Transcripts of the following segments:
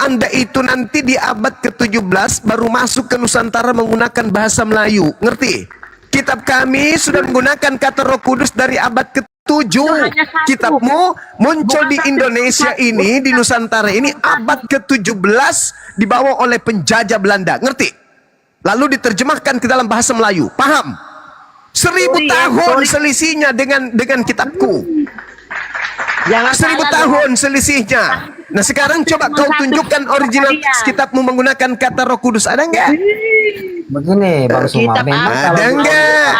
Anda itu nanti di abad ke-17 baru masuk ke Nusantara menggunakan bahasa Melayu. Ngerti? Kitab kami sudah menggunakan kata Roh Kudus dari abad ke-7. Kitabmu muncul di Indonesia ini, di Nusantara ini abad ke-17 dibawa oleh penjajah Belanda. Ngerti? Lalu diterjemahkan ke dalam bahasa Melayu. Paham? 1000 tahun selisihnya dengan kitabku. 1000 tahun selisihnya. Nah sekarang coba kau tunjukkan original teks kitabmu menggunakan kata Roh Kudus. Ada enggak? Begini Bang Suma, memang ada enggak?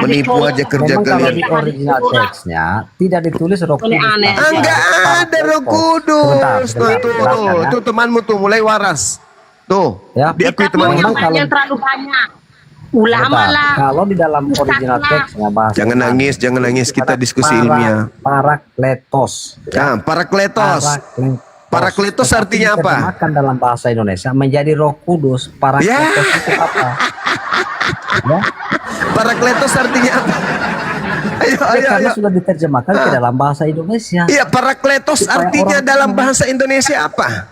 Menipu aja kerja memang kalau kalian. di original teksnya tidak ditulis Roh Kudus. Enggak ada Roh Kudus. Tuh temanmu tuh mulai waras. Tuh, Ya, diakui temanmu. memang kalau terlalu banyak. Ulama lah. kalau di dalam original teksnya bahasa Jangan nangis, kita diskusi ilmiah. Parakletos. Parakletos. Parakletos artinya apa? Diterjemahkan dalam bahasa Indonesia menjadi Roh Kudus. Parakletos itu apa? Ya? Parakletos artinya apa? Karena sudah diterjemahkan ke dalam bahasa Indonesia. Iya, parakletos artinya dalam bahasa Indonesia apa?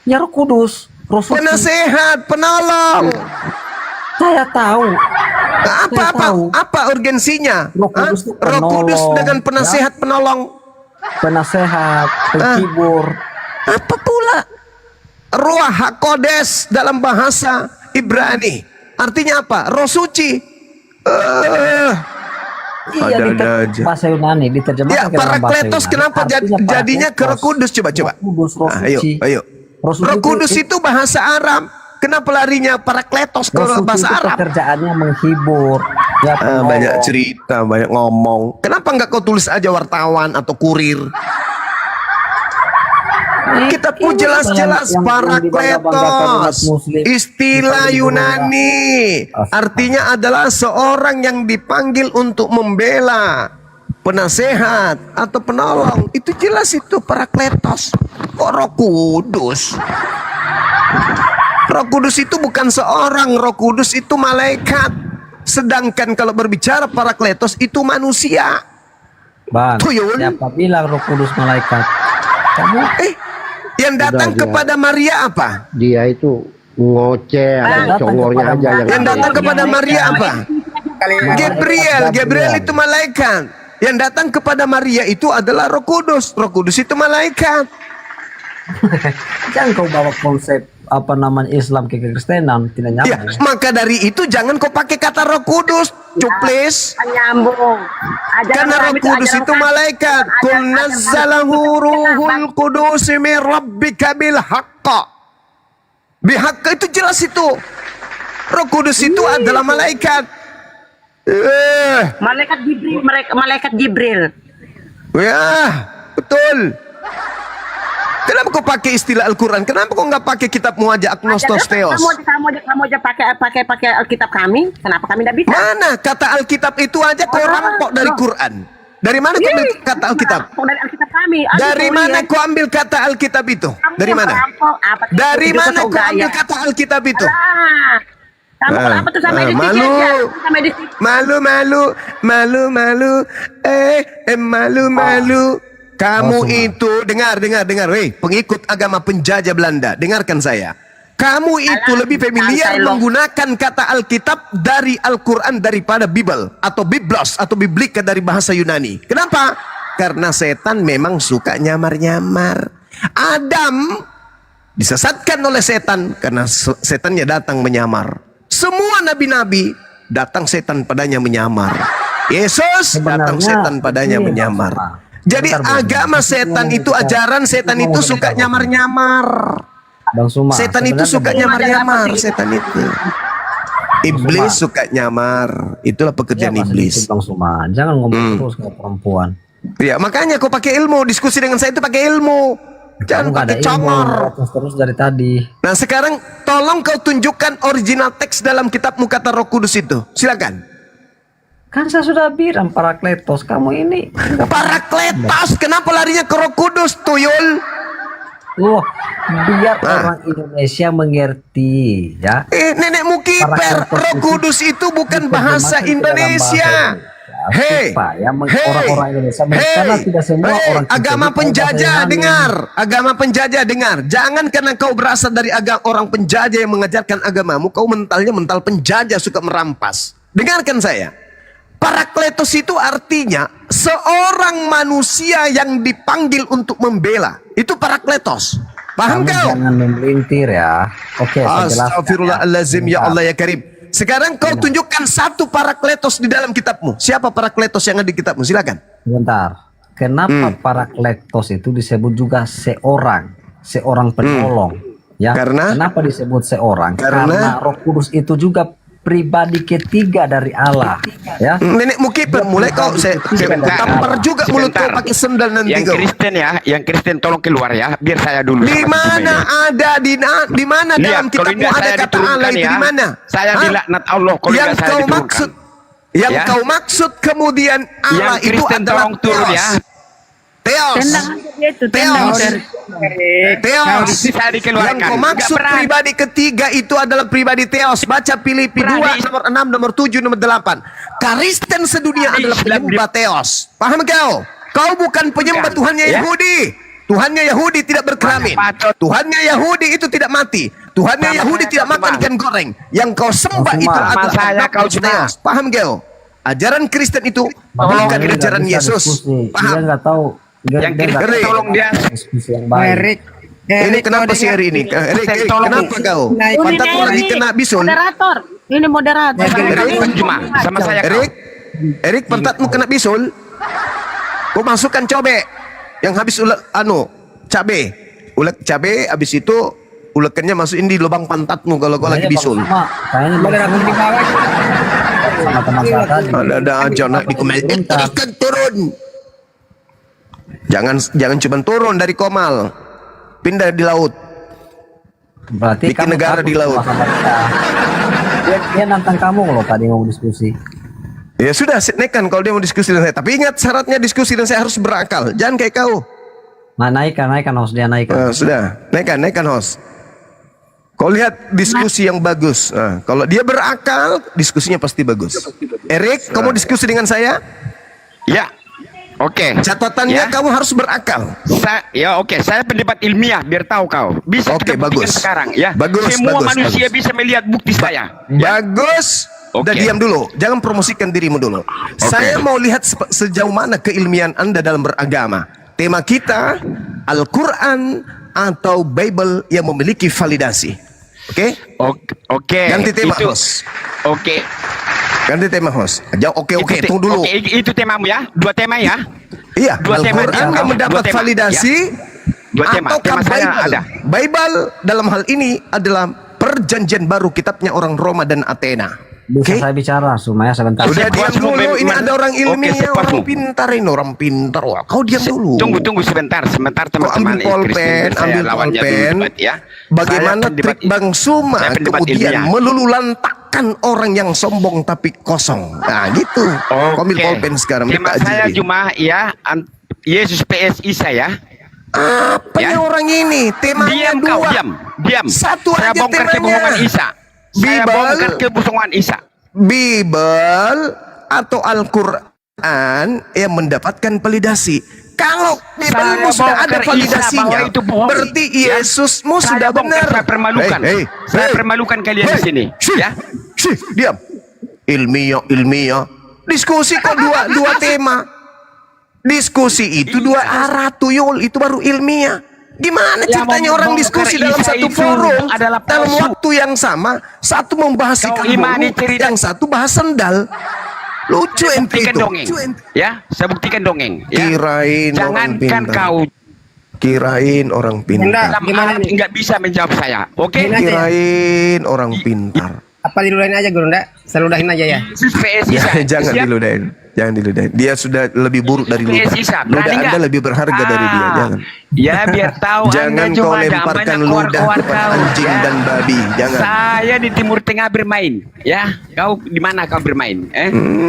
Ya Roh Kudus, Roh Suci. Penasehat, penolong. Saya tahu. Apa urgensinya? Roh Kudus itu Roh Kudus penolong, dengan penasehat, penolong. Penasehat, penghibur. Apa pula? Ruah HaKodes dalam bahasa Ibrani. Artinya apa? Roh suci. Iya, bahasa Yunani diterjemahkan ke dalam bahasa Parakletos Yunani. kenapa jadinya ke Roh Kudus? Coba. Roh Kudus, Roh Suci. Ayo. Roh Kudus itu bahasa Arab. Kenapa larinya Parakletos ke bahasa Arab? Pekerjaannya menghibur. Ya, Banyak cerita, banyak ngomong. Kenapa nggak kau tulis aja wartawan atau kurir? Kitabmu jelas-jelas Parakletos, istilah Yunani, artinya adalah seorang yang dipanggil untuk membela, penasehat atau penolong. Itu jelas itu Parakletos. Kok Roh Kudus? Roh Kudus itu bukan seorang, Roh Kudus itu malaikat. Sedangkan kalau berbicara Parakletos itu manusia. Bang, siapa bilang Roh Kudus malaikat? Kamu yang datang kepada Maria apa? Dia itu ngoceh, congornya aja yang datang kepada Maria apa? Gabriel itu malaikat. Yang datang kepada Maria itu adalah Roh Kudus. Roh Kudus itu malaikat. Jangan kau bawa konsep Islam ke Kristenan, tidak nyambung. Ya, maka dari itu jangan kau pakai kata Roh Kudus, cuplis. Nyambung. Karena Roh Kudus itu malaikat. Kul nazzalahu ruhul qudus min rabbika bil haqqa. Bihaqqa itu jelas itu. Roh Kudus itu adalah malaikat. Malaikat Jibril. Ya, betul. Kenapa kau pakai istilah Al-Quran? Kenapa kau nggak pakai kitabmu aja Agnostos Theos? Kamu aja pakai Alkitab kami. Kenapa kami tidak bisa? Mana kata Alkitab itu aja kau rampok dari Quran? Dari mana kau ambil kata Alkitab? Dari Alkitab kami. Dari mana kau ambil kata Alkitab itu? Dari mana? Dari mana kau ambil kata Alkitab itu? Kamu apa tuh sampai di malu. Kamu itu dengar, weh, pengikut agama penjajah Belanda, dengarkan saya. Kamu itu lebih familiar menggunakan kata Alkitab dari Al-Quran daripada Bible atau Biblos atau Biblika dari bahasa Yunani. Kenapa? Karena setan memang suka nyamar-nyamar. Adam disesatkan oleh setan karena setannya datang menyamar. Semua nabi-nabi datang setan padanya menyamar. Yesus datang setan padanya menyamar. Jadi agama setan itu, ajaran setan itu suka nyamar-nyamar. Setan itu suka nyamar-nyamar, setan itu. Iblis suka nyamar. Itulah pekerjaan iblis. Bang Suma, jangan ngomong terus ke perempuan. Ya, makanya kau pakai ilmu, diskusi dengan saya itu pakai ilmu. Jangan pakai congor. Terus dari tadi. Nah, sekarang tolong kau tunjukkan original teks dalam kitabmu kata Roh Kudus itu. Silakan. Kan saya sudah bilang Parakletos, kamu ini Parakletos, kenapa larinya ke Roh Kudus, tuyul? Loh, biar orang Indonesia mengerti, ya. Nenekmu kiper, Roh Kudus itu bukan bahasa Indonesia. Hei, Pak, ya, hei, orang-orang Indonesia, hei, karena tidak semua hei, orang Kristen agama itu penjajah ada dengar, agama penjajah dengar. Jangan karena kau berasal dari orang penjajah yang mengajarkan agamamu, kau mentalnya mental penjajah suka merampas. Dengarkan saya. Parakletos itu artinya seorang manusia yang dipanggil untuk membela. Itu parakletos. Paham Kamu kau? jangan memelintir ya. Oke, saya jelaskan. Astagfirullahalazim ya Bentar. Allah ya Karim. Sekarang kau tunjukkan satu parakletos di dalam kitabmu. Siapa parakletos yang ada di kitabmu? Silakan. Bentar. Kenapa parakletos itu disebut juga seorang penolong? Ya. Karena? Kenapa disebut seorang? Karena Roh Kudus itu juga pribadi ketiga dari Allah. Ya. Nenek Mukipel, mulai kau saya tampar juga mulut kau pakai sendal nanti Yang kau. Kristen ya, yang Kristen tolong keluar ya, biar saya dulu. Di mana ada di mana dalam Lihat, kalau kitabmu ini ada saya kata diturunkan Allah itu ya, di mana? saya Hah? dilaknat Allah kalau yang tidak saya kau diturunkan. maksud, yang Ya. kau maksud kemudian Yang Allah itu Kristen adalah tolong turun ya. Theos. Tendang aja dia itu, tendang Theos. dari. Theos. Ini saya dikeluarkan. Yang kau maksud Nggak berani. pribadi ketiga itu adalah pribadi Theos. Baca Filipi 2 Berani. nomor 6, nomor 7, nomor 8. Kristen sedunia Berani adalah Islam penyembah Theos. Paham kau? Kau bukan penyembah Bukan, Tuhannya ya. Yahudi. Tuhannya Yahudi tidak berkelamin. Mana patut. Tuhannya Yahudi itu tidak mati. Tuhannya Sama Yahudi saya tidak kau makan cuma. ikan goreng. Yang kau sembah Kau itu cuma. adalah Sama saya Agnostis kau cuma. Theos. Paham kau? Ajaran Kristen itu Makanya bukan dia ajaran nggak bisa Yesus. diskusi. Dia Paham? nggak tahu. Yang Kristen Erik. tolong dia. Diskusi yang baik. Erik, Ini kenapa sih hari ini? Erik, Tolong. kenapa kau? Naik. Pantatmu lagi kena bisul. Moderator. Ini moderator. Erik cuma sama saya kau. Erik, pantatmu kena bisul. Kau masukkan cobe yang habis ulek cabe. Ulek cabe habis itu ulekannya masukin di lubang pantatmu kalau kau lagi bisul. Kayaknya moderator di bawah. sama teman saya tadi. Ada aja nak di komen. Ikan turun. Jangan cuma turun dari Komal. Pindah di laut. Berarti Bikin kamu negara takut di laut. sama kita. Dia nantang kamu loh tadi mau diskusi. Ya sudah, nekan kalau dia mau diskusi dengan saya. Tapi ingat syaratnya diskusi dan saya harus berakal. Jangan kayak kau. Nah, naikkan host dia naikkan. Sudah, naikkan host. Kau lihat diskusi yang bagus. Kalau dia berakal, diskusinya pasti bagus. Erik, kamu diskusi dengan saya? Ya. Oke. Catatannya Ya. kamu harus berakal. Oke, saya pendapat ilmiah biar tahu kau. Bisa Oke, kita buktikan bagus. sekarang ya. Bagus, Semua bagus, manusia bagus. bisa melihat bukti saya. Bagus. Udah Oke. diam dulu. Jangan promosikan dirimu dulu. Saya mau lihat sejauh mana keilmian Anda dalam beragama. Tema kita Al-Quran atau Bible yang memiliki validasi. Oke? Oke. Ganti tema, Itu- host. Oke. Ganti tema host. Oke, tunggu dulu. Oke, itu temamu ya. Dua tema ya. Iya, Dua tema, Al-Quran ya. yang mendapat Dua tema, validasi Dua tema. ataukah Tema saya Bible? ada. Bible dalam hal ini adalah perjanjian baru, kitabnya orang Roma dan Athena. Bisa Oke? saya bicara Sumaya sebentar. Udah diam Sepuasmu, dulu, ini ada orang ilmiah, orang sepuasmu. pintar ini, orang pintar. Wah, kau diam dulu. Tunggu sebentar Kau teman-teman. ambil pulpen, Saya ambil lawannya dulu pulpen. debat, ya. Bagaimana Saya trik pendebat- Bang Suma saya pendebat kemudian ilmiah. melululantakkan orang yang sombong tapi kosong. Nah, gitu. Kau ambil Oke. pulpen sekarang. Tema minta saya ajarin. cuma ya Yesus PS Isa ya. Apa Ya. yang orang ini? Temanya Diam dua. kau, diam. Satu Saya aja bongkar temanya. kebohongan Isa. Saya Bible. bongkar kebohongan Isa. Bible atau Al-Quran yang mendapatkan validasi. Kalau di Saya Bible sudah ada bongkar Isa validasinya, bahwa itu bohong. berarti Ya. Yesusmu Saya sudah bongkar, benar. saya permalukan. Saya permalukan kalian di sini, ya. Diam. Ilmiah. Diskusi kok dua tema. Diskusi itu dua arah tuyul, itu baru ilmiah. Gimana Ya, ceritanya mau orang bongkar diskusi dalam Isa satu itu forum adalah dalam palsu. waktu yang sama, satu membahas Kau ikan imani bolu, cerita- yang satu bahas sendal. Lucu ente Buktikan itu. dongeng, ya. Saya buktikan dongeng. Ya. Kirain orang Jangankan pintar. kau Kirain orang pintar. Enggak. Gimana nih? nggak bisa menjawab saya, oke? Gini aja. Kirain orang pintar. Apa diludahin aja Guru Nda? Saya ludahin aja ya. Yesus PS Ya, Isa. jangan Siap? diludahin. Jangan diludahin. Dia sudah lebih buruk dari ludah. Isa, Ludah berani Anda nggak? lebih berharga dari dia. Jangan. Ya biar tahu Jangan Anda kau cuma lemparkan banyak ludah keluar-keluar kepada kau, anjing ya. dan babi. Jangan. Saya di Timur Tengah bermain, ya. Kau di mana kau bermain?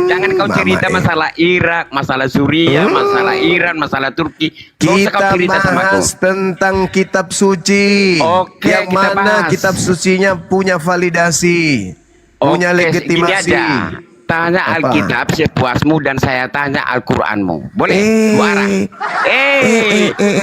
Jangan kau Mama, cerita masalah Irak, masalah Suriah, masalah Iran, masalah Turki. Nggak usah kau Kita cerita sama aku. bahas tentang kitab suci. Oke, yang kita mana bahas. kitab sucinya punya validasi, punya Oke, legitimasi. gini aja. tanya Apa? Alkitab sepuasmu dan saya tanya Al-Qur'anmu. Boleh? Dua arah.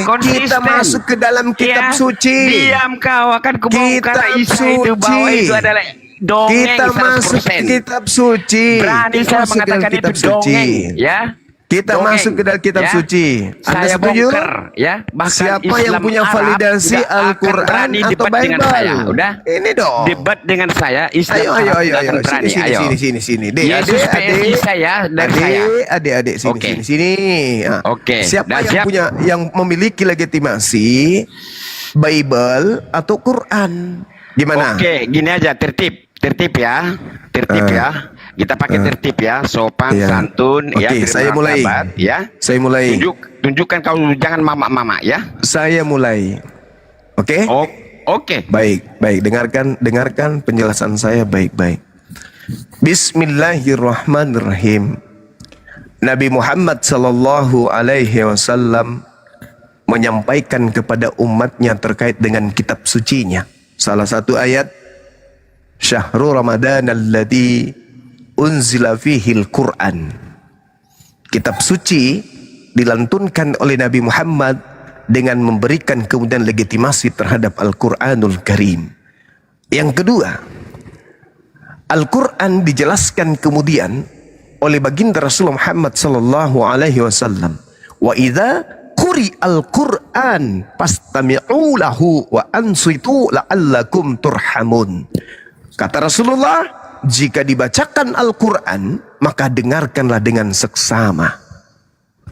Konsisten. Kita masuk ke dalam kitab suci. Diam kau, akan kubongkar Kitab Isa itu bahwa suci. itu adalah dongeng Kita 100%. masuk ke kitab suci. Berani Kita saya masuk ke dalam mengatakan kitab itu suci. dongeng, ya. Kita Dongeng, masuk ke dalam kitab ya. suci. Anda Saya setuju? bongkar, ya. Bahkan Siapa yang Islam punya Arab validasi tidak akan Al-Quran berani atau debat dengan Bible? saya. Udah. Ini dong. Debat dengan saya, Islam Ayo, Arab tidak akan berani. sini, Ayo. sini. Dek, Yesus PSI saya dan saya. Adik, sini, Oke. sini. Ah. Oke, Siapa dah yang siap? yang memiliki legitimasi Bible atau Quran? Gimana? Oke, gini aja, tertib ya, ya. Kita pakai tertib ya, sopan, Iya. santun, ya. Oke, saya mulai. bermartabat, ya. Saya mulai. Tunjukkan kau jangan mama ya. Saya mulai. Oke? Oke. Baik. Dengarkan penjelasan saya baik-baik. Bismillahirrahmanirrahim. Nabi Muhammad sallallahu alaihi wasallam menyampaikan kepada umatnya terkait dengan kitab sucinya. Salah satu ayat, Syahrul Ramadan alladzi unzila fihil Qur'an. Kitab suci dilantunkan oleh Nabi Muhammad dengan memberikan kemudian legitimasi terhadap Al-Quranul Karim. Yang kedua, Al-Quran dijelaskan kemudian oleh baginda Rasulullah Muhammad sallallahu alaihi wasallam. Wa idza quri al-Quran fastami'u lahu wa ansitu la'allakum turhamun. Kata Rasulullah, jika dibacakan Al-Quran, maka dengarkanlah dengan seksama.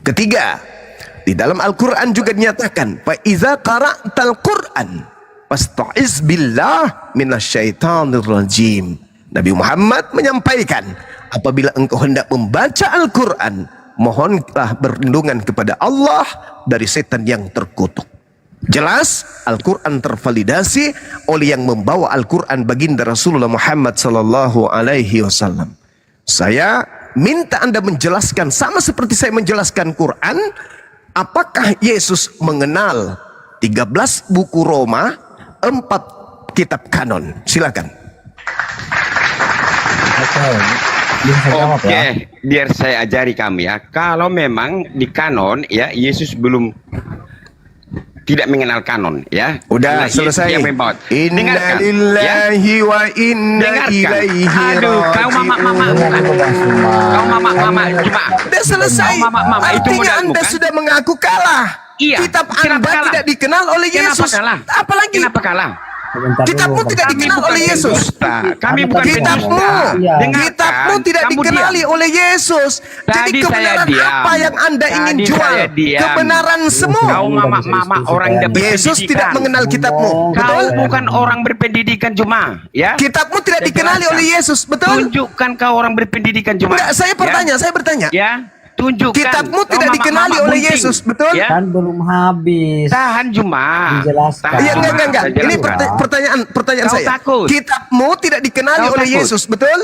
Ketiga, di dalam Al-Quran juga dinyatakan, fa iza qara'tal Quran fasta'iz billah minasyaitonir rajim. Nabi Muhammad menyampaikan, apabila engkau hendak membaca Al-Quran, mohonlah perlindungan kepada Allah dari setan yang terkutuk. Jelas Al-Quran tervalidasi oleh yang membawa Al-Quran baginda Rasulullah Muhammad sallallahu alaihi wasallam. Saya minta Anda menjelaskan sama seperti saya menjelaskan Quran, apakah Yesus mengenal 13 buku Roma, 4 kitab kanon? Silakan. Oke. Bisa jawab ya. Oke, biar saya ajari kamu ya. Kalau memang di kanon ya Yesus belum tidak mengenal kanon ya. Udah Karena Yesus selesai. yang membawa. Inna Dengarkan, ya. lillahi wa inna Dengarkan. ilaihi Aduh, kau mama cuma. Udah selesai. Kau mama itu Artinya modalmu, Anda kan? sudah mengaku kalah. Iya. Kitab Kenapa Anda kalah? tidak dikenal oleh Kenapa Yesus. kalah? Apalagi Kenapa kalah? Sebentar kitabmu dulu, tidak Bang. dikenal oleh Yesus. Kami bukan Kitabmu, pendusta. Iya. Dengarkan, kitabmu tidak kamu dikenali diam. oleh Yesus. Jadi Tadi saya kebenaran diam. apa yang Anda ingin Tadi jual? saya diam. Kebenaran Kau semua. mama orang tidak Yesus berpendidikan. tidak mengenal kitabmu. Kau Betul? bukan orang berpendidikan cuma, ya. Kitabmu tidak Saya dikenali jelaskan. oleh Yesus. Betul? Tunjukkan kau orang berpendidikan cuma. Enggak, saya bertanya. Ya, tunjukkan. Kitabmu Kau tidak dikenali oleh bunting. Yesus, betul? Ya. Kan belum habis. Tahan cuma. Dijelaskan. Tahan Iya, cuma. enggak. Saya Ini jelaskan. pertanyaan Kau saya. takut. Kitabmu tidak dikenali Kau oleh takut. Yesus, betul?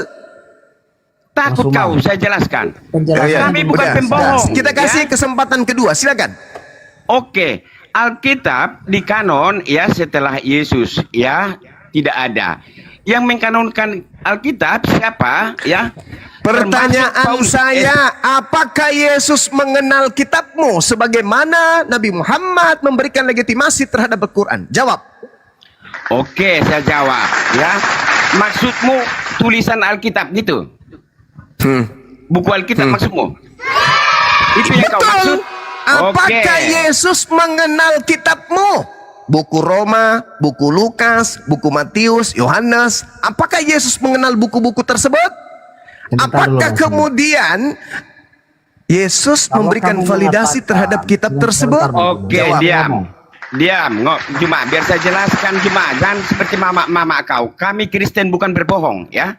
Takut Mas kau, Umar. saya jelaskan. Penjelasan Kami bukan udah. pembohong, Kita kasih ya. kesempatan kedua, silakan. Oke, Alkitab di kanon ya setelah Yesus ya tidak ada. Yang mengkanonkan Alkitab siapa ya? Pertanyaan Termasuk Paulus. saya, apakah Yesus mengenal kitabmu sebagaimana Nabi Muhammad memberikan legitimasi terhadap Al-Quran? Jawab. Oke, saya jawab ya. Maksudmu tulisan Alkitab gitu? Buku Alkitab maksudmu? Itu yang kau maksud? Apakah Oke. Yesus mengenal kitabmu? Buku Roma, buku Lukas, buku Matius, Yohanes. Apakah Yesus mengenal buku-buku tersebut? Sebentar dulu, Apakah Bang. kemudian Yesus Kalau memberikan kamu validasi mengatakan, terhadap kitab sebentar tersebut? dulu. Oke, Jawab. diam. Diam, cuma biar saya jelaskan cuma jangan seperti mama kau. Kami Kristen bukan berbohong, ya.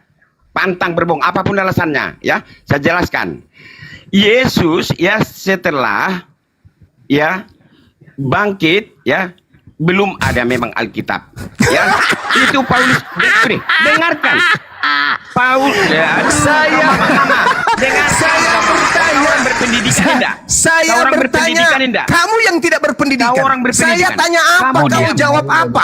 Pantang berbohong apapun alasannya, ya. Saya jelaskan. Yesus ya setelah ya bangkit ya belum ada memang Alkitab, ya. Itu Paulus dengarkan. Paul, ya, Saya dengan saya bertanya, orang berpendidikan enggak? saya Kau orang bertanya, berpendidikan enggak? kamu yang tidak berpendidikan. Kau orang berpendidikan. Saya tanya apa, Kamu kamu diam. jawab apa?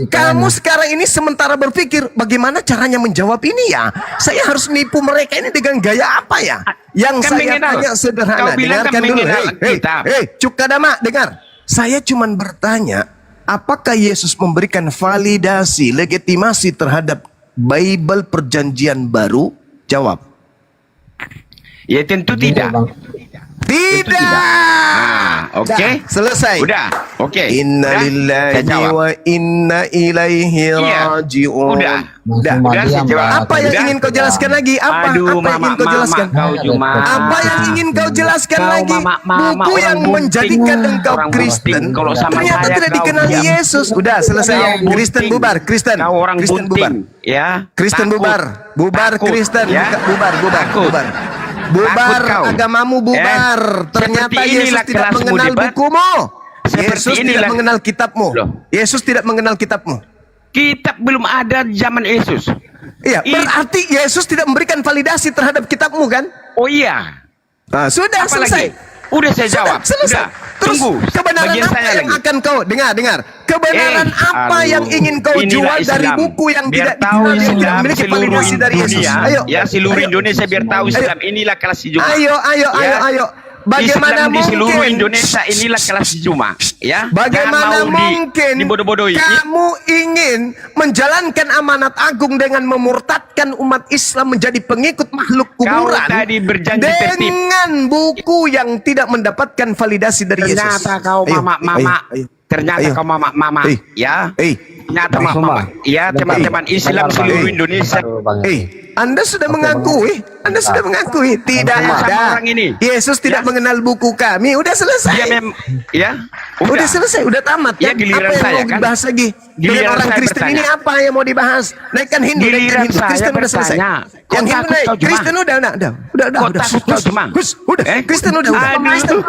Kamu sekarang ini sementara berpikir bagaimana caranya menjawab ini ya. Saya harus nipu mereka ini dengan gaya apa ya? Yang Kan saya mengenal. tanya sederhana. Kau bilang kan Dengarkan dulu. mengenal Hei, kita. Cuk Kadama, dengar. Saya cuman bertanya, apakah Yesus memberikan validasi, legitimasi terhadap Bible Perjanjian Baru? Jawab. Ya tentu tidak. Tidak. Oke. Dah, selesai. Udah. Oke. Inna Udah? Saya lillahi jawab. wa inna ilaihi Iya. raji'un. Udah. Dah. Udah saya jawab. Apa yang Udah. ingin kau jelaskan lagi? Apa? Aduh, Apa yang ingin kau jelaskan? kau cuma. Apa yang ingin kau jelaskan Kau lagi? Buku yang orang menjadikan bunting. engkau Orang Kristen bunting. Kalau sama ternyata saya tidak kau dikenali diam. Yesus. Udah selesai. Kau Kristen bunting. bubar. Kristen. Kau orang Kristen bubar. bunting. Ya. Kristen Takut. bubar. Bubar Takut. Kristen. Ya. Bubar. Takut. Bubar. Bubar, Takut kau. agamamu bubar. Ternyata Seperti Yesus inilah tidak kelasmu mengenal debat. bukumu. Seperti Yesus tidak inilah- mengenal kitabmu. Loh. Yesus tidak mengenal kitabmu. Kitab belum ada zaman Yesus. Iya, berarti Yesus tidak memberikan validasi terhadap kitabmu kan? Oh iya. Nah, sudah Apa selesai. lagi? Udah saya jawab. Selesai. Udah. Terus Tunggu. kebenaran Bagian apa saya yang lagi. akan kau dengar? Kebenaran apa aduh. yang ingin kau Inilah jual dari Islam. buku yang biar tidak tahu dikenal, yang tidak Islam memiliki seluruh validasi dari Yesus? dunia. Ayo. Ya seluruh Ayo. Indonesia biar tahu Islam inilah kelas Jumat. Ayo. Bagaimana Islam di seluruh mungkin? Indonesia inilah kelas Jumat, ya. Bagaimana Jangan mau mungkin dibodoh-bodohi. kamu ingin menjalankan amanat agung dengan memurtadkan umat Islam menjadi pengikut makhluk kuburan Kau tadi berjanji tertib. dengan buku yang tidak mendapatkan validasi dari Yesus? Ternyata kau Ayo, mama-mama. ayo. Ternyata Ayo. kau mama-mama, Eh. ya. Eh. Ternyata Bang mama-mama. Suma. Ya, teman-teman Islam Bentar, seluruh Bang. Indonesia. Anda sudah mengakui, Anda sudah mengakui tidak Sama ada. orang ini. Yesus tidak Ya. mengenal buku kami. Udah selesai. Dia ya. Udah selesai, udah tamat Ya, kan? giliran Apa yang saya, mau kan? dibahas lagi? Dengan Giliran orang saya Kristen bertanya. ini apa yang mau dibahas? Naikkan Hindu, naikkan Giliran Hindu. saya Kristen udah selesai. bertanya. Kau Yang Hindu takut naik, kau cuma? Kristen udah. Kau takut kau cuma? Udah, Kristen udah. Aduh.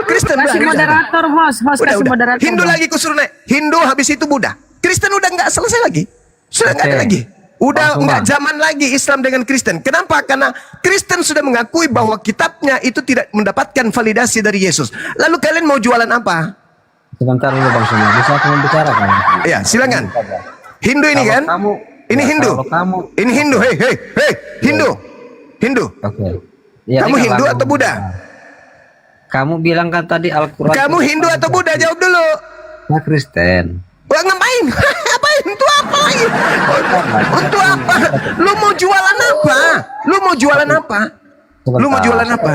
Kristen udah. Kasih moderator, host kasih moderator. Hindu lagi kusuruh naik. Hindu habis itu Buddha. Kristen udah nggak selesai lagi. Sudah nggak ada Oke. lagi. Udah Bang Suma. nggak zaman lagi Islam dengan Kristen. Kenapa? Karena Kristen sudah mengakui bahwa kitabnya itu tidak mendapatkan validasi dari Yesus. Lalu kalian mau jualan apa? Sebentar dulu Bang Suma, bisa aku membicarakan? Ya, silakan. Hindu ini Kalau kan? kamu- Ini ya, Hindu. kalau kamu- Ini Hindu. Hei, Hindu. Hindu. Oke. Ya, Kamu dengar, Hindu Bang. atau Buddha? Kamu bilang kan tadi Al-Quran. Kamu Hindu atau Buddha? Jawab dulu. Nah, Kristen. Wah, ngapain? Ngapain? Untuk apa lagi? Untuk apa? Lu mau jualan apa? Lu mau jualan apa? Lu mau jualan apa?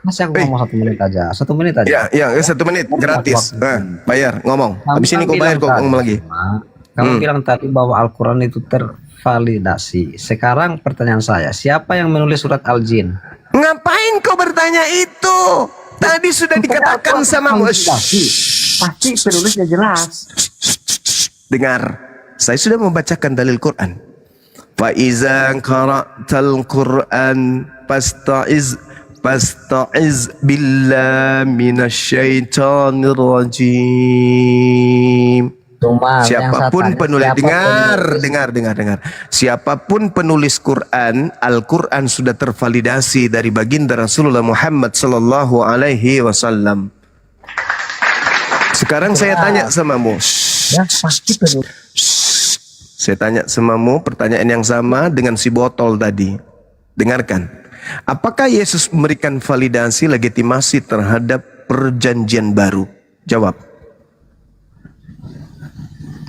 Masih aku ngomong 1 menit aja. 1 menit aja. Ya, 1 menit gratis. Bayar, ngomong. Habis ini kau bayar, kau ngomong lagi. Kamu bilang tadi bahwa Al-Quran itu tervalidasi. Sekarang pertanyaan saya, siapa yang menulis surat Al-Jin? Ngapain kau bertanya itu? Tadi sudah dikatakan sama Pasti penulisnya jelas. Dengar, saya sudah membacakan dalil Quran. Fa iza qara'tal Quran fasta'iz billahi minasyaitonir rajim. Siapapun penulis, dengar. Siapapun penulis Quran, Al-Quran sudah tervalidasi dari baginda Rasulullah Muhammad sallallahu alaihi wasallam. Sekarang saya tanya samamu. Ya, pasti penulis. Saya tanya samamu pertanyaan yang sama dengan si botol tadi. Dengarkan. Apakah Yesus memberikan validasi legitimasi terhadap perjanjian baru? Jawab.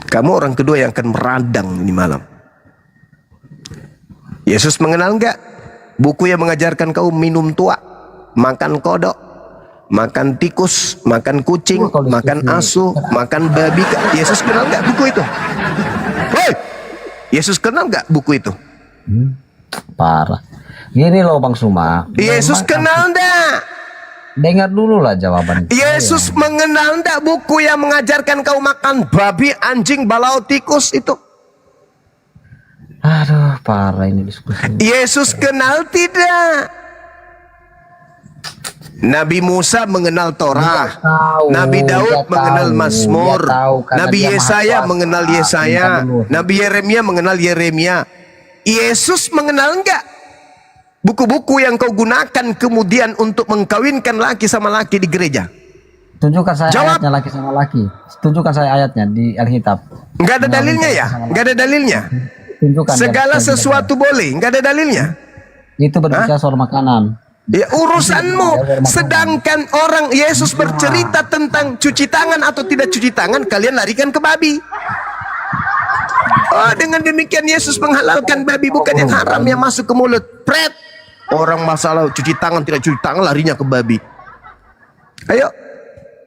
Kamu orang kedua yang akan meradang ini malam. Yesus mengenal enggak buku yang mengajarkan kau minum tua, makan kodok, makan tikus, makan kucing, makan asu, makan babi? Yesus kenal enggak buku itu? Hei! Yesus kenal enggak buku itu? Parah. Gini loh Bang Suma. Yesus kenal enggak? Dengar dulu lah jawaban. Yesus mengenal enggak buku yang mengajarkan kau makan babi, anjing, balau, tikus itu? Aduh, parah ini diskusi. Yesus kenal tidak? Nabi Musa mengenal Torah, tahu, Nabi Daud dia mengenal tahu, Mazmur, dia tahu, karena Nabi dia Yesaya maha mengenal kuasa. Yesaya, Minta dulu. Nabi Yeremia mengenal Yeremia. Yesus mengenal enggak buku-buku yang kau gunakan kemudian untuk mengkawinkan laki sama laki di gereja? Tunjukkan saya Jawab. ayatnya laki sama laki. Tunjukkan saya ayatnya di Alkitab. Enggak ada dalilnya ya? Enggak ada dalilnya. Tunjukkan. Segala sesuatu boleh, enggak ada dalilnya. Itu berbicara soal makanan. Ya urusanmu. Sedangkan orang Yesus bercerita tentang cuci tangan atau tidak cuci tangan, kalian larikan ke babi. Oh, dengan demikian Yesus menghalalkan babi, bukan yang haram yang masuk ke mulut. Pret. Orang masalah cuci tangan tidak cuci tangan larinya ke babi. Ayo.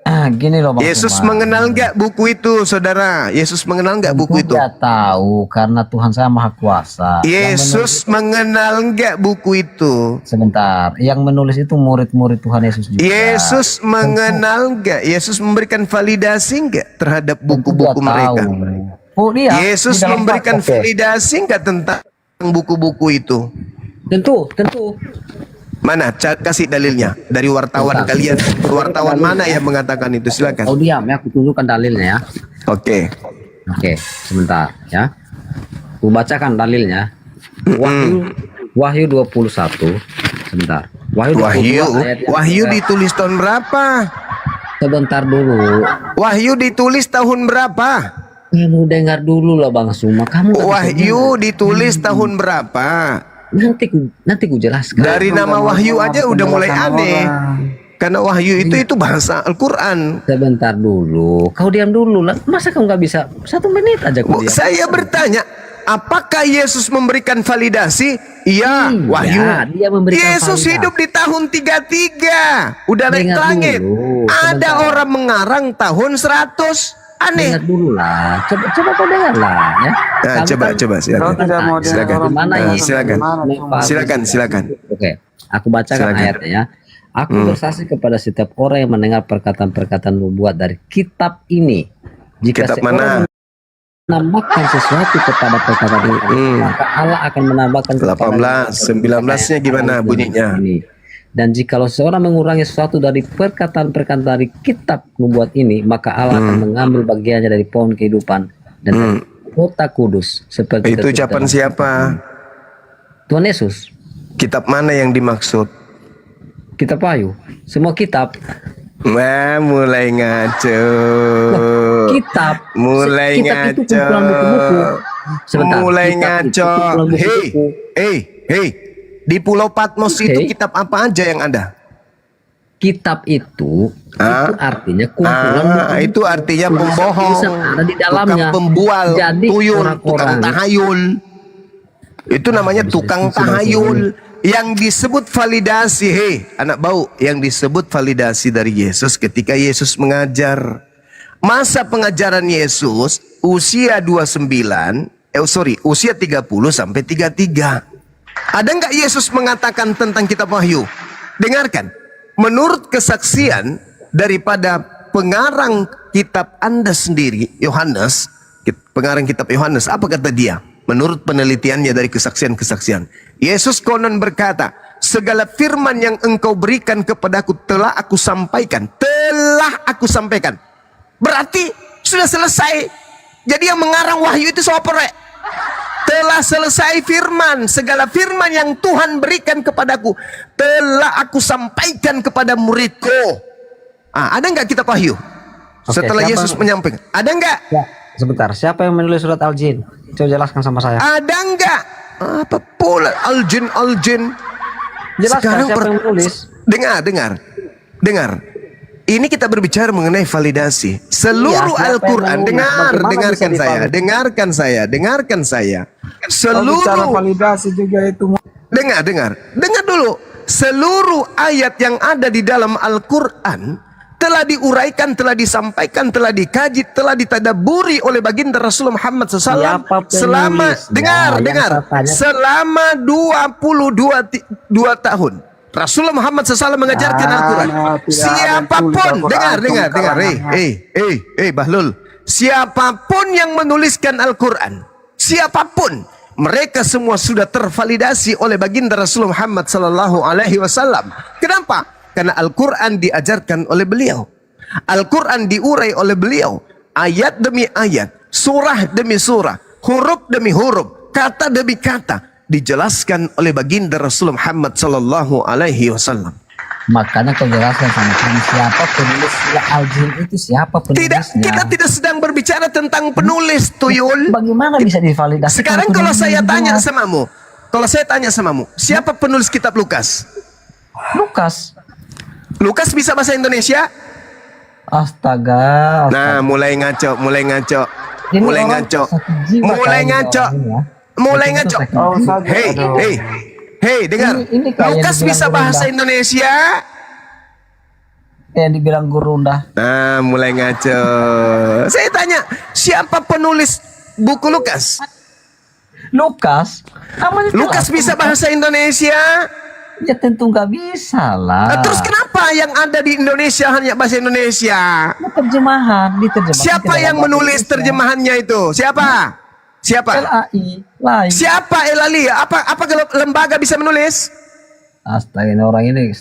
Gini loh Bang Yesus Umar. mengenal nggak buku itu, saudara? Yesus mengenal nggak buku itu? Tidak tahu karena Tuhan saya maha kuasa. Yesus mengenal nggak buku itu? Sebentar, yang menulis itu murid-murid Tuhan Yesus juga. Yesus mengenal nggak? Yesus memberikan validasi nggak terhadap buku-buku Tentu dia mereka? tahu. Oh, dia Yesus di dalam memberikan Oke. validasi nggak tentang buku-buku itu? Tentu. Mana? Kasih dalilnya dari wartawan kalian. Wartawan mana yang mengatakan itu? Silakan. Oh diam ya, aku tunjukkan dalilnya ya. Oke. Oke, sebentar ya. Aku bacakan dalilnya. Wahyu 21. Sebentar. Wahyu 22 ayat yang Wahyu ketiga. ditulis tahun berapa? Sebentar dulu. Wahyu ditulis tahun berapa? Kamu dengar dulu lah Bang Suma. Kamu nggak bisa Wahyu ditulis tahun berapa? nanti ku jelaskan. Dari nama Wahyu aja udah mulai aneh. Karena Wahyu itu bahasa Al-Quran. Sebentar dulu. Kau diam dulu lah. Masa kamu nggak bisa 1 menit aja kau diam? Saya bertanya, apakah Yesus memberikan validasi? Iya, Wahyu. Dia memberikan Yesus validasi. hidup di tahun 33. Udah naik Dengar langit. dulu, Ada sebentar. orang mengarang tahun 100. Aneh. Dengar dulu lah. Coba kau dengar lah ya. Nah, Kamu coba kan- silakan. tidak mau dengar Silakan. orang Mana Nah, ini? silakan. Silakan. Oke, aku bacakan Silakan. ayatnya ya. Aku bersaksi kepada setiap orang yang mendengar perkataan-perkataan nubuat dari kitab ini. Jika Kitab seorang mana? menambahkan sesuatu kepada perkataan ini, maka Allah akan menambahkan 18, 19-nya gimana bunyinya? Ini. Dan jikalau seorang mengurangi sesuatu dari perkataan-perkataan dari kitab nubuat ini, maka Allah akan mengambil bagiannya dari pohon kehidupan dan dari kota kudus. Seperti Itu tertulis ucapan dalam siapa? Tuhan Yesus. Kitab mana yang dimaksud? Kitab Wahyu. Semua kitab. Wah, mulai ngaco. Kitab. Mulai Kitab itu ngaco. kumpulan buku-buku. Sebentar. Mulai Kitab itu ngaco. kumpulan buku-buku. Hei. Di Pulau Patmos itu Hei. kitab apa aja yang ada? Kitab itu artinya kumpulan buku-buku. Itu artinya pembohong, Tulisan ada di dalamnya. tukang pembual, Jadi tuyul, orang-orang tukang tahayul. Itu namanya tukang tahayul. Yang disebut validasi, anak bau, yang disebut validasi dari Yesus ketika Yesus mengajar. Masa pengajaran Yesus usia 30 sampai 33. Ada nggak Yesus mengatakan tentang kitab Wahyu? Dengarkan. Menurut kesaksian daripada pengarang kitab Anda sendiri, Yohanes, pengarang kitab Yohanes, apa kata dia? Menurut penelitiannya dari kesaksian-kesaksian, Yesus konon berkata, segala firman yang engkau berikan kepadaku telah aku sampaikan. Telah aku sampaikan. Berarti sudah selesai. Jadi yang mengarang Wahyu itu siapa, Rek? Telah selesai firman. Segala firman yang Tuhan berikan kepadaku telah aku sampaikan kepada muridku. Ada nggak kitab Wahyu? Setelah siapa- Yesus menyampaikan. Ada nggak? Ya, sebentar. Siapa yang menulis surat Al-Jin? Coba jelaskan sama saya. Ada nggak? Apa pula Al-Jin? Jelaskan siapa yang menulis. Dengar. Ini kita berbicara mengenai validasi. Seluruh Iya, siapa Al-Quran, yang menulis? Bagaimana bisa dengarkan saya. Bicara validasi juga itu. Dengar dulu. Seluruh ayat yang ada di dalam Al-Quran telah diuraikan, telah disampaikan, telah dikaji, telah ditadaburi oleh baginda Rasul Muhammad SAW Siapa selama, penulisnya? dengar, Yang saya tanya- selama 22 tahun. Rasulullah Muhammad SAW mengajarkan Al-Quran. Siapapun, dengar, Bahlul. Siapapun yang menuliskan Al-Quran, siapapun, mereka semua sudah tervalidasi oleh baginda Rasulullah Muhammad SAW. Kenapa? Karena Al-Quran diajarkan oleh beliau. Al-Quran diurai oleh beliau. Ayat demi ayat, surah demi surah, huruf demi huruf, kata demi kata. dijelaskan oleh baginda Rasul Muhammad sallallahu alaihi wasallam. Makanya kau jelaskan sama kami siapa penulis surah Al-Jin itu, siapa Tidak, penulisnya. kita tidak sedang berbicara tentang penulis, Tuyul. Bagaimana bisa divalidasi? Sekarang kalau saya tanya samamu, siapa penulis kitab Lukas? Lukas. Lukas bisa bahasa Indonesia? Astaga. Nah, mulai ngaco. Ini Mulai orang ngaco. sakit jiwa Mulai kayaknya ngaco. orang ini ya. Mulai Betul-betul ngaco. sakit jiwa. Hei, dengar. Ini kayak Lukas dibilang bisa guru bahasa rendah. Indonesia? Yang dibilang guru rendah. Nah, mulai ngaco. Saya tanya, siapa penulis buku Lukas? Lukas. Namanya Lukas jelas, bisa bahasa Indonesia? Ya tentu nggak bisa lah. Nah, terus kenapa yang ada di Indonesia hanya bahasa Indonesia? Terjemahan, diterjemahkan. Siapa ke yang dalam menulis bahasa terjemahannya itu? Siapa? Indonesia. LAI. Siapa Elali? Apa lembaga bisa menulis? Astaga, ini orang ini.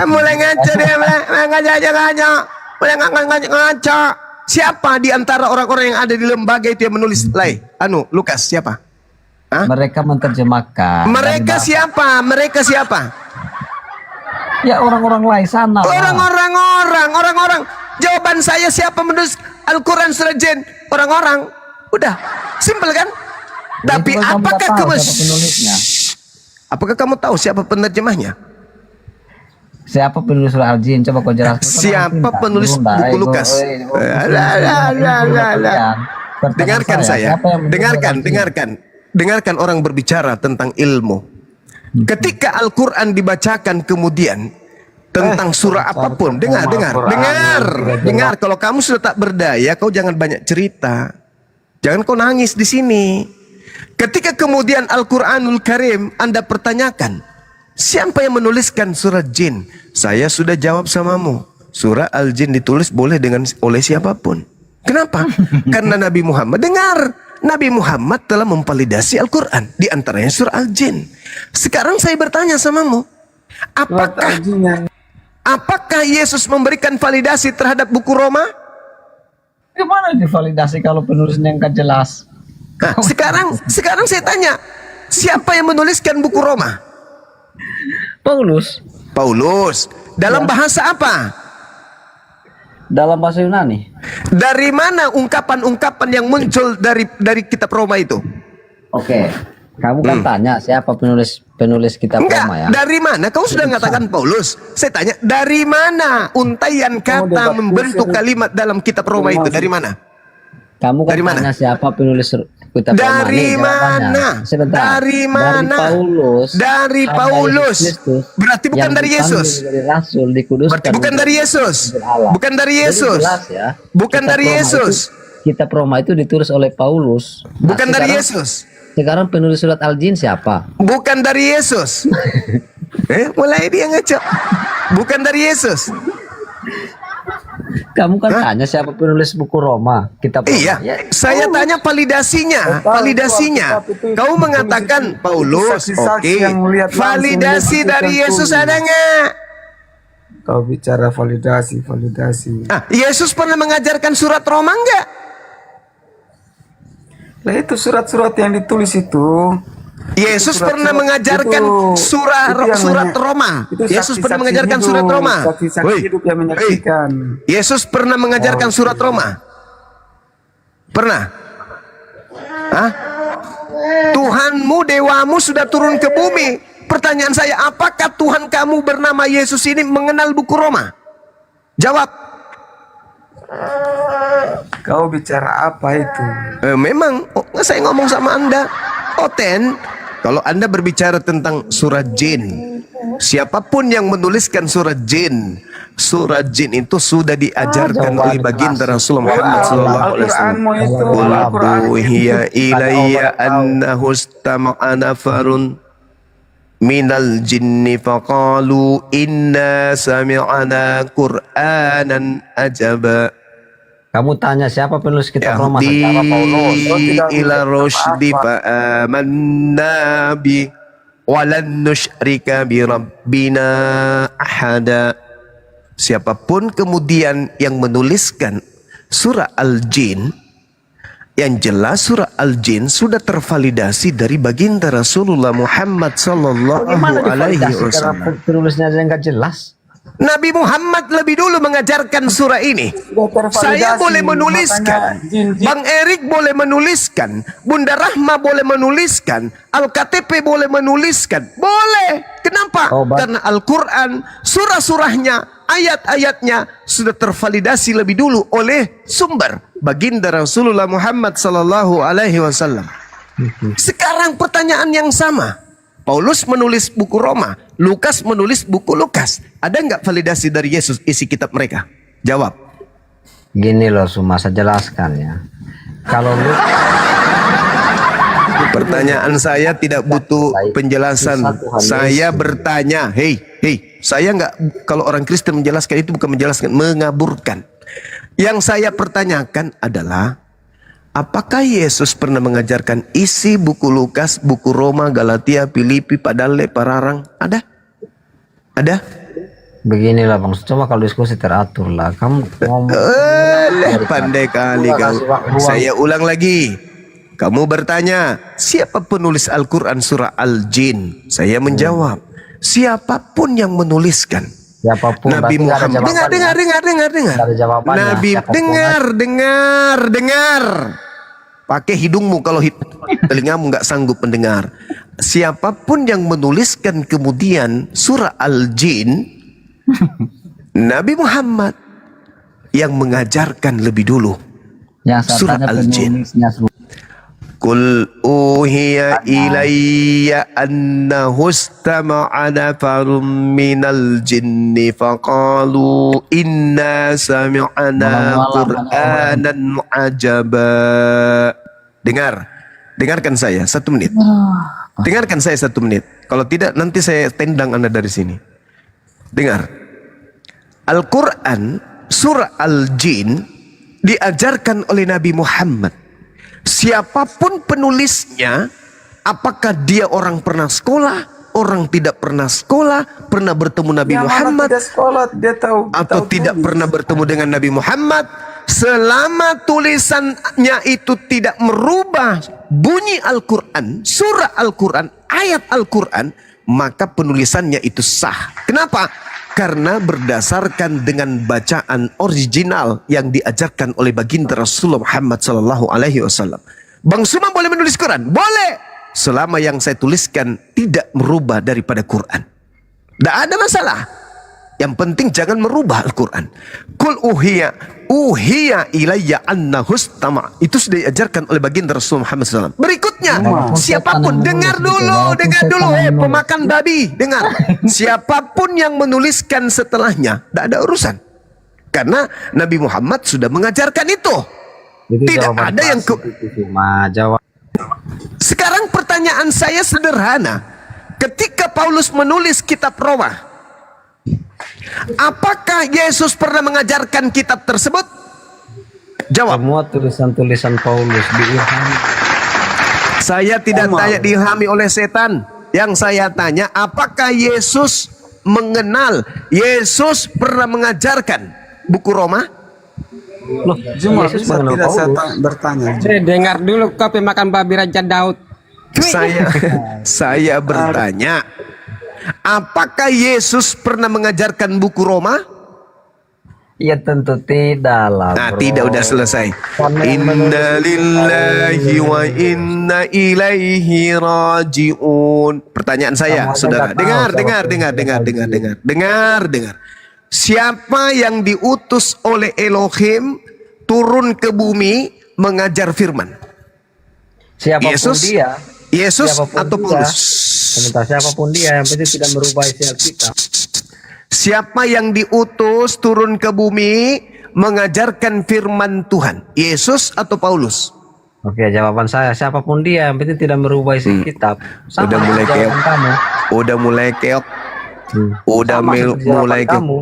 Mulai ngaco dia, mulai ngaco. Siapa di antara orang-orang yang ada di lembaga itu yang menulis Lukas siapa? Mereka menerjemahkan. Mereka siapa? Mereka siapa? Ya orang-orang lain sana. Orang-orang. Jawaban saya siapa menulis Al-Quran surah Jin? Orang-orang. Udah, simpel kan? Tapi Itu kamu apakah nggak tahu kamu siapa penulisnya? Apakah kamu tahu siapa penerjemahnya? Siapa penulis surah Al-Jin? Coba kau jelaskan. Siapa penulis buku Lukas? Dengarkan saya. Dengarkan orang berbicara tentang ilmu. Ketika Al-Quran dibacakan kemudian tentang surah apapun, dengar. Kalau kamu sudah tak berdaya, kau jangan banyak cerita. Jangan kau nangis di sini. Ketika kemudian Al-Quranul Karim Anda pertanyakan, siapa yang menuliskan surah Jin? Saya sudah jawab samamu. Surah Al-Jin ditulis boleh oleh siapapun. Kenapa? Karena Nabi Muhammad, dengar, Nabi Muhammad telah memvalidasi Al-Quran, di antaranya surah Al-Jin. Sekarang saya bertanya samamu, apakah Yesus memberikan validasi terhadap buku Roma? Gimana divalidasi kalau penulisnya nggak jelas? Nah, sekarang saya tanya, siapa yang menuliskan buku Roma? Paulus. Dalam bahasa apa? Dalam bahasa Yunani. Dari mana ungkapan-ungkapan yang muncul dari kitab Roma itu? Oke. Kamu kan tanya siapa penulis kitab Enggak, Roma ya? dari mana? Kau sudah mengatakan Paulus. Saya tanya, dari mana untaian kata membentuk kalimat dalam kitab Roma itu? Dari mana? Kamu kan Dari mana? tanya siapa penulis kitab Roma? Dari Nih, mana? Sebentar. Dari mana? Dari Dari sama Paulus. Yesus Kristus Berarti bukan yang dari dipanggil Yesus. Dari Rasul dikuduskan. Berarti bukan dari Yesus. Allah. Bukan dari Jadi Yesus. jelas ya. Bukan Kitab dari Roma Yesus. Kitab Roma itu ditulis oleh Paulus. Nah, Bukan dari sekarang- Yesus. Sekarang penulis surat Al-Jin siapa? Bukan dari Yesus. Mulai dia ngaco. Bukan dari Yesus. Kamu kan tanya siapa penulis buku Roma, kitab Roma. Iya, Ya, saya tanya validasinya. Kau mengatakan Paulus, oke. Validasi dari Yesus ada nggak? Kau bicara validasi. Yesus pernah mengajarkan surat Roma enggak? Lah itu surat-surat yang ditulis itu. Yesus Surat-surat pernah mengajarkan itu surat yang Roma. itu Yesus saksi-saksi pernah mengajarkan hidup, surat Roma. saksi-saksi Woi, hidup yang menyaksikan. Yesus pernah mengajarkan surat Roma? Pernah? Hah? Tuhanmu, dewamu sudah turun ke bumi. Pertanyaan saya, apakah Tuhan kamu bernama Yesus ini mengenal buku Roma? Jawab. Kau bicara apa itu? Memang, saya ngomong sama Anda. Oten, kalau Anda berbicara tentang surat Jin, siapapun yang menuliskan surat Jin itu sudah diajarkan oleh baginda Rasulullah Muhammad sallallahu alaihi wasallam. Al-Qur'anmu itu. Qul uhiya ilayya annahu istama'a nafarun minal jinni faqalu inna sami'na qur'anan ajaba. kamu tanya siapa penulis kitab Roma? Secara Paulus. ila rusydi fa amanna bi walan nusyrika bi rabbina ahada. Siapapun kemudian yang menuliskan surah Al-Jin Yang jelas surah Al-Jin sudah tervalidasi dari baginda Rasulullah Muhammad sallallahu alaihi wasallam. Penulisnya aja nggak jelas. Nabi Muhammad lebih dulu mengajarkan surah ini. Saya boleh menuliskan, Bang Erik boleh menuliskan, Bunda Rahma boleh menuliskan, Al-KTP boleh menuliskan. Boleh. Kenapa? Karena Al-Quran, surah-surahnya, ayat-ayatnya sudah tervalidasi lebih dulu oleh sumber baginda Rasulullah Muhammad sallallahu alaihi wasallam. Sekarang pertanyaan yang sama. Paulus menulis buku Roma, Lukas menulis buku Lukas. Ada nggak validasi dari Yesus isi kitab mereka? Jawab. Gini loh, Suma, saya jelaskan ya. Kalau lu Pertanyaan saya tidak butuh penjelasan. Saya bertanya, hei, saya nggak, kalau orang Kristen menjelaskan itu bukan menjelaskan, mengaburkan. Yang saya pertanyakan adalah, apakah Yesus pernah mengajarkan isi buku Lukas, buku Roma, Galatia, Filipi, Padale, Pararang? Ada? Ada? beginilah Bang, coba kalau diskusi teratur lah. Kamu ngomong pandai kali kau. Saya ulang lagi. Kamu bertanya, siapa penulis Al-Quran surah Al-Jin? Saya menjawab, siapapun yang menuliskan. Siapapun. Nabi Muhammad. Dengar. Nabi, dengar. Pakai hidungmu kalau telingamu nggak sanggup mendengar. Siapapun yang menuliskan kemudian surah Al-Jin, Nabi Muhammad yang mengajarkan lebih dulu surah Al-Jin. Qul uhiya ilayya annahu istama'a nafarun minal jinni faqalu inna sami'na qur'anan ajaba. Dengarkan saya 1 menit. Dengarkan saya 1 menit. Kalau tidak nanti saya tendang Anda dari sini. Dengar. Al-Quran surah Al-Jin diajarkan oleh Nabi Muhammad. Siapapun penulisnya, apakah dia orang pernah sekolah, orang tidak pernah sekolah, pernah bertemu Nabi Muhammad, tidak sekolah, dia tahu, atau tidak pernah bertemu dengan Nabi Muhammad, selama tulisannya itu tidak merubah bunyi Al-Quran, surah Al-Quran, ayat Al-Quran, maka penulisannya itu sah. Kenapa? Karena berdasarkan dengan bacaan original yang diajarkan oleh baginda Rasulullah Muhammad sallallahu alaihi wasallam. Bang Suma boleh menulis Quran? Boleh. Selama yang saya tuliskan tidak merubah daripada Quran. Tidak ada masalah. Yang penting jangan merubah Al-Quran. Qul uhiya ilayya annahu istama'. Itu sudah diajarkan oleh baginda Rasulullah Muhammad SAW. Berikutnya, siapapun dengar dulu, pemakan babi, dengar. Siapapun yang menuliskan setelahnya, tidak ada urusan. Karena Nabi Muhammad sudah mengajarkan itu. Tidak ada yang Sekarang pertanyaan saya sederhana. Ketika Paulus menulis kitab Roma, apakah Yesus pernah mengajarkan kitab tersebut? Jawab. Semua tulisan-tulisan Paulus diilhami. Saya tidak tanya diilhami oleh setan. Yang saya tanya, apakah Yesus mengenal? Yesus pernah mengajarkan buku Roma? Loh, Cuma Yesus bisa mengenal tidak saya Paulus. bertanya. Dengar dulu kau pemakan babi Raja Daud. Saya bertanya, apakah Yesus pernah mengajarkan buku Roma? Ya tentu tidak lah, Nah, bro. tidak, udah selesai. Karena yang Inna lillahi wa inna ilaihi raji'un. Pertanyaan saya, Kamu saudara. aja nggak tahu Dengar. Siapa yang diutus oleh Elohim turun ke bumi mengajar firman? Siapapun Yesus? dia, Yesus siapapun atau dia, Paulus? sementara siapapun dia, yang penting tidak merubah isi Alkitab. Siapa yang diutus turun ke bumi mengajarkan firman Tuhan? Yesus atau Paulus? Oke, jawaban saya, siapapun dia, yang penting tidak merubah isi kitab. Sama Udah mulai jawaban keok. kamu. Udah mulai keok. Udah Sama seperti jawaban mulai keok. kamu.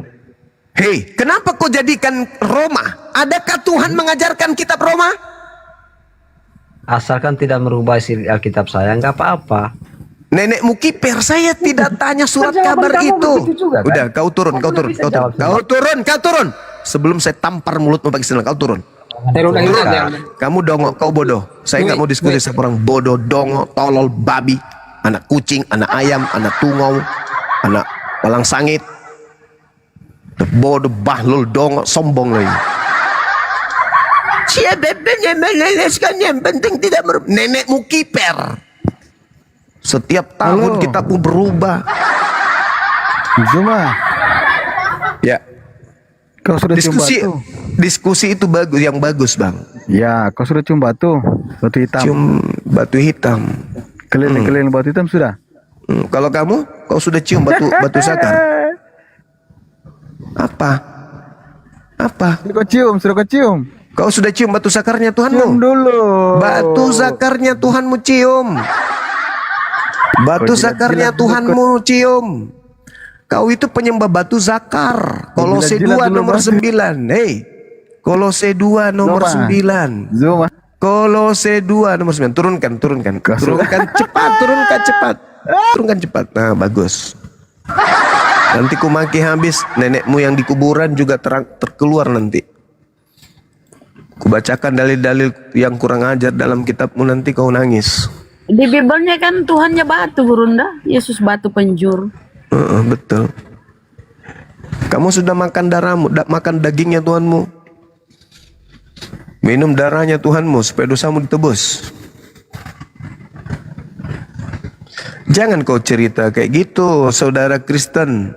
Hei, kenapa kau jadikan Roma? Adakah Tuhan mengajarkan kitab Roma? Asalkan tidak merubah isi Alkitab saya, nggak apa-apa. Nenekmu kiper, saya tidak tanya surat Jawaban kabar kamu itu. begitu juga, kan? Udah, kau turun. Kamu bisa jawab sendiri. Kau turun. Sebelum saya tampar mulutmu pakai sendal, kau turun. Kamu dongok, kau bodoh. Saya nggak mau diskusi sama orang bodoh, dongok, tolol, babi, anak kucing, anak ayam, anak tungau, anak palang sangit. Bodoh, bahlul, dongok, sombong lagi. Siapa meneleskan yang penting tidak nenekmu kiper. Setiap tahun kita pun berubah. Zuma, Ya, kau sudah diskusi cium batu? diskusi itu bagus, yang bagus bang. Ya, kau sudah cium batu hitam. Cium batu hitam. Keliling-keliling batu hitam sudah. Kalau kamu, kau sudah cium batu sakar? Apa? Sudah kau cium. Kau sudah cium batu sakarnya Cium Tuhanmu? dulu. Batu sakarnya Tuhanmu cium. Batu Kau sakarnya jilat-jilat dulu, Tuhanmu cium. Kau itu penyembah batu zakar. Kolose jilat-jilat 2 dulu nomor batu. 9. Hei. Kolose 2 nomor Zuma. 9. Zuma. Kolose 2 nomor 9. Turunkan cepat, turunkan cepat. Nah, bagus. Nanti ku maki habis, nenekmu yang di kuburan juga terkeluar nanti. Kubacakan dalil-dalil yang kurang ajar dalam kitabmu, nanti kau nangis. Di Bibelnya kan Tuhannya batu, Gurunda. Yesus batu penjur. Betul. Kamu sudah makan darahmu, makan dagingnya Tuhanmu. Minum darahnya Tuhanmu supaya dosamu ditebus. Jangan kau cerita kayak gitu, saudara Kristen.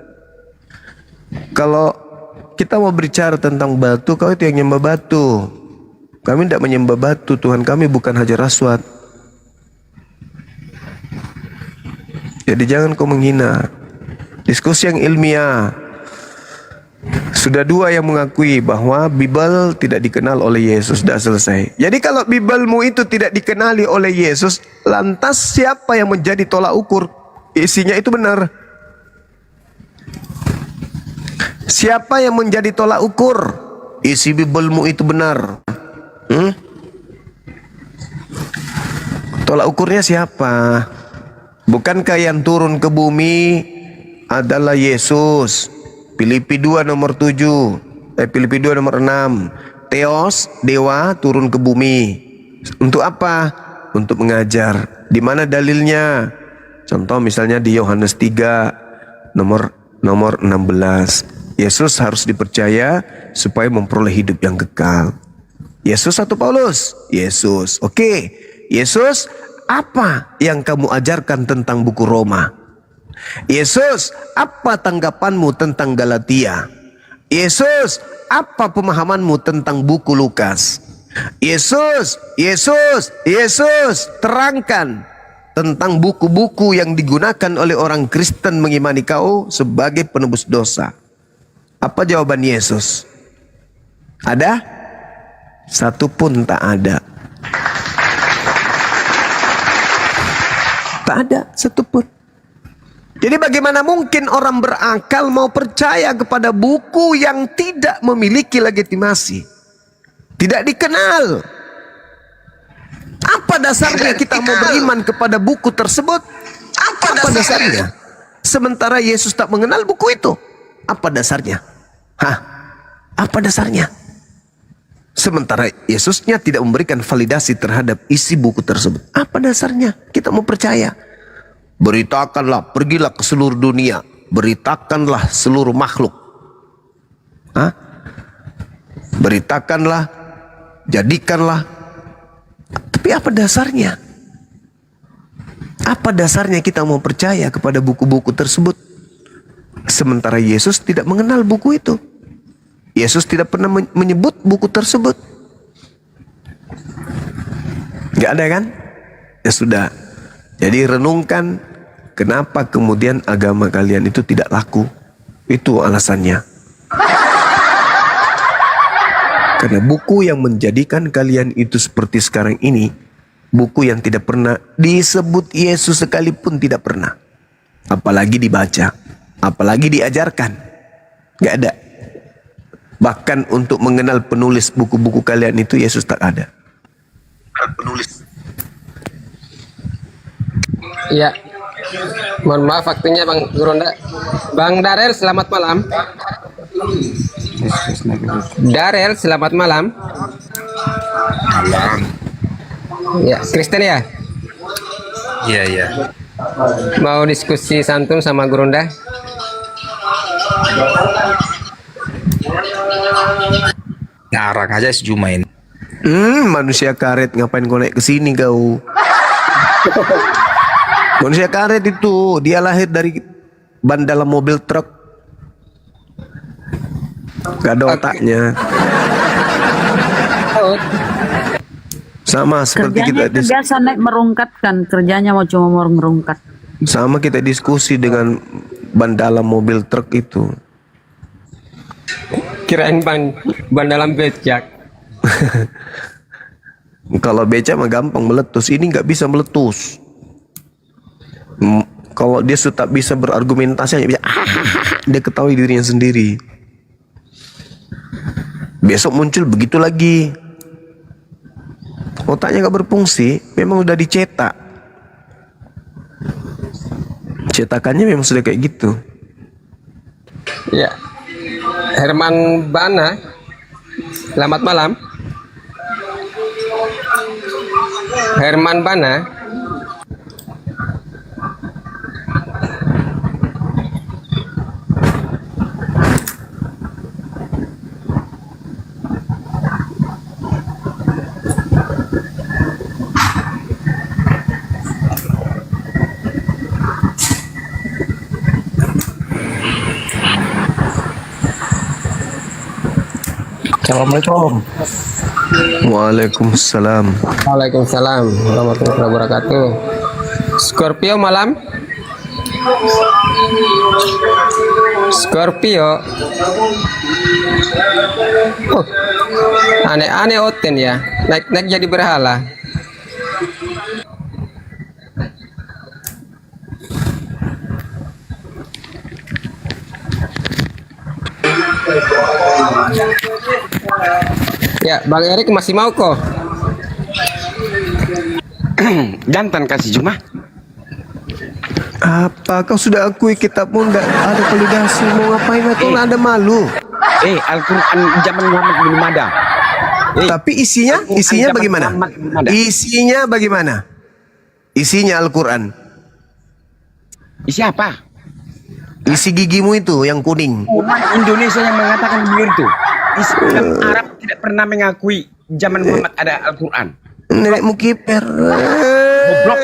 Kalau kita mau bicara tentang batu, kau itu yang nyembah batu. Kami tidak menyembah batu, Tuhan kami bukan Hajar Aswad. Jadi jangan kau menghina. Diskusi yang ilmiah. Sudah 2 yang mengakui bahwa Bible tidak dikenal oleh Yesus. Sudah selesai. Jadi kalau Biblemu itu tidak dikenali oleh Yesus, lantas siapa yang menjadi tolak ukur? Isinya itu benar. Siapa yang menjadi tolak ukur? Isi Biblemu itu benar. Tolak ukurnya siapa? Bukankah yang turun ke bumi adalah Yesus? Filipi 2 nomor 7. Filipi 2 nomor 6. Theos, dewa turun ke bumi. Untuk apa? Untuk mengajar. Di mana dalilnya? Contoh misalnya di Yohanes 3 nomor 16. Yesus harus dipercaya supaya memperoleh hidup yang kekal. Yesus atau Paulus? Yesus. Oke. Yesus, apa yang kamu ajarkan tentang buku Roma? Yesus, apa tanggapanmu tentang Galatia? Yesus, apa pemahamanmu tentang buku Lukas? Yesus, terangkan tentang buku-buku yang digunakan oleh orang Kristen mengimani kau sebagai penebus dosa. Apa jawaban Yesus? Ada? Satu pun tak ada. Tak ada satu pun. Jadi bagaimana mungkin orang berakal mau percaya kepada buku yang tidak memiliki legitimasi? Tidak dikenal. Apa dasarnya kita mau beriman kepada buku tersebut? Apa dasarnya? Sementara Yesus tak mengenal buku itu. Apa dasarnya? Apa dasarnya? Sementara Yesusnya tidak memberikan validasi terhadap isi buku tersebut. Apa dasarnya? Kita mau percaya. Beritakanlah, pergilah ke seluruh dunia. Beritakanlah seluruh makhluk. Beritakanlah, jadikanlah. Tapi apa dasarnya? Apa dasarnya kita mau percaya kepada buku-buku tersebut? Sementara Yesus tidak mengenal buku itu. Yesus tidak pernah menyebut buku tersebut. Gak ada kan? Ya sudah. Jadi renungkan kenapa kemudian agama kalian itu tidak laku. Itu alasannya. Karena buku yang menjadikan kalian itu seperti sekarang ini, buku yang tidak pernah disebut Yesus sekalipun tidak pernah. Apalagi dibaca, apalagi diajarkan. Gak ada. Bahkan untuk mengenal penulis buku-buku kalian itu Yesus tak ada. Penulis. Iya. Mohon maaf waktunya Bang Guronda. Bang Darel, selamat malam. Darel, selamat malam. Malam. Ya, Kristen ya? Iya, iya. Mau diskusi santun sama Gurunda? Ngarang aja si Juma ini. Manusia karet, ngapain kau naik ke sini kau? Manusia karet itu dia lahir dari ban dalam mobil truk. Gak ada otaknya. Sama seperti Kerjanya kita itu biasa naik merungkat kan, kerjanya mau cuma mau merungkat. sama kita diskusi dengan ban dalam mobil truk itu. Kirain ban dalam becak. Kalau beca mah gampang meletus, ini nggak bisa meletus. Kalau dia sudah bisa berargumentasi, hanya bisa dia ketahui dirinya sendiri. Besok muncul begitu lagi. Otaknya nggak berfungsi, memang udah dicetak. Cetakannya memang sudah kayak gitu. Ya, Herman Bana, selamat malam. Herman Bana. Assalamualaikum. Waalaikumsalam. Waalaikumsalam warahmatullahi wabarakatuh. Scorpio malam. Scorpio. Oh, aneh-aneh oten ya. Naik-naik jadi berhala. Ya, Bang Erik masih mau kok. Jantan kasih Juma. Apa kau sudah akui kitabmu nggak ada validasi, mau ngapain atau nggak ada malu? Al-Quran zaman Muhammad belum ada. Tapi isinya zaman bagaimana? Muhammad belum ada. Isinya bagaimana? Isinya Al-Quran. Isi apa? Isi gigimu itu yang kuning. Umat Indonesia yang mengatakan begitu. Islam Arab tidak pernah mengakui zaman Muhammad ada Al-Quran. Nenekmu kiper. Goblok.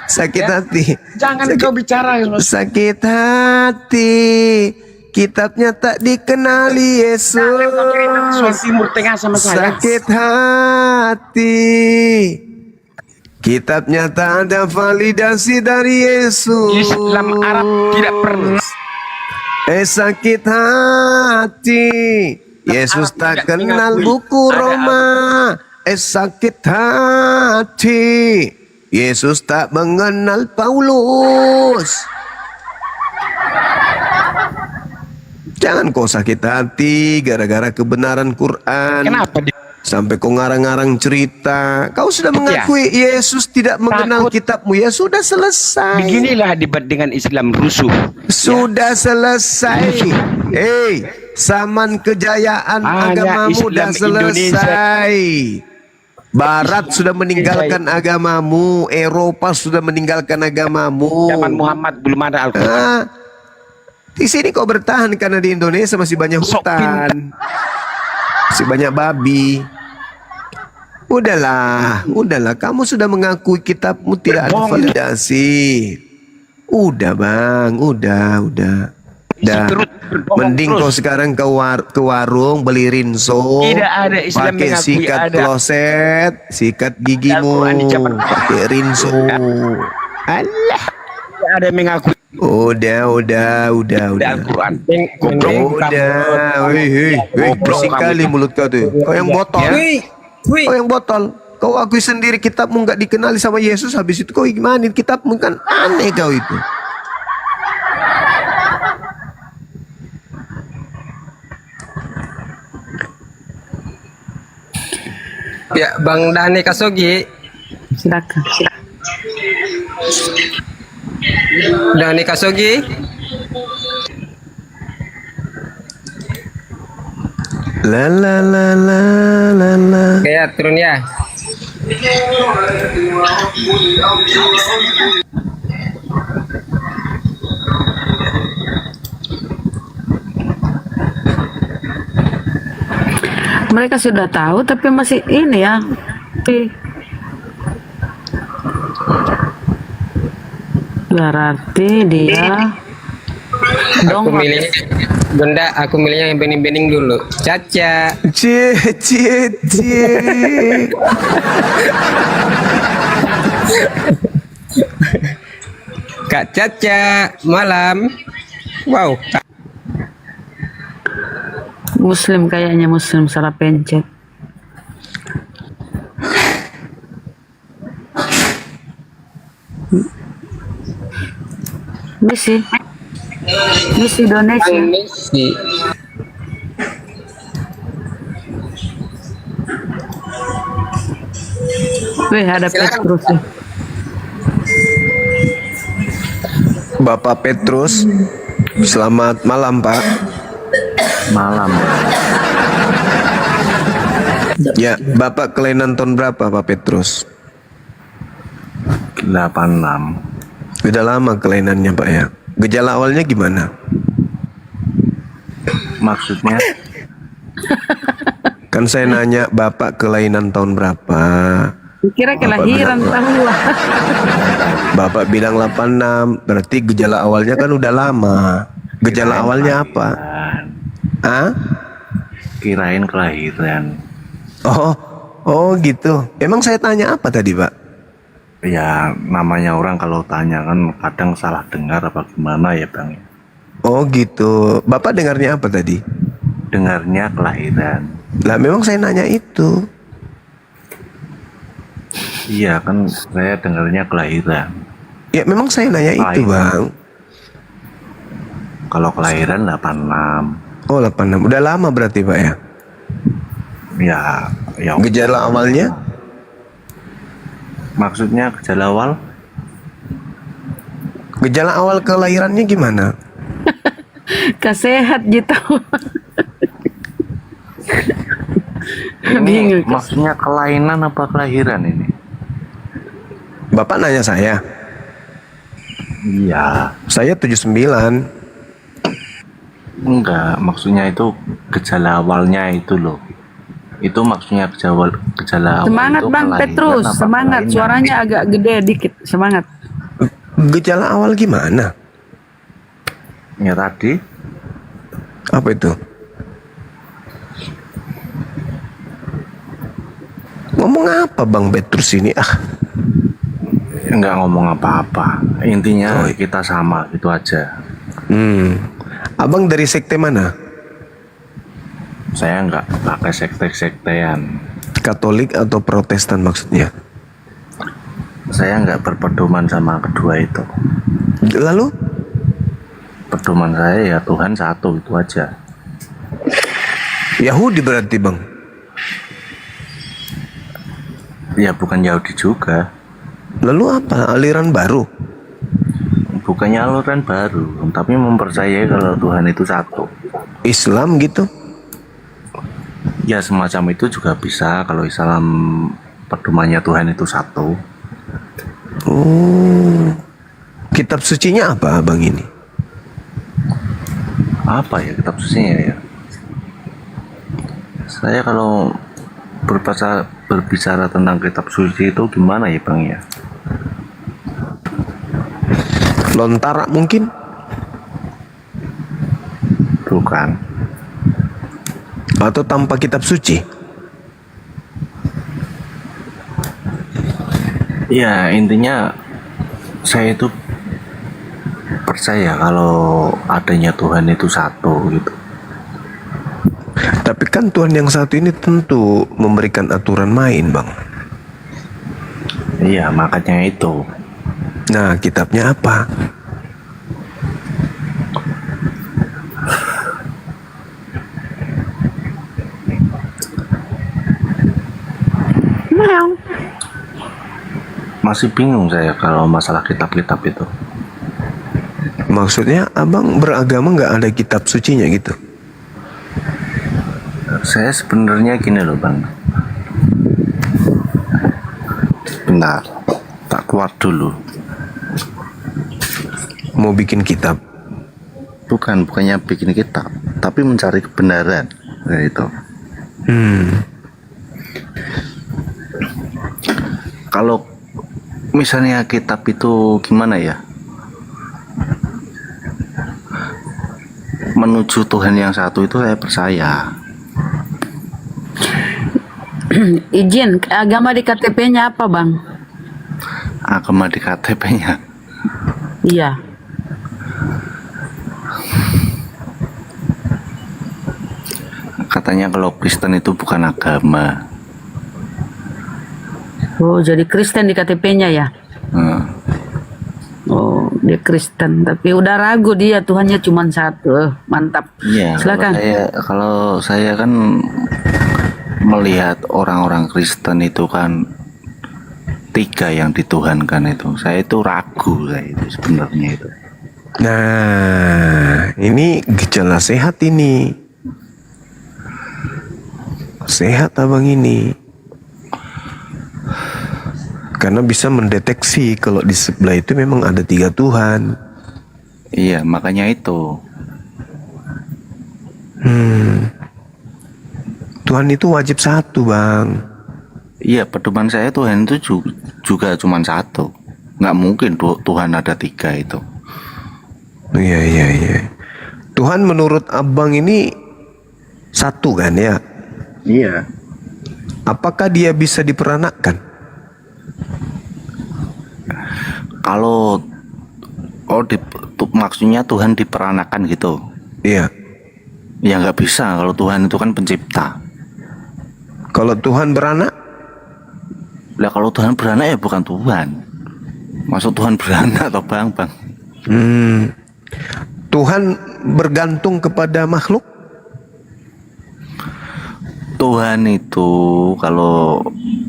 Sakit hati. Jangan kau bicara. Sakit hati. Kitabnya tak dikenali Yesus. Soal Timur Tengah sama saya. Sakit hati. Kitabnya tak ada validasi dari Yesus. Islam Arab tidak pernah. Sakit hati. Yesus tak kenal buku Roma. Sakit hati. Yesus tak mengenal Paulus. Jangan kau sakit hati gara-gara kebenaran Quran. Kenapa Sampai kau ngarang-ngarang cerita. Kau sudah mengakui Yesus tidak mengenal kitabmu. Ya sudah selesai. Beginilah debat dengan Islam rusuh. Sudah selesai. Zaman kejayaan agamamu sudah selesai. Barat sudah meninggalkan agamamu. Eropa sudah meninggalkan agamamu. Zaman Muhammad belum ada Al-Quran. Di sini kau bertahan karena di Indonesia masih banyak hutan. Masih banyak babi. Udahlah. Kamu sudah mengakui kitabmu tidak ada validasi. Udah bang, udah. Mending kau sekarang ke warung beli rinso. Tidak ada Islam pakai mengakui sikat ada. kloset, sikat gigimu, pakai rinso. Allah. Tidak ada yang mengakui. Udah. Al-Quran. Udah, hei, pusing kali mulut kau tuh. Kau yang botol. Kau yang botol. Kau akui sendiri kitabmu nggak dikenali sama Yesus. Habis itu kau gimana? Kitabmu kan aneh kau itu. Ya, Bang Dani Kasogi. Silakan. Dani Kasogi. La la la la la la. Oke ya, turun ya. Mereka sudah tahu tapi masih ini ya. Berarti dia Aku milih Bunda, aku milihnya yang bening-bening dulu. Caca. Cie cie cie. Kak Caca, malam. Wow. Muslim, kayaknya Muslim salah pencet. Miss Indonesia. Bang Messi. Wih, ada Silakan. Petrus nih. Bapak Petrus, selamat malam Pak. Malam. Ya, Bapak kelainan tahun berapa Pak Petrus? 86. Udah lama kelainannya Pak ya. Gejala awalnya gimana? Maksudnya Kan saya nanya Bapak kelainan tahun berapa? Kira kelahiran tahu lah. Bapak bilang 86, berarti gejala awalnya kan udah lama. Gejala awalnya apa? Ah? kirain kelahiran. Oh gitu. Emang saya tanya apa tadi Pak? Ya namanya orang kalau tanya kan kadang salah dengar apa gimana ya Bang. Oh gitu. Bapak dengarnya apa tadi? Dengarnya kelahiran. Lah memang saya nanya itu. Iya kan saya dengarnya kelahiran. Ya memang saya nanya itu Bang. Kalau kelahiran 86. Oh 86. Udah lama berarti Pak ya? Ya Gejala awalnya? maksudnya gejala awal Gejala awal kelahirannya gimana? Kesehat gitu. ini Bingung. maksudnya kelainan apa kelahiran ini? Bapak nanya saya. Iya. Saya 79. Enggak, maksudnya itu gejala awalnya itu loh. Itu maksudnya gejala awal Semangat itu Bang kelahiran Petrus, apa semangat. kelainan? Suaranya agak gede dikit, semangat. Gejala awal gimana? Ya tadi Apa itu? Ngomong apa Bang Petrus ini? enggak ngomong apa-apa. Intinya kita sama gitu aja. Abang dari sekte mana? Saya enggak pakai sekte-sektean. Katolik atau Protestan maksudnya? Saya enggak berpedoman sama kedua itu. Lalu? Pedoman saya ya Tuhan satu itu aja. Yahudi berarti Bang? Ya bukan Yahudi juga. Lalu apa? Aliran baru? Bukannya aliran baru, tapi mempercayai kalau Tuhan itu satu. Islam gitu? Ya semacam itu juga bisa kalau Islam pedomannya Tuhan itu satu. Oh. Kitab sucinya apa Abang ini? Apa ya kitab sucinya ya? Saya kalau berbicara tentang kitab suci itu gimana ya Bang ya? Lontara mungkin? Bukan. Atau tanpa kitab suci? Ya intinya saya itu percaya kalau adanya Tuhan itu satu gitu. Tapi kan Tuhan yang satu ini tentu memberikan aturan main Bang. Iya makanya itu. Nah kitabnya apa? Masih bingung saya kalau masalah kitab-kitab itu. Maksudnya abang beragama nggak ada kitab sucinya gitu? Saya sebenarnya gini loh Bang. Bentar, tak keluar dulu. Mau bikin kitab. Bukannya bikin kitab, tapi mencari kebenaran. Nah, itu. Kalau misalnya kitab itu gimana ya? Menuju Tuhan yang satu itu saya percaya. Izin, agama di KTP-nya apa, Bang? Agama di KTP-nya. Iya. Katanya kalau Kristen itu bukan agama. Oh, jadi Kristen di KTP-nya ya? Oh, dia Kristen, tapi udah ragu dia Tuhannya cuma satu. Mantap. Iya. Silakan. Kalau saya kan melihat orang-orang Kristen itu kan 3 yang dituhankan itu. Saya itu ragu saya itu sebenarnya itu. Nah, ini gejala sehat ini. Sehat abang ini. Karena bisa mendeteksi kalau di sebelah itu memang ada 3 Tuhan. Iya, makanya itu. Tuhan itu wajib satu, Bang. Iya, pedoman saya Tuhan itu juga cuma satu. Nggak mungkin Tuhan ada 3 itu. Iya. Tuhan menurut abang ini satu kan ya? Iya. Apakah dia bisa diperanakkan? Kalau maksudnya Tuhan diperanakan gitu. Iya. Ya nggak bisa, kalau Tuhan itu kan pencipta. Kalau Tuhan beranak? Lah kalau Tuhan beranak ya bukan Tuhan. Masuk Tuhan beranak atau bang? Tuhan bergantung kepada makhluk? Tuhan itu kalau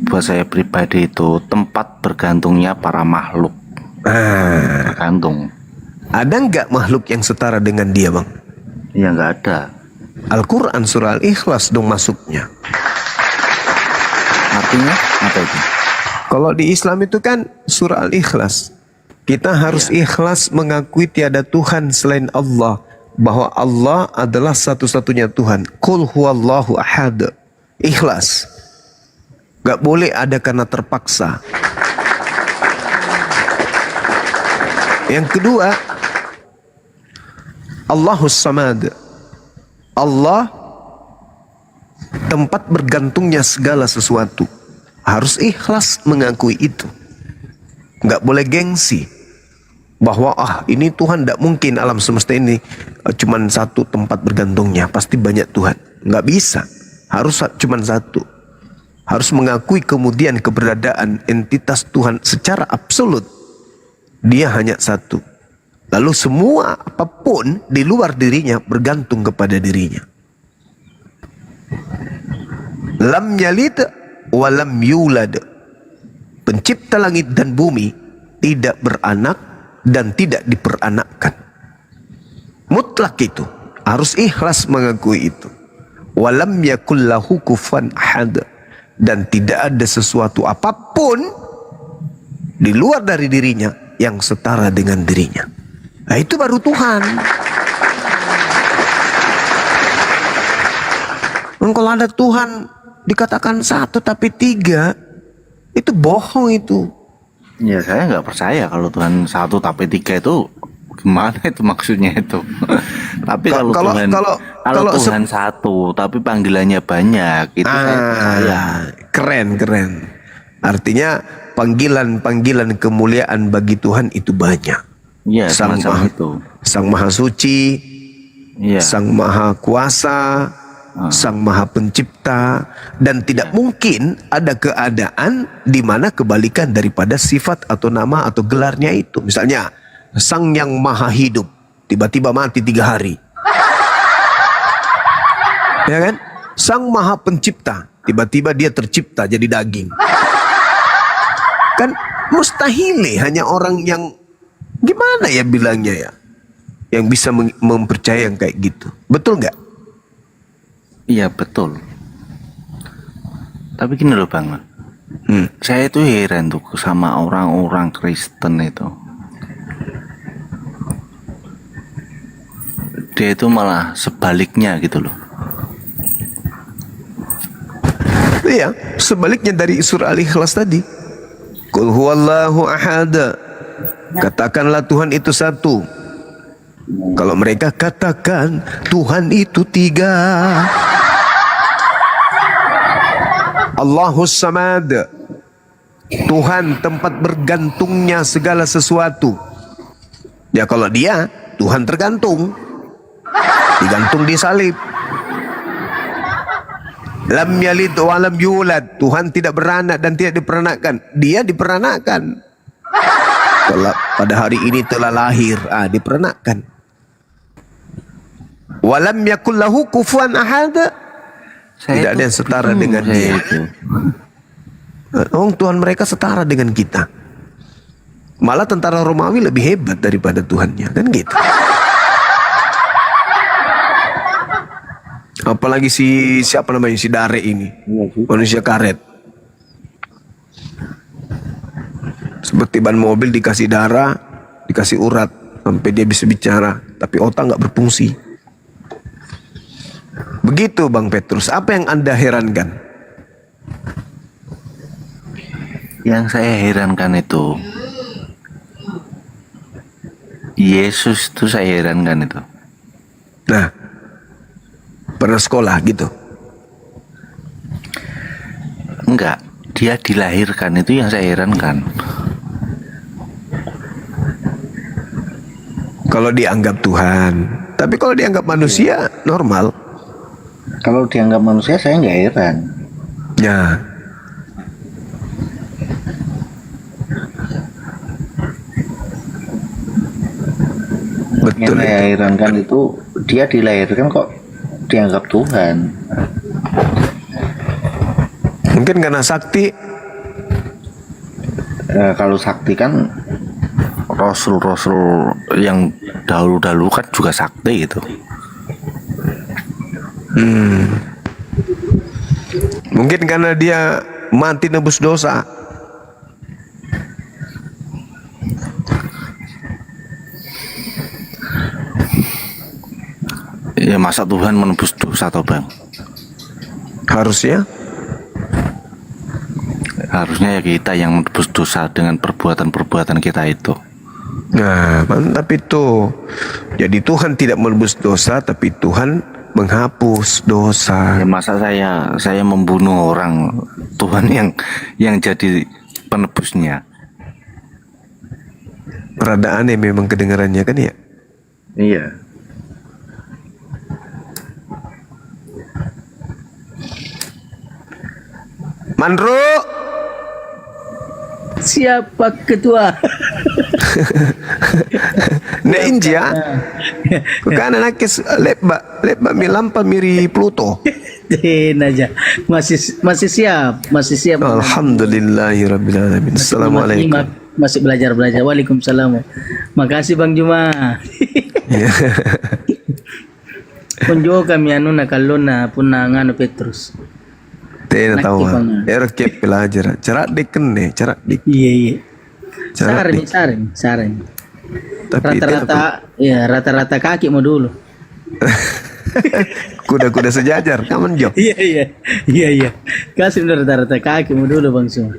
buat saya pribadi itu tempat bergantungnya para makhluk. Bergantung. Ada nggak makhluk yang setara dengan dia, Bang? Ya nggak ada. Al-Quran surah Al-Ikhlas dong masuknya. Artinya apa itu? Kalau di Islam itu kan surah Al-Ikhlas. Kita harus ikhlas mengakui tiada Tuhan selain Allah. Bahwa Allah adalah satu-satunya Tuhan. Qul huwallahu ahad. Ikhlas. Gak boleh ada karena terpaksa. Yang kedua, Allahus Samad. Allah tempat bergantungnya segala sesuatu. Harus ikhlas mengakui itu. Gak boleh gengsi. Bahwa ini Tuhan tidak mungkin alam semesta ini cuman satu tempat bergantungnya. Pasti banyak Tuhan. Gak bisa. Harus cuman satu. Harus mengakui kemudian keberadaan entitas Tuhan secara absolut. Dia hanya satu. Lalu semua apapun di luar dirinya bergantung kepada dirinya. Lam yalid wa lam yulad. Pencipta langit dan bumi tidak beranak dan tidak diperanakkan. Mutlak itu. Harus ikhlas mengakui itu. Walam yakul lahu kufuwan ahad. Dan tidak ada sesuatu apapun di luar dari dirinya yang setara dengan dirinya. Nah, itu baru Tuhan. Kalau ada Tuhan dikatakan satu tapi 3, itu bohong itu. Ya saya nggak percaya kalau Tuhan satu tapi 3 itu gimana itu maksudnya itu. Tapi kalau Tuhan satu tapi panggilannya banyak itu saya percaya. Keren. Artinya panggilan kemuliaan bagi Tuhan itu banyak. Iya, Sang Maha Suci, ya. Sang Maha Kuasa, Sang Maha Pencipta, dan tidak mungkin ada keadaan di mana kebalikan daripada sifat atau nama atau gelarnya itu. Misalnya, Sang Yang Maha Hidup tiba-tiba mati 3 hari. Ya kan? Sang Maha Pencipta tiba-tiba dia tercipta jadi daging. Kan mustahil hanya orang yang gimana ya bilangnya ya, yang bisa mempercayai yang kayak gitu. Betul nggak? Iya betul. Tapi gini loh Bang, saya itu heran tuh sama orang-orang Kristen itu. Dia itu malah sebaliknya gitu loh. Iya, sebaliknya dari surah Al-Ikhlas tadi. Qul huwallahu ahad. Katakanlah Tuhan itu satu. Kalau mereka katakan Tuhan itu tiga. Allahus samad. Tuhan tempat bergantungnya segala sesuatu. Ya kalau dia Tuhan tergantung, digantung di salib. Lam yalid wa lam yulad. Tuhan tidak beranak dan tidak diperanakkan. Dia diperanakkan. Kalau pada hari ini telah lahir, diperanakkan. Walam yakul lahu kufuwan ahad. Tidak ada yang setara dengan dia. Tuhan mereka setara dengan kita. Malah tentara Romawi lebih hebat daripada Tuhannya, kan gitu. Apalagi siapa namanya, si Dare ini, manusia karet. Seperti ban mobil dikasih darah, dikasih urat sampai dia bisa bicara, tapi otak nggak berfungsi. Begitu Bang Petrus, apa yang Anda herankan? Yang saya herankan itu Yesus itu saya herankan itu. Nah, pernah sekolah gitu? Enggak, dia dilahirkan itu yang saya herankan. Kalau dianggap Tuhan, tapi kalau dianggap manusia normal. Kalau dianggap manusia saya nggak heran. Ya. Betul. Yang saya herankan itu dia dilahirkan kok dianggap Tuhan. Mungkin karena sakti. Kalau sakti kan Rasul-Rasul yang dahulu-dahulu kan juga sakti gitu. Mungkin karena dia mati nebus dosa. Ya masa Tuhan menebus dosa toh Bang? Harusnya ya kita yang menebus dosa dengan perbuatan-perbuatan kita itu. Nah, mantap itu. Jadi Tuhan tidak menebus dosa, tapi Tuhan menghapus dosa. Ya, masa saya membunuh orang, Tuhan yang jadi penebusnya. Rada aneh memang kedengarannya kan ya? Iya. Mandro, Siapa ketua? na India. Kukana nakis leba milampa miri Pluto. aja. Masih siap. Alhamdulillahirabbil alamin. Assalamualaikum. Masih belajar. Waalaikumsalam. Makasih Bang Juma. Kunjo kami anu nakalona puna ngano Petrus. Tena tahu. Erkep pelajar. Cara dikene, cara dik. Iya. Saring. Rata-rata kaki mau dulu. Kuda-kuda sejajar, kamu Jo. Iya. Kasih rata-rata kaki mau dulu Bang Sum.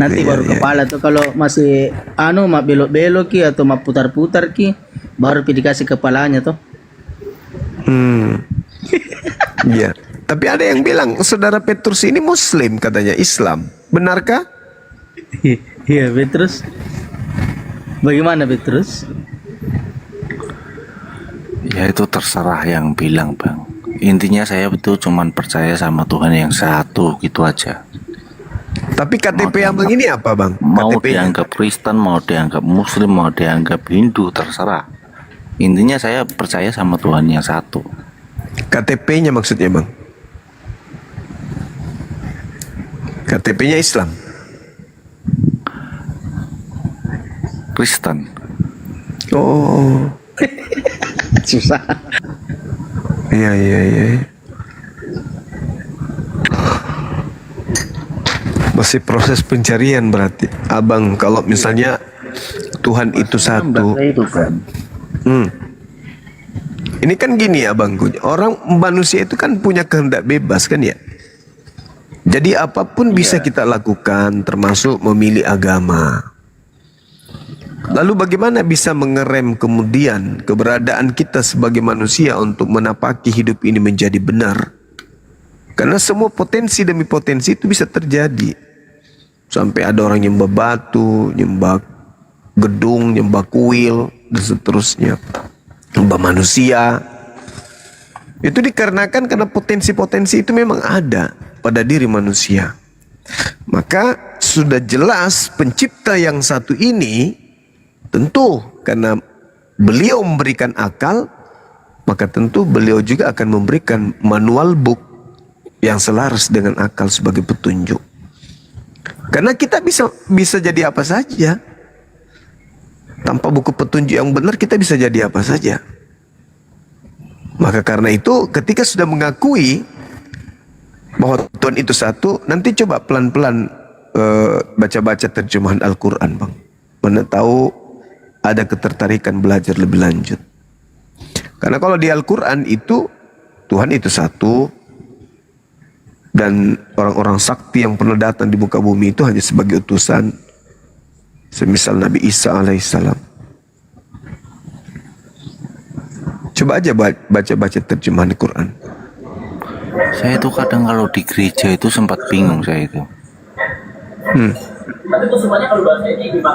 Nanti baru kepala tuh kalau masih mak belok-belok ki atau mak putar-putar ki, baru dikasih kepalanya tuh. Iya. Tapi ada yang bilang saudara Petrus ini Muslim katanya, Islam. Benarkah? Iya, Petrus. Bagaimana Petrus? Ya itu terserah yang bilang Bang. Intinya saya itu cuman percaya sama Tuhan yang satu gitu aja. Tapi KTP abang ini apa Bang? Mau KTP-nya? dianggap Kristen, mau dianggap Muslim, mau dianggap Hindu, terserah. Intinya saya percaya sama Tuhan yang satu. KTP-nya maksudnya Bang? KTP-nya Islam? Kristen. Oh. Susah. Iya. Masih proses pencarian berarti. Abang, kalau misalnya Tuhan itu satu. Ini kan gini abang, orang manusia itu kan punya kehendak bebas kan ya. Jadi apapun bisa kita lakukan, termasuk memilih agama. Lalu bagaimana bisa mengerem kemudian keberadaan kita sebagai manusia untuk menapaki hidup ini menjadi benar? Karena semua potensi demi potensi itu bisa terjadi. Sampai ada orang nyembah batu, nyembah gedung, nyembah kuil, dan seterusnya. Nyembah manusia. Itu dikarenakan karena potensi-potensi itu memang ada pada diri manusia. Maka sudah jelas pencipta yang satu ini tentu karena beliau memberikan akal, maka tentu beliau juga akan memberikan manual book yang selaras dengan akal sebagai petunjuk. Karena kita bisa jadi apa saja. Tanpa buku petunjuk yang benar kita bisa jadi apa saja. Maka karena itu ketika sudah mengakui bahwa Tuhan itu satu, nanti coba pelan-pelan baca-baca terjemahan Al-Quran bang. Mana tahu ada ketertarikan belajar lebih lanjut. Karena kalau di Al-Quran itu Tuhan itu satu, dan orang-orang sakti yang pernah datang di muka bumi itu hanya sebagai utusan, semisal Nabi Isa alaihissalam. Coba aja baca-baca terjemahan Al-Quran. Saya itu kadang kalau di gereja itu sempat bingung saya itu.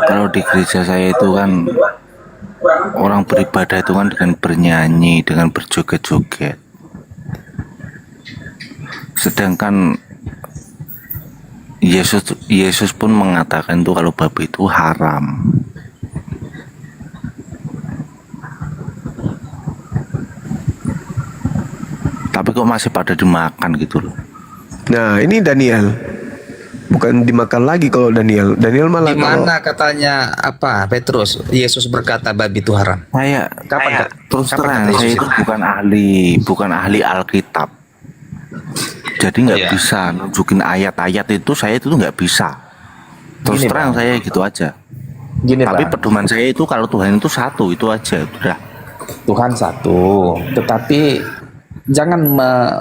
Kalau di gereja saya itu kan orang beribadah itu kan dengan bernyanyi, dengan berjoget-joget. Sedangkan Yesus pun mengatakan itu kalau babi itu haram. Tapi kok masih pada dimakan gitu loh. Nah ini Daniel, bukan dimakan lagi kalau Daniel malah. Di mana katanya apa Petrus Yesus berkata babi itu haram? Saya terus terang saya itu bukan ahli Alkitab. Jadi nggak bisa nunjukin ayat-ayat itu, saya itu nggak bisa. Terus gini, terang Bang, saya gitu aja. Gini, tapi Bang, pedoman saya itu kalau Tuhan itu satu, itu aja udah. Tuhan satu, tetapi jangan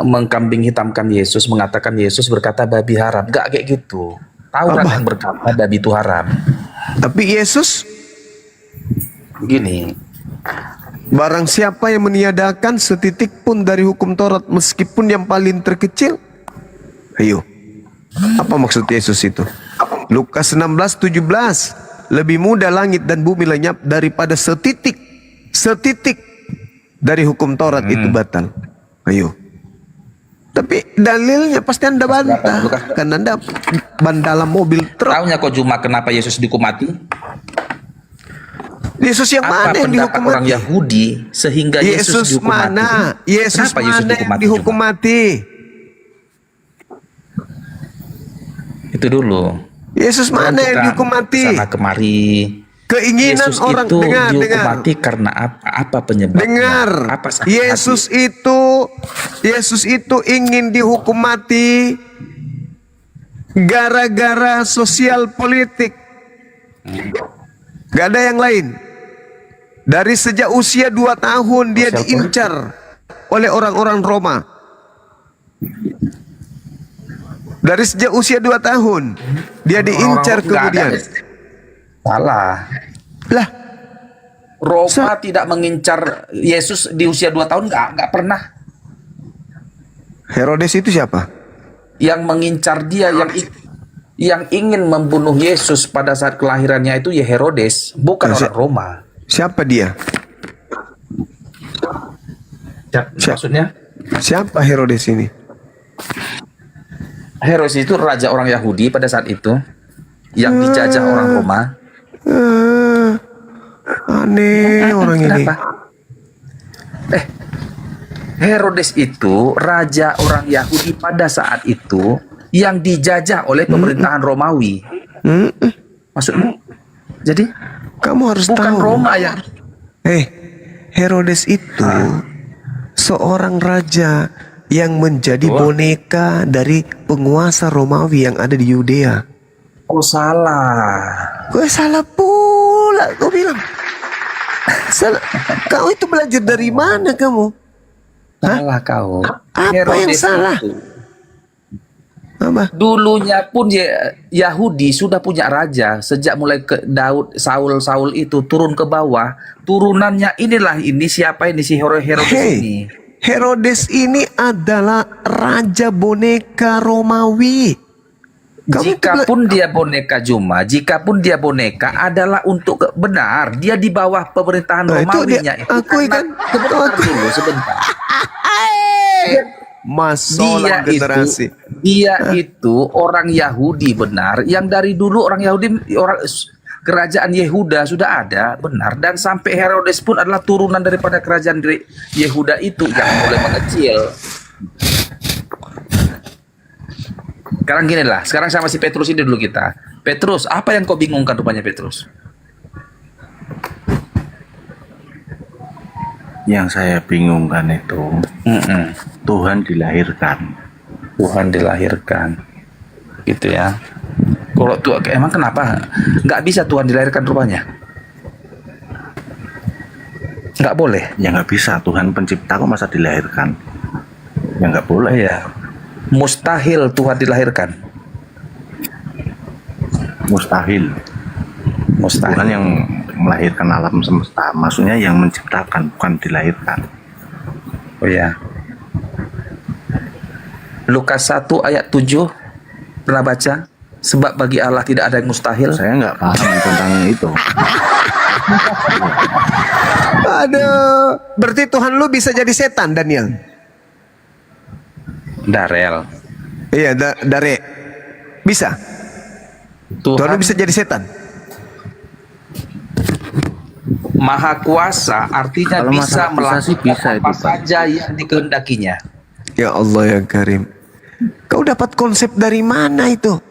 mengkambing hitamkan Yesus, mengatakan Yesus berkata babi haram. Nggak kayak gitu. Tahu kan yang berkata babi itu haram. Tapi Yesus gini, barang siapa yang meniadakan setitik pun dari hukum Taurat meskipun yang paling terkecil, ayo, apa maksud Yesus itu? Lukas 16:17, lebih mudah langit dan bumi lenyap daripada setitik dari hukum Taurat itu batal. Ayo. Tapi dalilnya pasti Anda bantah, karena Anda ban dalam mobil truk. Taunya kok cuma kenapa Yesus dihukum mati? Yesus yang mana yang dihukum orang mati? Yahudi sehingga Yesus dihukum mati? Yesus mana yang dihukum mati? Itu dulu. Yesus mana yang dihukum mati? Sana kemari. Keinginan Yesus orang itu dengar. mati karena apa penyebabnya? Dengar. Apa Yesus itu ingin dihukum mati gara-gara sosial politik. Gak ada yang lain. Dari sejak usia 2 tahun dia diincar oleh orang-orang Roma. Dari sejak usia 2 tahun dia diincar kemudian. Salah. Lah, Roma tidak mengincar Yesus di usia 2 tahun, nggak pernah. Herodes itu siapa? Yang mengincar dia, yang ingin membunuh Yesus pada saat kelahirannya itu ya Herodes, bukan orang Roma. Siapa dia? Maksudnya? Siapa Herodes ini? Herodes itu raja orang Yahudi pada saat itu yang dijajah orang Roma. Aneh orang ini. Herodes itu raja orang Yahudi pada saat itu yang dijajah oleh pemerintahan Romawi. Maksudmu? Jadi kamu harus bukan tahu. Roma ya. Herodes itu seorang raja yang menjadi boneka dari penguasa Romawi yang ada di Yudea. Oh salah. Gue salah pula, kau bilang. Salah. Kau itu belajar dari mana kamu? Salah kau. Apa yang Herodes salah? itu, Apa? dulunya pun Yahudi sudah punya raja sejak mulai ke Daud, Saul itu turun ke bawah. Turunannya ini siapa ini si Herodes ini? Herodes ini adalah raja boneka Romawi. Jikapun dia boneka adalah untuk benar, dia di bawah pemerintahan Romawinya itu. Sebentar. Masalah generasi. Dia itu orang Yahudi benar, yang dari dulu orang Yahudi, kerajaan Yehuda sudah ada benar, dan sampai Herodes pun adalah turunan daripada kerajaan dari Yehuda itu yang mulai mengecil. Sekarang gini lah, sekarang sama si Petrus ini dulu kita. Petrus, apa yang kau bingungkan rupanya Petrus? Yang saya bingungkan itu Tuhan dilahirkan. Tuhan dilahirkan, gitu ya. Kalau tuh emang kenapa nggak bisa Tuhan dilahirkan rupanya? Nggak boleh. Ya nggak bisa, Tuhan pencipta kok masa dilahirkan? Ya nggak boleh. Ya. Mustahil Tuhan dilahirkan. Mustahil. Tuhan yang melahirkan alam semesta, maksudnya yang menciptakan, bukan dilahirkan. Oh ya. Lukas 1 ayat 7 pernah baca? Sebab bagi Allah tidak ada yang mustahil. Saya nggak paham tentang itu. Aduh, berarti Tuhan lu bisa jadi setan, Daniel? Darel. Iya, Dare. Bisa. Tuhan lu bisa jadi setan. Maha kuasa artinya Kalau bisa masalah bisa melakukan apa itu, Pak. saja yang dikehendakinya. Ya Allah ya Karim. Kau dapat konsep dari mana itu?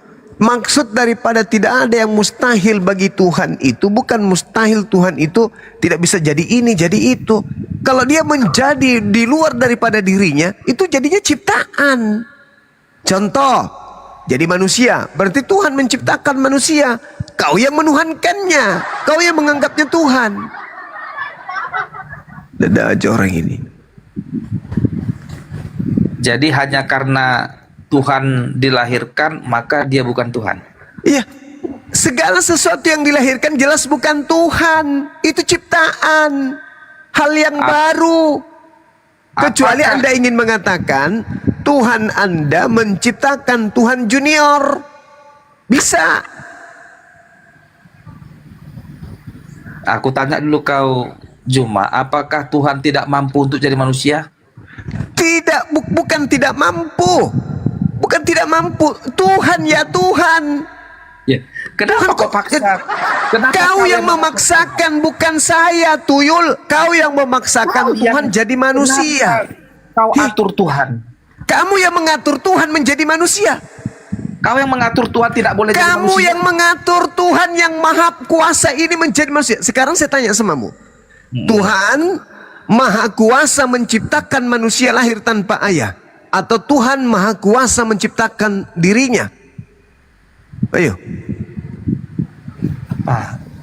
Maksud daripada tidak ada yang mustahil bagi Tuhan itu bukan mustahil Tuhan itu tidak bisa jadi ini, jadi itu. Kalau dia menjadi di luar daripada dirinya, itu jadinya ciptaan. Contoh, jadi manusia. Berarti Tuhan menciptakan manusia. Kau yang menuhankannya. Kau yang menganggapnya Tuhan. Dada aja orang ini. Jadi hanya karena Tuhan dilahirkan maka dia bukan Tuhan. Iya. Segala sesuatu yang dilahirkan jelas bukan Tuhan. Itu ciptaan. Hal yang baru. Kecuali Anda ingin mengatakan Tuhan Anda menciptakan Tuhan junior. Bisa. Aku tanya dulu kau, Juma, apakah Tuhan tidak mampu untuk jadi manusia? Tidak, bukan tidak mampu. Bukan tidak mampu. Tuhan ya Tuhan. Ya. Kenapa kau paksa? Kenapa Kau yang memaksakan, bukan saya, Tuyul. Kau yang memaksakan Tuhan jadi manusia. Kau atur Tuhan. Kamu yang mengatur Tuhan menjadi manusia. Kau yang mengatur Tuhan tidak boleh jadi manusia. Kamu yang mengatur Tuhan yang maha kuasa ini menjadi manusia. Sekarang saya tanya samamu. Tuhan maha kuasa menciptakan manusia lahir tanpa ayah. Atau Tuhan maha kuasa menciptakan dirinya? Ayo.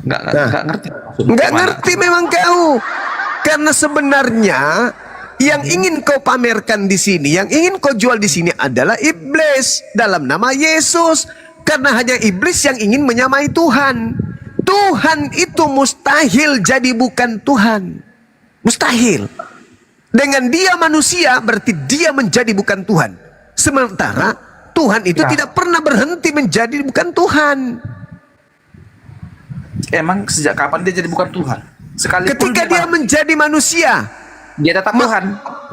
Nggak ngerti. Nggak ngerti memang kau. Karena sebenarnya yang ingin kau pamerkan di sini, yang ingin kau jual di sini adalah iblis dalam nama Yesus. Karena hanya iblis yang ingin menyamai Tuhan. Tuhan itu mustahil jadi bukan Tuhan. Mustahil. Dengan dia manusia berarti dia menjadi bukan Tuhan. Sementara Tuhan itu tidak pernah berhenti menjadi bukan Tuhan. Emang sejak kapan dia jadi bukan Tuhan? Ketika dia menjadi manusia, dia tetap Tuhan.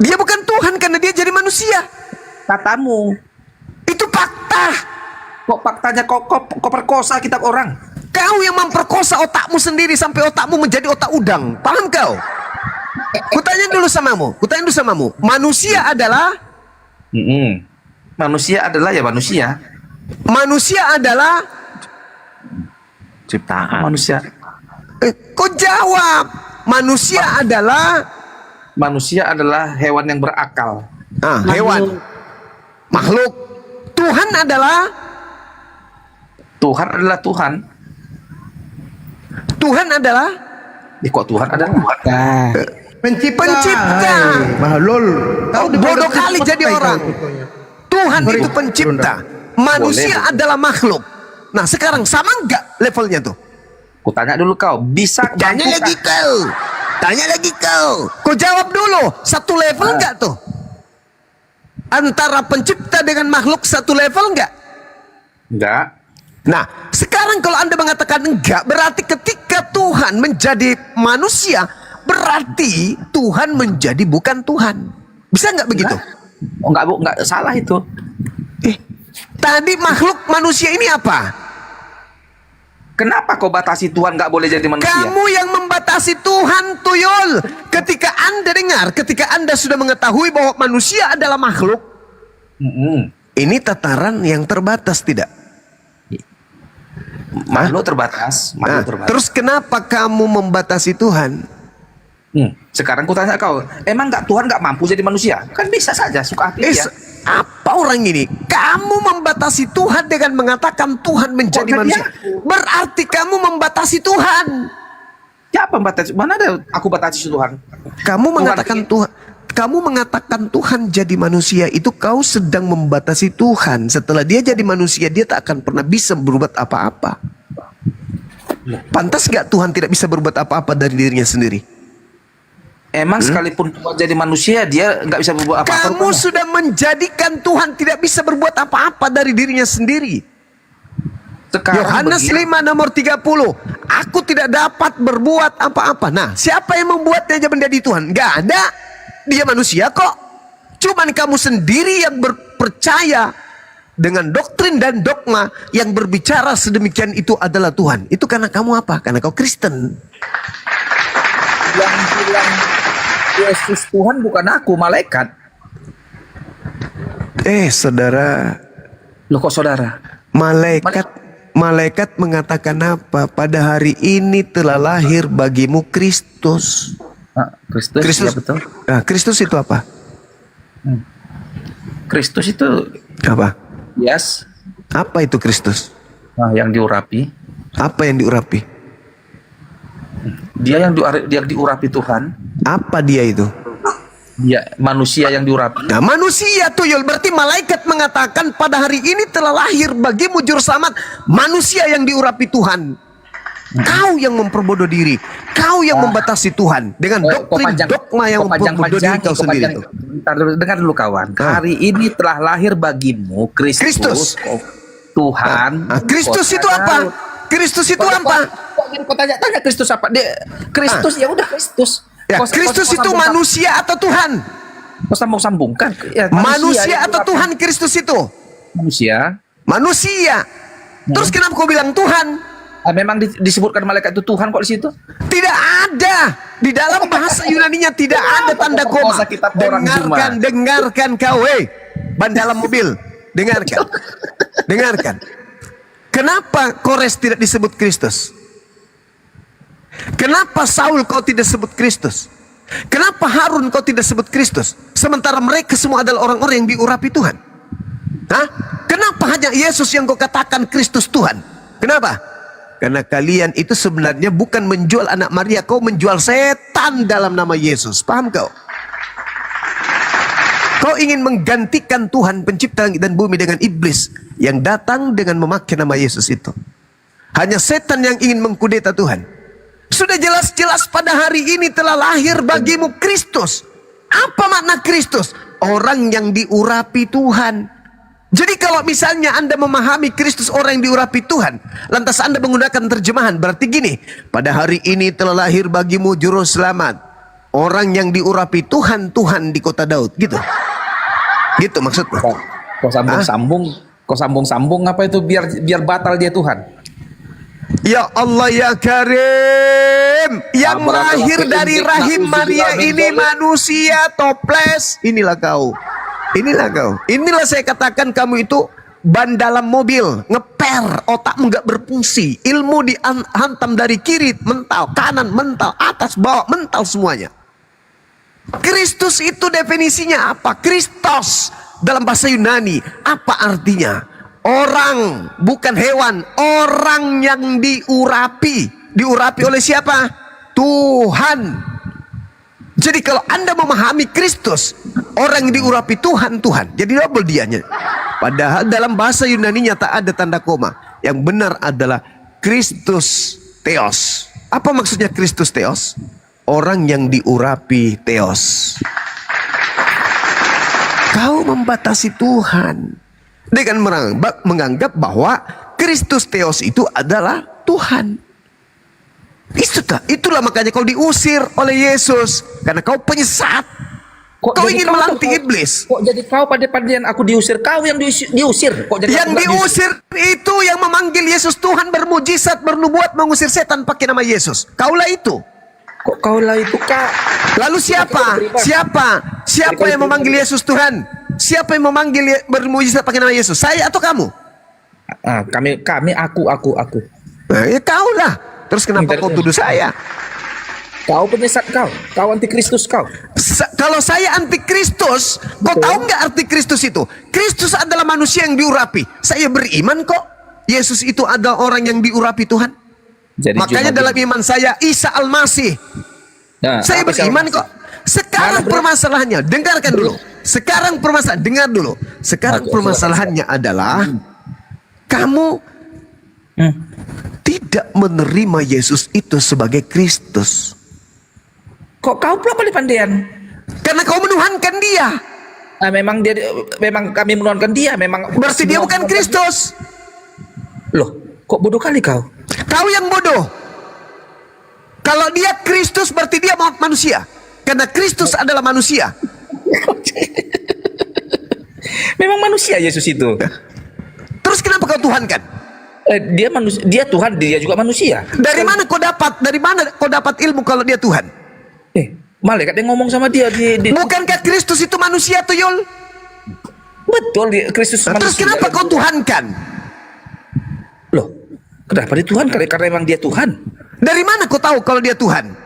Dia bukan Tuhan karena dia jadi manusia. Katamu. Itu fakta. Kok faktanya kok perkosa kitab orang? Kau yang memperkosa otakmu sendiri sampai otakmu menjadi otak udang. Paham kau? Kutanya dulu samamu. Manusia adalah Manusia adalah ya manusia. Manusia adalah ciptaan. Manusia. Kau jawab. Manusia adalah hewan yang berakal. Hewan. Makhluk. Tuhan adalah Tuhan adalah Tuhan. Tuhan adalah Kok Tuhan adalah pencipta. Mahlul. Bodoh kali jadi orang. Tuhan itu pencipta. Manusia adalah makhluk. Nah sekarang sama enggak levelnya tuh? Ku tanya dulu kau, bisa Tanya lagi kau. Kau jawab dulu. Satu level enggak tuh? Antara pencipta dengan makhluk satu level enggak? Enggak. Nah, sekarang kalau Anda mengatakan enggak, berarti ketika Tuhan menjadi manusia, berarti Tuhan menjadi bukan Tuhan. Bisa enggak begitu? Oh, enggak salah itu. Tadi makhluk manusia ini apa? Kenapa kau batasi Tuhan nggak boleh jadi manusia? Kamu yang membatasi Tuhan, Tuyul. Ketika Anda sudah mengetahui bahwa manusia adalah makhluk, ini tataran yang terbatas, tidak? Makhluk terbatas. Terus kenapa kamu membatasi Tuhan? Sekarang ku tanya kau, emang Tuhan nggak mampu jadi manusia? Kan bisa saja, suka hati dia. Apa orang ini? Kamu membatasi Tuhan dengan mengatakan Tuhan menjadi manusia. Berarti kamu membatasi Tuhan. Siapa membatasi? Mana ada aku batasi Tuhan? Kamu mengatakan Tuhan. Kamu mengatakan Tuhan jadi manusia, itu kau sedang membatasi Tuhan. Setelah dia jadi manusia, dia tak akan pernah bisa berbuat apa-apa. Pantas gak Tuhan tidak bisa berbuat apa-apa dari dirinya sendiri? Emang sekalipun Tuhan jadi manusia, dia nggak bisa berbuat apa-apa. Kamu sudah menjadikan Tuhan tidak bisa berbuat apa-apa dari dirinya sendiri. Yohanes 5 nomor 30. Aku tidak dapat berbuat apa-apa. Nah, siapa yang membuatnya menjadi Tuhan? Nggak ada. Dia manusia kok. Cuman kamu sendiri yang percaya dengan doktrin dan dogma yang berbicara sedemikian itu adalah Tuhan. Itu karena kamu apa? Karena kau Kristen. Yang bilang Yesus Tuhan bukan aku, malaikat. Saudara. Loh kok saudara? Malaikat mengatakan apa? Pada hari ini telah lahir bagimu Kristus. Kristus, ya betul. Nah, Kristus itu apa? Kristus itu apa? Yes. Apa itu Kristus? Nah, yang diurapi. Apa yang diurapi? Dia yang diurapi Tuhan. Apa dia itu? Dia manusia yang diurapi. Nah, manusia Tuyul, berarti malaikat mengatakan pada hari ini telah lahir bagimu juru selamat, manusia yang diurapi Tuhan. Kau yang memperbodoh diri, kau yang membatasi Tuhan dengan doktrin dogma yang memperbodoh diri kau sendiri. Dengar dulu kawan, hari ini telah lahir bagimu Kristus. Tuhan. Kristus itu apa? Kristus itu apa? Kau tanya Kristus apa? Kristus ya udah Kristus. Ya, Kristus itu manusia atau Tuhan? Kau sambung-sambungkan. Ya, manusia atau Tuhan Kristus itu? Manusia. Terus kenapa kau bilang Tuhan? Memang disebutkan malaikat itu Tuhan kok di situ? Tidak ada. Di dalam bahasa Yunaninya tidak ada tanda koma. Dengarkan kau, ban dalam mobil. Dengarkan. Kenapa Kores tidak disebut Kristus? Kenapa Saul kau tidak sebut Kristus? Kenapa Harun kau tidak sebut Kristus? Sementara mereka semua adalah orang-orang yang diurapi Tuhan. Kenapa hanya Yesus yang kau katakan Kristus Tuhan? Kenapa? Karena kalian itu sebenarnya bukan menjual anak Maria, kau menjual setan dalam nama Yesus. Paham kau? Kau ingin menggantikan Tuhan pencipta langit dan bumi dengan iblis yang datang dengan memakai nama Yesus itu. Hanya setan yang ingin mengkudeta Tuhan. Sudah jelas-jelas pada hari ini telah lahir bagimu Kristus. Apa makna Kristus? Orang yang diurapi Tuhan. Jadi kalau misalnya Anda memahami Kristus orang yang diurapi Tuhan, lantas Anda menggunakan terjemahan, berarti gini, pada hari ini telah lahir bagimu juru selamat, orang yang diurapi Tuhan, Tuhan di kota Daud, gitu. Gitu maksudnya. Kau sambung-sambung apa itu biar batal dia Tuhan. Ya Allah ya Karim, yang lahir dari rahim Maria ini manusia toples. Inilah kau. Inilah saya katakan kamu itu ban dalam mobil, ngeper, otakmu nggak berfungsi, ilmu dihantam dari kiri mental, kanan mental, atas bawah mental semuanya. Kristus itu definisinya apa? Kristos dalam bahasa Yunani apa artinya? Orang, bukan hewan. Orang yang diurapi. Diurapi oleh siapa? Tuhan. Jadi kalau Anda memahami Kristus, orang yang diurapi Tuhan, Tuhan. Jadi double dianya. Padahal dalam bahasa Yunani-nya tak ada tanda koma. Yang benar adalah Kristus Theos. Apa maksudnya Kristus Theos? Orang yang diurapi Theos. Kau membatasi Tuhan dengan menganggap bahwa Kristus Theos itu adalah Tuhan. Itulah makanya kau diusir oleh Yesus, karena kau penyesat. Kau ingin melantik iblis. Kok jadi kau pandai-pandaian aku diusir? Kau yang diusir. Kok jadi yang diusir itu yang memanggil Yesus Tuhan, bermujizat, bernubuat, mengusir setan pakai nama Yesus. Kaulah itu. Kok kaulah itu, Kak? Lalu siapa? Siapa yang memanggil Yesus Tuhan? Siapa yang memanggil bermujizat pakai nama Yesus? Saya atau kamu? Aku. Nah, ya kaulah. Terus kenapa kau tuduh saya? Kau penyesat kau antikristus kau. Kalau saya antikristus, kau tahu nggak arti Kristus itu? Kristus adalah manusia yang diurapi. Saya beriman kok. Yesus itu adalah orang yang diurapi Tuhan. Jadi makanya dalam iman saya Isa Al-Masih. Nah, saya beriman kok. Sekarang permasalahannya, dengarkan dulu. Sekarang permasalahan, dengar dulu. Sekarang permasalahannya adalah kamu tidak menerima Yesus itu sebagai Kristus. Kok kau pula pandai-pandaian? Karena kau menuhankan dia. Memang kami menuhankan dia. Memang berarti dia bukan Kristus. Loh, kok bodoh kali kau? Kau yang bodoh. Kalau dia Kristus berarti dia manusia. Karena Kristus adalah manusia. Memang manusia Yesus itu. Terus kenapa kau tuhankan? Dia manusia, dia Tuhan, dia juga manusia. Dari mana kau dapat ilmu kalau dia Tuhan? Malaikat yang ngomong sama dia bukankah Kristus itu manusia tuh, Yul? Betul, Kristus manusia. Terus kenapa kau tuhankan? Loh, kenapa dituhankan? Karena memang dia Tuhan. Dari mana kau tahu kalau dia Tuhan?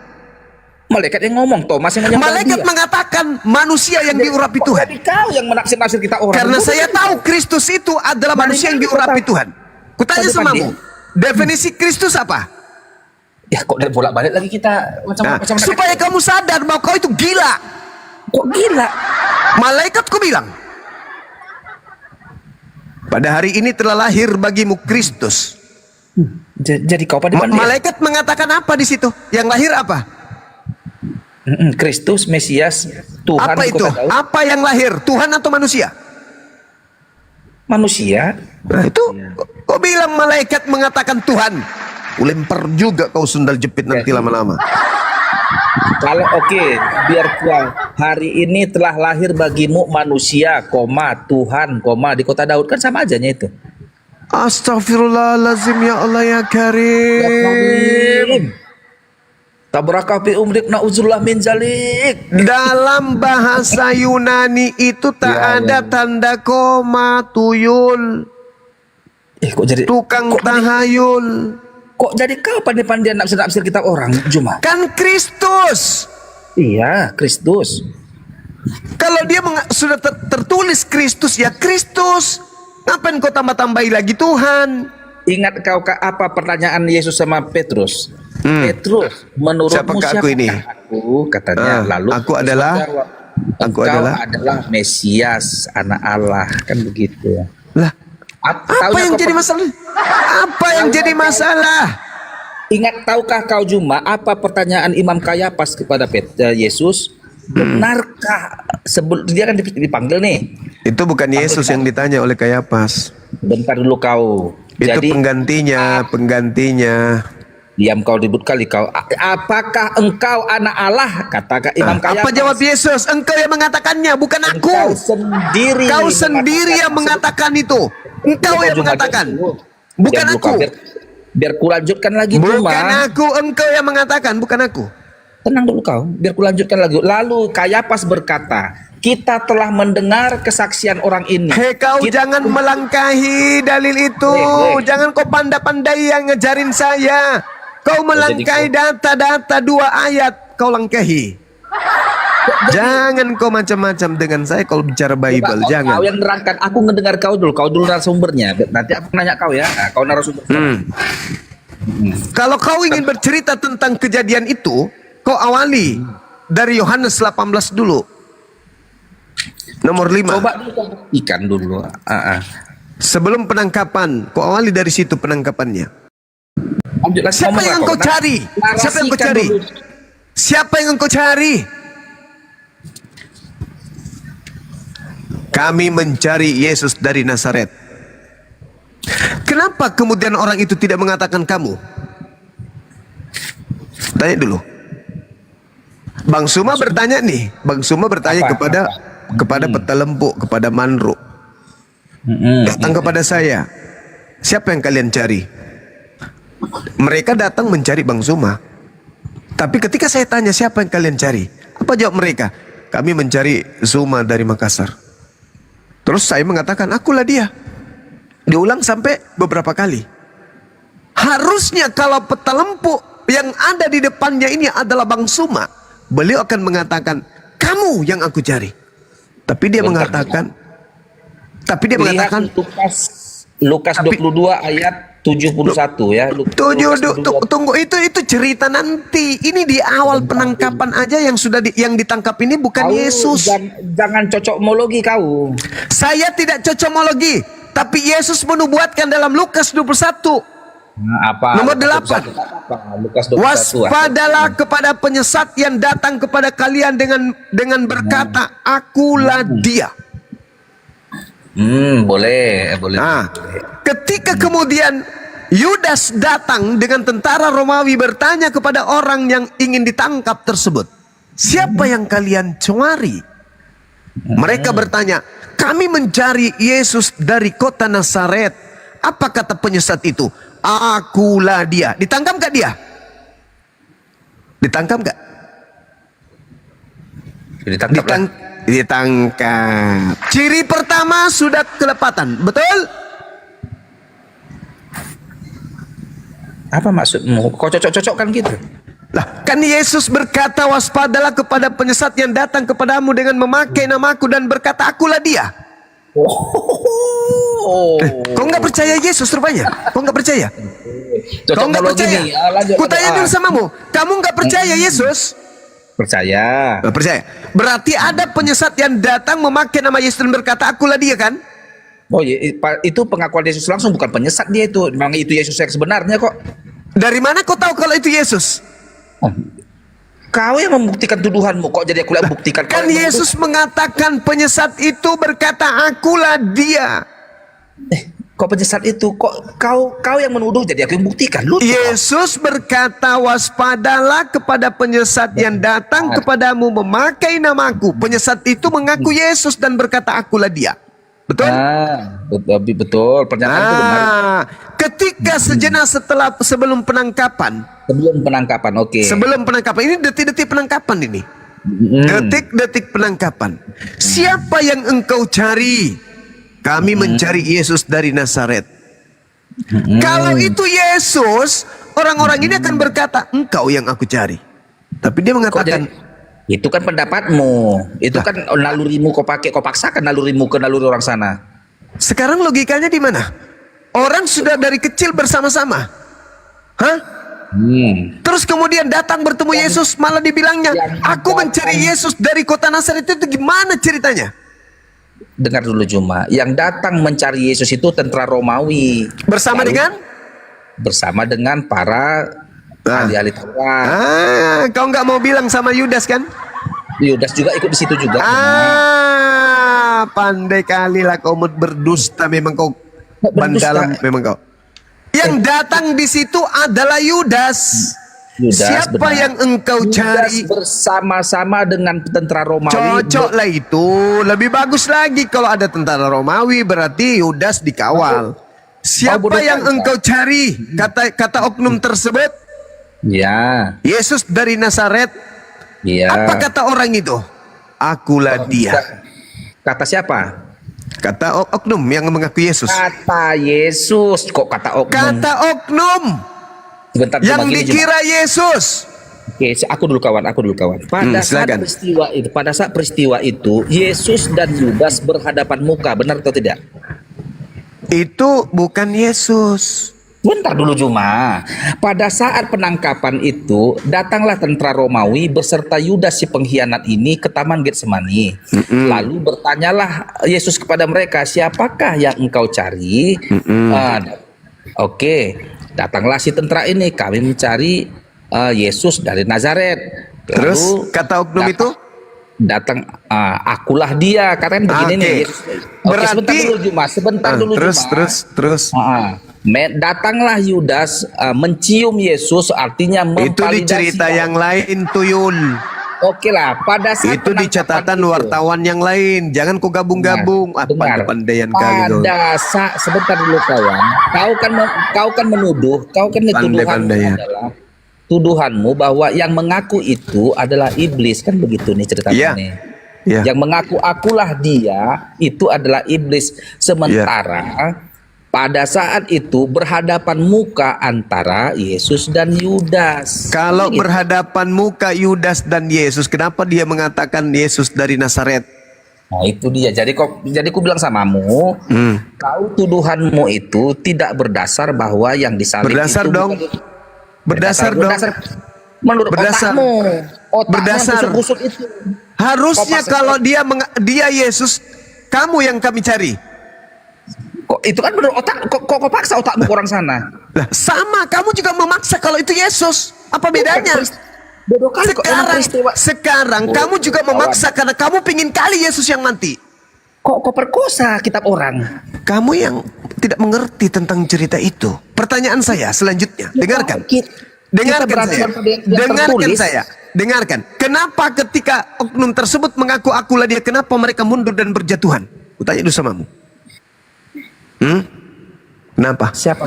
Malaikat yang ngomong, Thomas yang malaikat mengatakan manusia yang diurapi Tuhan. Kau yang menaksir-naksir kita orang. Karena saya tahu Kristus itu adalah manusia yang diurapi Tuhan. Kutanya samamu, definisi Kristus apa? Ya kok bolak-balik lagi kita macam supaya kamu sadar bahwa kau itu gila. Kok gila? Malaikatku bilang, pada hari ini telah lahir bagimu Kristus. Jadi kau pandai-pandai. Malaikat mengatakan apa di situ? Yang lahir apa? Kristus, Mesias, Tuhan. Apa itu? Apa yang lahir? Tuhan atau manusia? Manusia. Nah itu, kau bilang malaikat mengatakan Tuhan. Lempar juga kau sundal jepit nanti lama-lama. Kalau biar kau hari ini telah lahir bagimu manusia, Tuhan, di kota Daud, kan sama ajanya itu. Astagfirullahaladzim, ya Allah ya Karim. Tabarakah bi umrik na'udzubillah min zalik. Dalam bahasa Yunani itu tak ada tanda koma, tuyul. Kok jadi tukang tahayul? Kok jadi kau pandai-pandai nafsir kita orang, Juma? Kan Kristus. Iya, Kristus. Kalau dia sudah tertulis Kristus, ya Kristus. Ngapain kau tambah-tambahi lagi Tuhan? Ingat kau apa pertanyaan Yesus sama Petrus? Petrus, menurutmu siapa aku ini? Aku, katanya. Lalu aku adalah Mesias, anak Allah, kan begitu. Lah, apa yang jadi masalah? Apa yang jadi masalah? Ingat, tahukah kau Juma apa pertanyaan Imam Kayapas kepada Yesus? Benarkah dia kan dipanggil nih? Itu bukan Yesus yang ditanya oleh Kayapas. Bentar dulu kau. Itu jadi, penggantinya. Diam kau ribut kali kau. Apakah engkau anak Allah? Katakan Imam Kayapas. Apa jawab Yesus? Engkau yang mengatakannya, bukan aku. Kau sendiri yang mengatakan itu. Engkau yang mengatakan. Bukan aku. Biar kulanjutkan lagi. Bukan aku, engkau yang mengatakan, bukan aku. Tenang dulu kau, biar kulanjutkan lagi. Lalu Kayapas berkata, kita telah mendengar kesaksian orang ini. Kau jangan melangkahi dalil itu. Jangan kau pandai-pandai yang ngejarin saya. Kau melangkahi data-data 2 ayat. Kau langkahi. Jangan kau macam-macam dengan saya kalau bicara Bible. Coba, Jangan. Kau yang nerangkan, aku ngedengar kau dulu narasumbernya. Nanti aku nanya kau ya. Nah, kau narasumber. Kalau kau ingin bercerita tentang kejadian itu, kau awali dari Yohanes 18 dulu. Nomor 5. Coba ikan dulu. Sebelum penangkapan, kau awali dari situ penangkapannya. Siapa Ngomong yang lah engkau kau. cari? Siapa yang engkau Narasikan cari? dulu. Siapa yang engkau cari? Kami mencari Yesus dari Nazaret. Kenapa kemudian orang itu tidak mengatakan kamu? Tanya dulu. Bang Suma bertanya nih. Bang Suma bertanya kepada Peta Lempu, kepada Manru. Datang kepada saya. Siapa yang kalian cari? Mereka datang mencari Bang Suma. Tapi ketika saya tanya siapa yang kalian cari, apa jawab mereka? Kami mencari Zuma dari Makassar. Terus saya mengatakan, akulah dia. Diulang sampai beberapa kali. Harusnya kalau Peta Lempu yang ada di depannya ini adalah Bang Suma, beliau akan mengatakan, kamu yang aku cari. Tapi dia mengatakan, Lukas 22 ayat 71 ya. Tunggu, itu cerita nanti. Ini di awal penangkapan aja yang sudah yang ditangkap ini bukan Kau Yesus. Jangan cocokmologi kau. Saya tidak cocokmologi, tapi Yesus menubuatkan dalam Lukas 21. Apa? Nomor 8. Lukas 21. Waspadalah kepada penyesat yang datang kepada kalian dengan berkata, akulah dia. Boleh. Nah, ketika kemudian Yudas datang dengan tentara Romawi bertanya kepada orang yang ingin ditangkap tersebut, siapa yang kalian cari? Mereka bertanya, kami mencari Yesus dari kota Nazaret. Apa kata penyesat itu? Akulah dia. Ditangkap gak dia? Ditangkap gak? Ditangkap. Ciri pertama sudah kelepatan, betul? Apa maksudmu? Kau cocok-cocokkan gitu? Lah, kan Yesus berkata, waspadalah kepada penyesat yang datang kepadamu dengan memakai namaku dan berkata, akulah dia. Kau nggak percaya Yesus rupanya? Kau nggak percaya? Kau nggak percaya? Kutanya dulu samamu, kamu nggak percaya Yesus? Percaya. Percaya. Berarti ada penyesat yang datang memakai nama Yesus dan berkata, akulah dia, kan? Oh iya, itu pengakuan Yesus langsung, bukan penyesat dia itu. Memang itu Yesus yang sebenarnya kok. Dari mana kau tahu kalau itu Yesus? Kau yang membuktikan tuduhanmu, kok jadi aku yang buktikan. Kan Yesus mengatakan penyesat itu berkata, akulah dia. Kok penyesat itu? Kok kau yang menuduh, jadi aku yang buktikan. Yesus berkata, waspadalah kepada penyesat yang datang kepadamu memakai namaku. Penyesat itu mengaku Yesus dan berkata, akulah dia. Betul? Betul. Pernyataan itu benar. Ketika sejenak sebelum penangkapan. Oke. Sebelum penangkapan, ini detik-detik penangkapan ini. Detik-detik penangkapan. Siapa yang engkau cari? Kami mencari Yesus dari Nazaret. Kalau itu Yesus, orang-orang ini akan berkata, engkau yang aku cari. Tapi dia mengatakan, itu kan pendapatmu. Itu kan nalurimu kau paksakan nalurimu ke naluri orang sana. Sekarang logikanya di mana? Orang sudah dari kecil bersama-sama. Hah? Terus kemudian datang bertemu Yesus, malah dibilangnya, aku mencari Yesus dari kota Nazaret. Itu gimana ceritanya? Dengar dulu Juma, yang datang mencari Yesus itu tentara Romawi. Bersama dengan para ahli-ahli Taurat. Kau nggak mau bilang sama Yudas kan? Yudas juga ikut di situ juga. Pandai kali lah kau berdusta, memang kau bandalam, memang kau. Yang datang di situ adalah Yudas. Siapa benar. Yang engkau cari? Bersama-sama dengan tentara Romawi. Cocok lah itu. Lebih bagus lagi kalau ada tentara Romawi, berarti Yudas dikawal. Siapa yang engkau cari? Kata oknum tersebut? Ya. Yesus dari Nazaret. Ya. Apa kata orang itu? Akulah dia. Kata siapa? Kata oknum yang mengaku Yesus. Kata Yesus. Kok kata oknum? Kata oknum. Sebentar, yang dikira Yesus. Oke, aku dulu kawan. Silakan. Pada saat peristiwa itu, Yesus dan Yudas berhadapan muka, benar atau tidak? Itu bukan Yesus. Bentar dulu Juma. Pada saat penangkapan itu, datanglah tentara Romawi beserta Yudas si pengkhianat ini ke Taman Getsemani. Lalu bertanyalah Yesus kepada mereka, siapakah yang engkau cari? Oke, datanglah si tentara ini, kami mencari Yesus dari Nazaret. Terus Lalu kata oknum itu? Datang, akulah dia, katakan begini nih. Yesus. Oke, sebentar dulu Juma, terus. Datanglah Yudas mencium Yesus, artinya Itu di memvalidasi. cerita yang lain, Tuyul. Oke lah, pada saat Itu di catatan itu, wartawan yang lain. Jangan kau gabung-gabung. dengar. Pandai-pandaian kali kau. Pada saat sebentar dulu kawan, kau kan menuduh, kau kan tuduhanmu Pandai-pandaian. adalah tuduhanmu bahwa yang mengaku itu adalah iblis, kan begitu nih ceritanya Iya. nih. Iya. Yang mengaku akulah dia itu adalah iblis. Sementara pada saat itu berhadapan muka antara Yesus dan Yudas. Kalau Gitu. berhadapan muka Yudas dan Yesus, kenapa dia mengatakan Yesus dari Nazaret? Nah itu dia. Jadi ku bilang samamu, kau tuduhanmu itu tidak berdasar bahwa yang disalib Berdasar itu dong. bukan- Berdasar dong. Menurut Berdasar. otakmu Berdasar. busuk-busuk itu. Harusnya Kau kalau dia Yesus, kamu yang kami cari. Kok itu kan menurut otak, kok paksa otakmu ke orang sana? Lah, sama, kamu juga memaksa kalau itu Yesus. Apa bedanya? Bodoh kali kok emang peristiwa. Sekarang kamu juga memaksa karena kamu pingin kali Yesus yang mati. Kok perkosa kitab orang? Kamu yang tidak mengerti tentang cerita itu. Pertanyaan saya selanjutnya, dengarkan. Dengarkan saya. Dengarkan saya. Dengarkan. Kenapa ketika oknum tersebut mengaku akulah dia, kenapa mereka mundur dan berjatuhan? Kutanya dulu samamu. Kenapa? Siapa?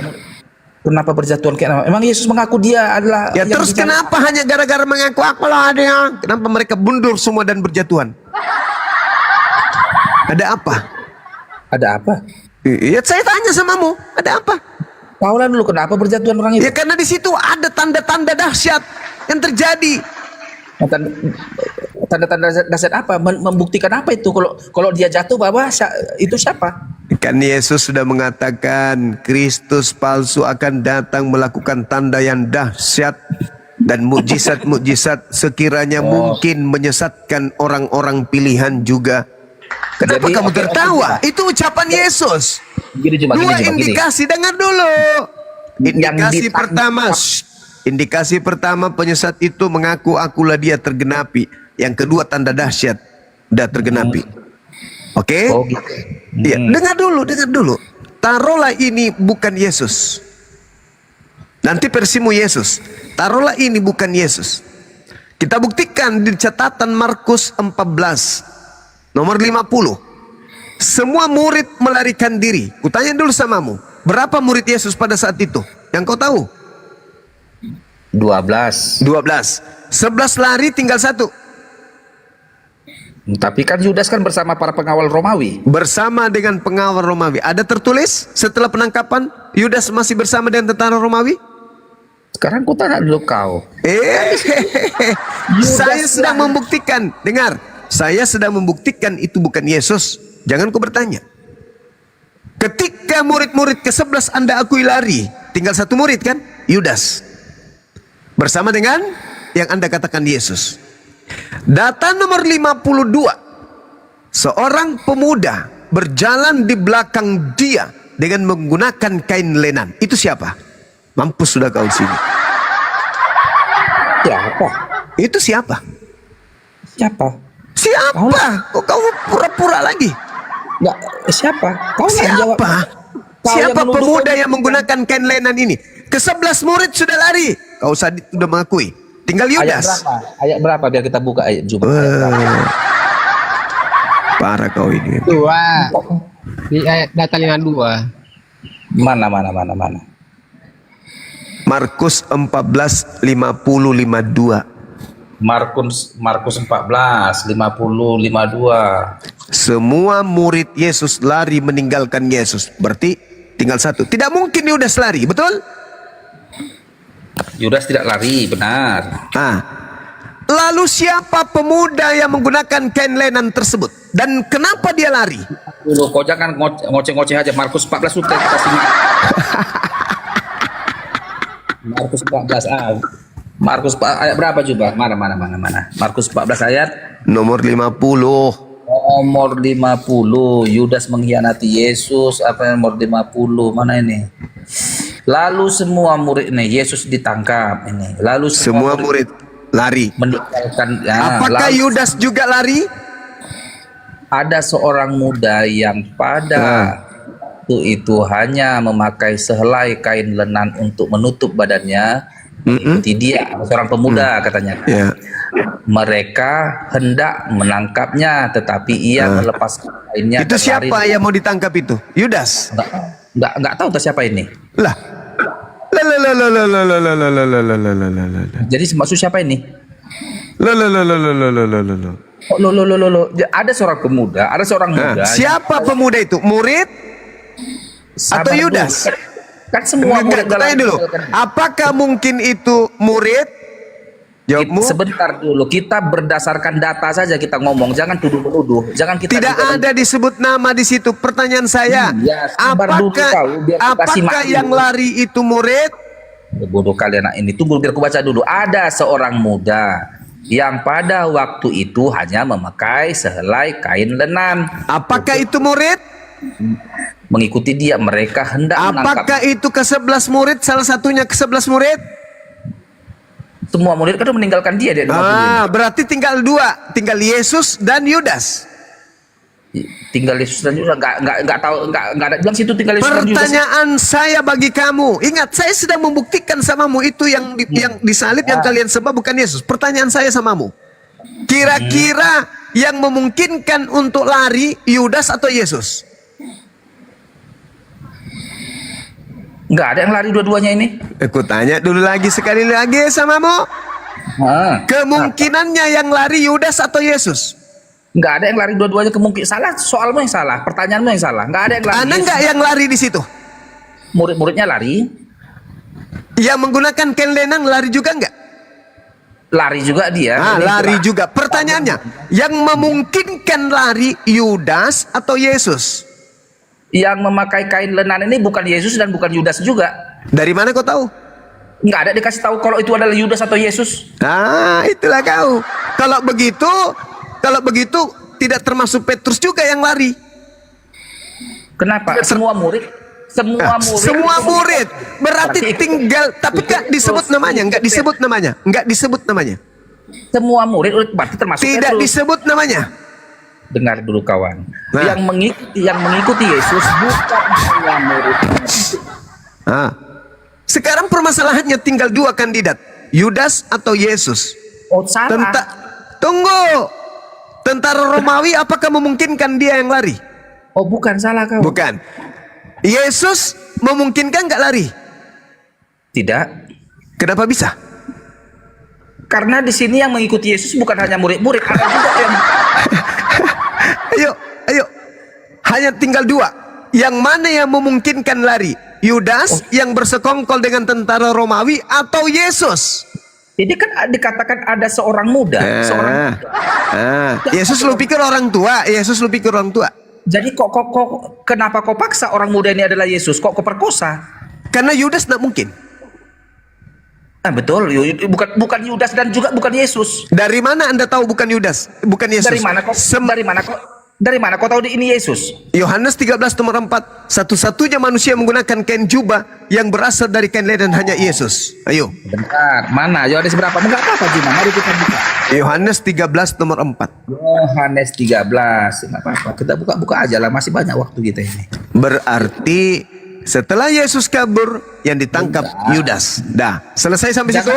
Kenapa berjatuhan kayak nama? Emang Yesus mengaku dia adalah Ya yang terus bicara- kenapa hanya gara-gara mengaku akulah dia? Kenapa mereka mundur semua dan berjatuhan? Ada apa? Ada apa? Ya saya tanya samamu, ada apa? Paulah dulu kenapa berjatuhan orang itu? Ya karena di situ ada tanda-tanda dahsyat yang terjadi. Tanda-tanda dahsyat apa? Membuktikan apa itu? Kalau dia jatuh bahwa itu siapa? Kan Yesus sudah mengatakan Kristus palsu akan datang melakukan tanda yang dahsyat dan mukjizat-mukjizat sekiranya mungkin menyesatkan orang-orang pilihan juga. Kenapa Jadi, kamu oke, tertawa? oke. Itu ucapan Yesus. Gini. Indikasi, dengar dulu. Indikasi ditangkap. pertama, indikasi pertama penyesat itu mengaku akulah dia tergenapi. Yang kedua tanda dahsyat udah tergenapi. Oke? Oh gitu. Iya, dengar dulu. Taruhlah ini bukan Yesus. Nanti versimu Yesus. Taruhlah ini bukan Yesus. Kita buktikan di catatan Markus 14 nomor 50. Semua murid melarikan diri. Kutanya dulu samamu, berapa murid Yesus pada saat itu? Yang kau tahu? 12. 12. 11 lari, tinggal 1. Tapi kan Yudas kan bersama para pengawal Romawi. Bersama dengan pengawal Romawi. Ada tertulis setelah penangkapan Yudas masih bersama dengan tentara Romawi? Sekarang ku tanya dulu kau. Saya sedang membuktikan. Dengar, saya sedang membuktikan itu bukan Yesus. Jangan kau bertanya. Ketika murid-murid ke-11 Anda akui lari, tinggal 1 murid kan? Yudas. Bersama dengan yang Anda katakan Yesus. Data nomor 52. Seorang pemuda berjalan di belakang dia dengan menggunakan kain lenan. Itu siapa? Mampus sudah kau di sini. Siapa? Itu siapa? Siapa? Siapa? Kok kau pura-pura lagi? Enggak, siapa? Kau yang jawab. Siapa? Kau Siapa yang menuduh pemuda kami. yang menggunakan kain lenan ini? Ke-11 murid sudah lari. Kau sadit sudah mengakui. Tinggal Ayat Yudas. berapa? Ayat berapa biar kita buka ayat Jumat. Parah kau ini. 2 di ayat data 52. Mana. Markus 14 50 52. Markus 14 50 52. Semua murid Yesus lari meninggalkan Yesus. Berarti tinggal 1. Tidak mungkin Yudas lari, betul? Yudas tidak lari, benar. Lalu siapa pemuda yang menggunakan kain lenan tersebut? Dan kenapa dia lari? Dulu, kau jangan ngoceh-ngoceh aja. Markus 14 sudah kita simak. Markus 14 Markus ayat berapa coba? Mana. Markus 14 ayat Nomor 50. nomor 50. Yudas mengkhianati Yesus. Apa nomor 50? Mana ini? Lalu semua murid nih, Yesus ditangkap ini. Lalu Semua murid lari. meninggalkan. Ya, Apakah lalu Yudas juga lari? ada seorang muda yang pada waktu itu hanya memakai sehelai kain lenan untuk menutup badannya. Mengikuti dia, seorang pemuda katanya. Ya. Mereka hendak menangkapnya, tetapi ia melepaskan kainnya. Itu dan siapa lari. yang mau ditangkap itu? Yudas. Nggak tahu tak siapa ini. Lah. Jadi maksud siapa ini? Lah. Oh, lo. Ada seorang pemuda, ada seorang muda. Siapa pemuda itu? Murid atau Sabar Yudas? dulu. Kan semua murid Enggak, tanya dulu. Apakah mungkin itu murid? Jawabmu. Sebentar dulu, kita berdasarkan data saja kita ngomong, jangan tuduh-menuduh, jangan kita Tidak ada disebut nama di situ. Pertanyaan saya, Ya, sabar dulu kau, biar kita simak apakah dulu. yang lari itu murid? Bodoh kalian ini. Tunggu biar aku baca dulu. Ada seorang muda yang pada waktu itu hanya memakai sehelai kain lenan. Apakah itu murid? Mengikuti dia, mereka hendak Apakah menangkap. itu ke-11 murid? Salah satunya ke-11 murid? Semua murid kan meninggalkan dia. Berarti tinggal 2, tinggal Yesus dan Yudas. Tinggal Yesus dan Yudas. Nggak tahu, nggak ada bilang situ tinggal Yesus dan Yudas. Pertanyaan saya bagi kamu, ingat saya sedang membuktikan samamu itu yang disalib yang kalian sembah bukan Yesus. Pertanyaan saya samamu, kira-kira yang memungkinkan untuk lari Yudas atau Yesus? Nggak ada yang lari dua-duanya ini. Aku tanya dulu lagi sekali lagi samamu, kemungkinannya yang lari Yudas atau Yesus? Nggak ada yang lari dua-duanya, kemungkinan salah. Soalmu yang salah, pertanyaanmu yang salah. Nggak ada yang lari. Anda nggak yang lari di situ? Murid-muridnya lari. Yang menggunakan kain lenang lari juga nggak? Lari juga dia. Lari juga. Pertanyaannya, yang memungkinkan lari Yudas atau Yesus? Yang memakai kain lenan ini bukan Yesus dan bukan Yudas juga. Dari mana kau tahu? Nggak ada dikasih tahu kalau itu adalah Yudas atau Yesus. Itulah kau. Kalau begitu tidak termasuk Petrus juga yang lari. Kenapa? Semua murid. Semua murid. Berarti tinggal, tapi nggak disebut namanya, nggak disebut namanya. Semua murid berarti termasuk Tidak Petrus. disebut namanya. Dengar dulu kawan. Yang mengikuti Yesus bukan semua murid. Sekarang permasalahannya tinggal 2 kandidat, Yudas atau Yesus. Oh, salah. Tunggu. Tentara Romawi apakah memungkinkan dia yang lari? Oh, bukan, salah kau. Bukan. Yesus memungkinkan nggak lari? Tidak. Kenapa bisa? Karena di sini yang mengikuti Yesus bukan hanya murid-murid, ada juga yang Ayo. Hanya tinggal 2. Yang mana yang memungkinkan lari? Yudas yang bersekongkol dengan tentara Romawi atau Yesus? Ini kan dikatakan ada seorang muda. Yesus lu pikir orang tua? Jadi kok kenapa kau paksa orang muda ini adalah Yesus? Kok kau perkosa? Karena Yudas tidak mungkin. Betul, bukan Yudas dan juga bukan Yesus. Dari mana Anda tahu bukan Yudas? Bukan Yesus. Dari mana kau tahu ini Yesus? Yohanes 13 nomor 4. Satu-satunya manusia menggunakan kain jubah yang berasal dari kain lenan hanya Yesus. Ayo. Bentar, mana? Yohanes berapa? Enggak apa-apa, Juma. Mari kita buka. Yohanes 13 nomor 4. Yohanes 13. Enggak apa-apa. Kita buka aja lah, masih banyak waktu kita ini. Berarti setelah Yesus kabur, yang ditangkap Yudas. Dah, selesai sampai situ.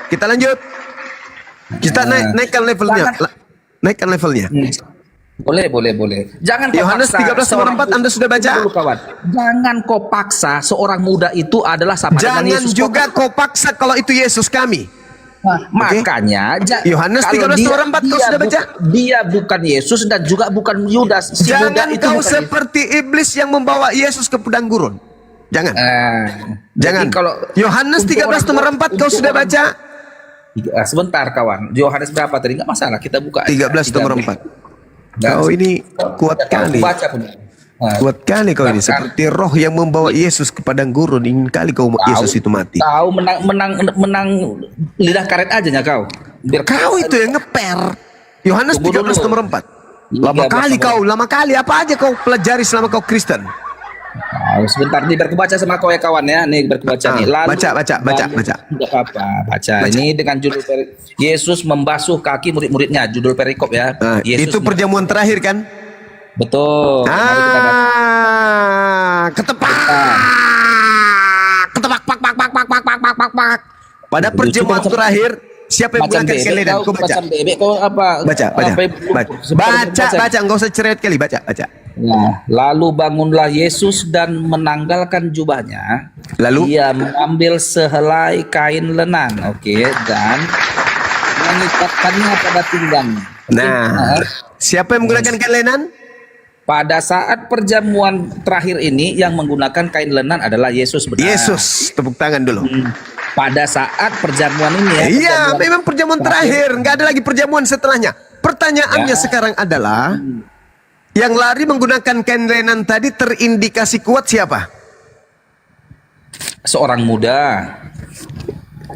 Kita lanjut. Kita naikkan levelnya. Naikkan levelnya. Boleh. Jangan kau Yohanes 13 nomor 4 Anda sudah baca? Dulu, kawan. Jangan kau paksa seorang muda itu adalah sama dengan Jangan Yesus. juga kau paksa kalau itu Yesus kami. Makanya Yohanes 13 nomor 4 kau sudah baca? Dia bukan Yesus dan juga bukan Yudas. Si Jangan muda itu kau bukan seperti iblis yang membawa Yesus ke padang gurun. Jangan. Jangan. Yohanes 13 nomor 4 kau sudah baca? Sebentar kawan, Yohanes berapa tadi? Nggak masalah, kita buka. 13 nomor 4. Dan Kau ini kuat kali. Baca pun. Kuat kali kau ini. Seperti roh yang membawa Yesus ke padang gurun. Ingin kali kau Yesus itu mati. Tahu menang lidah karet aja ya kau. Biar Kau itu yang ngeper. Yohanes Tunggu 13 dulu. nomor 4. Lama 13 kali nomor- kau, lama kali. Apa aja kau pelajari selama kau Kristen? Sebentar nih, biar baca sama kau ya kawan ya. Nih biar baca nih. Baca. Tidak apa, baca. Ini dengan judul Yesus membasuh kaki murid-muridnya. Judul perikop ya. Nah, Yesus itu perjamuan terakhir kan? Betul. Mari kita baca. Ketepak. Ketepak, pak. Pada perjamuan terakhir, siapa yang menggunakan kelenan? Kau baca. Bebek kau apa? Baca. Baca, enggak usah cerewet kali, baca. Nah, lalu bangunlah Yesus dan menanggalkan jubahnya. Lalu? Ia mengambil sehelai kain lenan, dan mengikatkannya pada pinggangnya. Nah, siapa yang menggunakan kelenan? Pada saat perjamuan terakhir ini yang menggunakan kain lenan adalah Yesus, benar. Yesus, tepuk tangan dulu. Pada saat perjamuan ini ya. Iya, memang perjamuan terakhir, nggak ada lagi perjamuan setelahnya. Pertanyaannya sekarang adalah, yang lari menggunakan kain lenan tadi terindikasi kuat siapa? Seorang muda.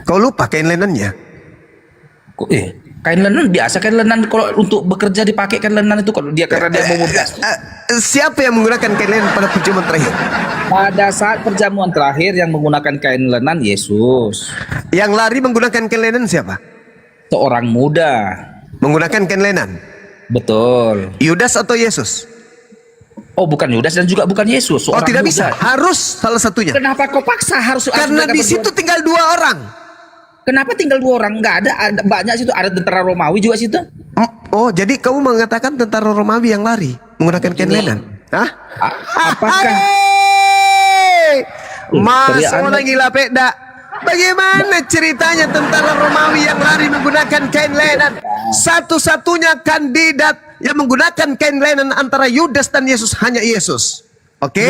Kau lupa kain lenannya? Kain lenan biasa, kain lenan kalau untuk bekerja dipakai kain lenan itu kalau dia karena dia mau beras. Siapa yang menggunakan kain lenan pada perjamuan terakhir? Pada saat perjamuan terakhir yang menggunakan kain lenan Yesus. Yang lari menggunakan kain lenan siapa? Seorang muda. Menggunakan kain lenan? Betul. Yudas atau Yesus? Oh, bukan Yudas dan juga bukan Yesus. Oh, tidak muda. bisa. Harus salah satunya. Kenapa kau paksa harus? Karena di situ tinggal 2 orang. Kenapa tinggal 2 orang? Nggak ada banyak situ. Ada tentara Romawi juga situ. Oh, jadi kamu mengatakan tentara Romawi yang lari menggunakan kain lenan? Hah? Apakah? Mas orang gila peda. Bagaimana ceritanya tentara Romawi yang lari menggunakan kain lenan? Satu-satunya kandidat yang menggunakan kain lenan antara Yudas dan Yesus hanya Yesus. Oke?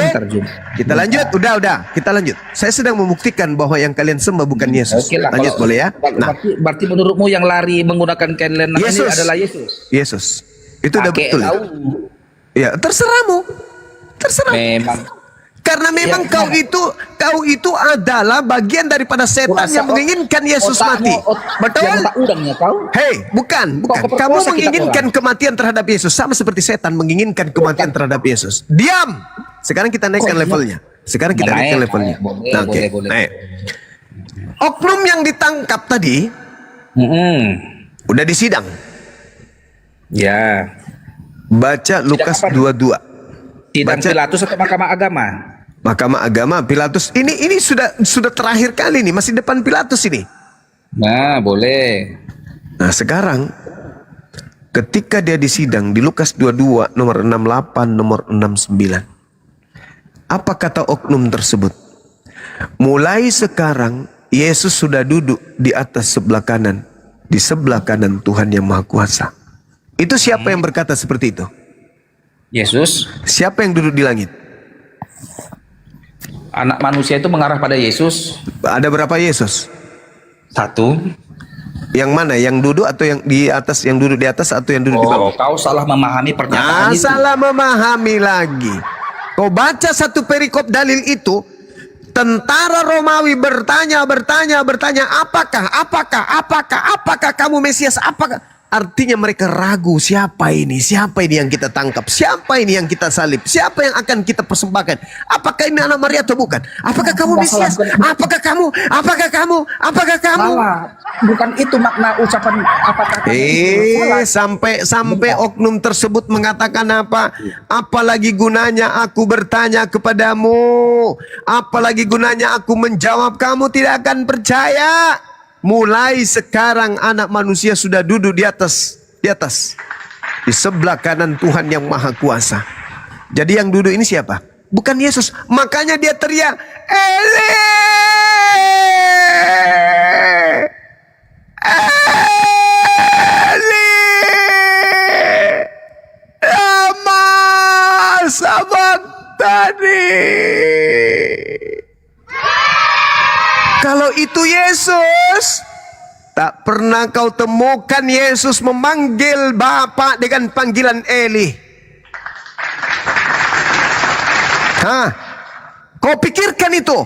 Kita lanjut. Udah. Kita lanjut. Saya sedang membuktikan bahwa yang kalian sembah bukan Yesus. Oke lah, Lanjut boleh ya? Nah, berarti menurutmu yang lari menggunakan kain lenan ini adalah Yesus? Yesus. Itu udah betul. Ya, terserahmu. Terserah. Memang. Karena memang kau itu adalah bagian daripada setan yang menginginkan Yesus mati. Betul? Hei, bukan. Kamu menginginkan kematian terhadap Yesus sama seperti setan menginginkan kematian terhadap Yesus. Diam. Sekarang kita naikkan levelnya. Nah, oke. Naik. Oknum yang ditangkap tadi udah disidang. Ya. Baca Lukas 22. Sidang Pilatus atau Mahkamah Agama? Mahkamah Agama, Pilatus. Ini sudah terakhir kali nih, masih depan Pilatus ini. Nah, boleh. Nah, sekarang ketika dia disidang di Lukas 22 nomor 68 nomor 69. Apa kata oknum tersebut? Mulai sekarang Yesus sudah duduk di atas sebelah kanan, di sebelah kanan Tuhan yang Maha Kuasa. Itu siapa yang berkata seperti itu? Yesus. Siapa yang duduk di langit? Anak manusia itu mengarah pada Yesus. Ada berapa Yesus? 1. Yang mana? Yang duduk atau yang di atas? Yang duduk di atas atau yang duduk di bawah? Kau salah memahami pernyataan itu. Salah memahami lagi. Kau baca satu perikop dalil itu, tentara Romawi bertanya, apakah kamu Mesias? Apakah? Artinya mereka ragu, siapa ini yang kita tangkap, siapa ini yang kita salib, siapa yang akan kita persembahkan, apakah ini anak Maria atau bukan, apakah kamu Mesias, apakah kamu? Salah. Bukan itu makna ucapan apakah kamu. Sampai oknum tersebut mengatakan apa? Apalagi gunanya aku bertanya kepadamu, apalagi gunanya aku menjawab, kamu tidak akan percaya. Mulai sekarang anak manusia sudah duduk di atas di sebelah kanan Tuhan yang Maha Kuasa. Jadi yang duduk ini siapa? Bukan Yesus. Makanya dia teriak, Eli, Eli, lama sabachthani. Kalau itu Yesus, Tak pernah kau temukan Yesus memanggil Bapa dengan panggilan Eli. Hah? Kau pikirkan itu.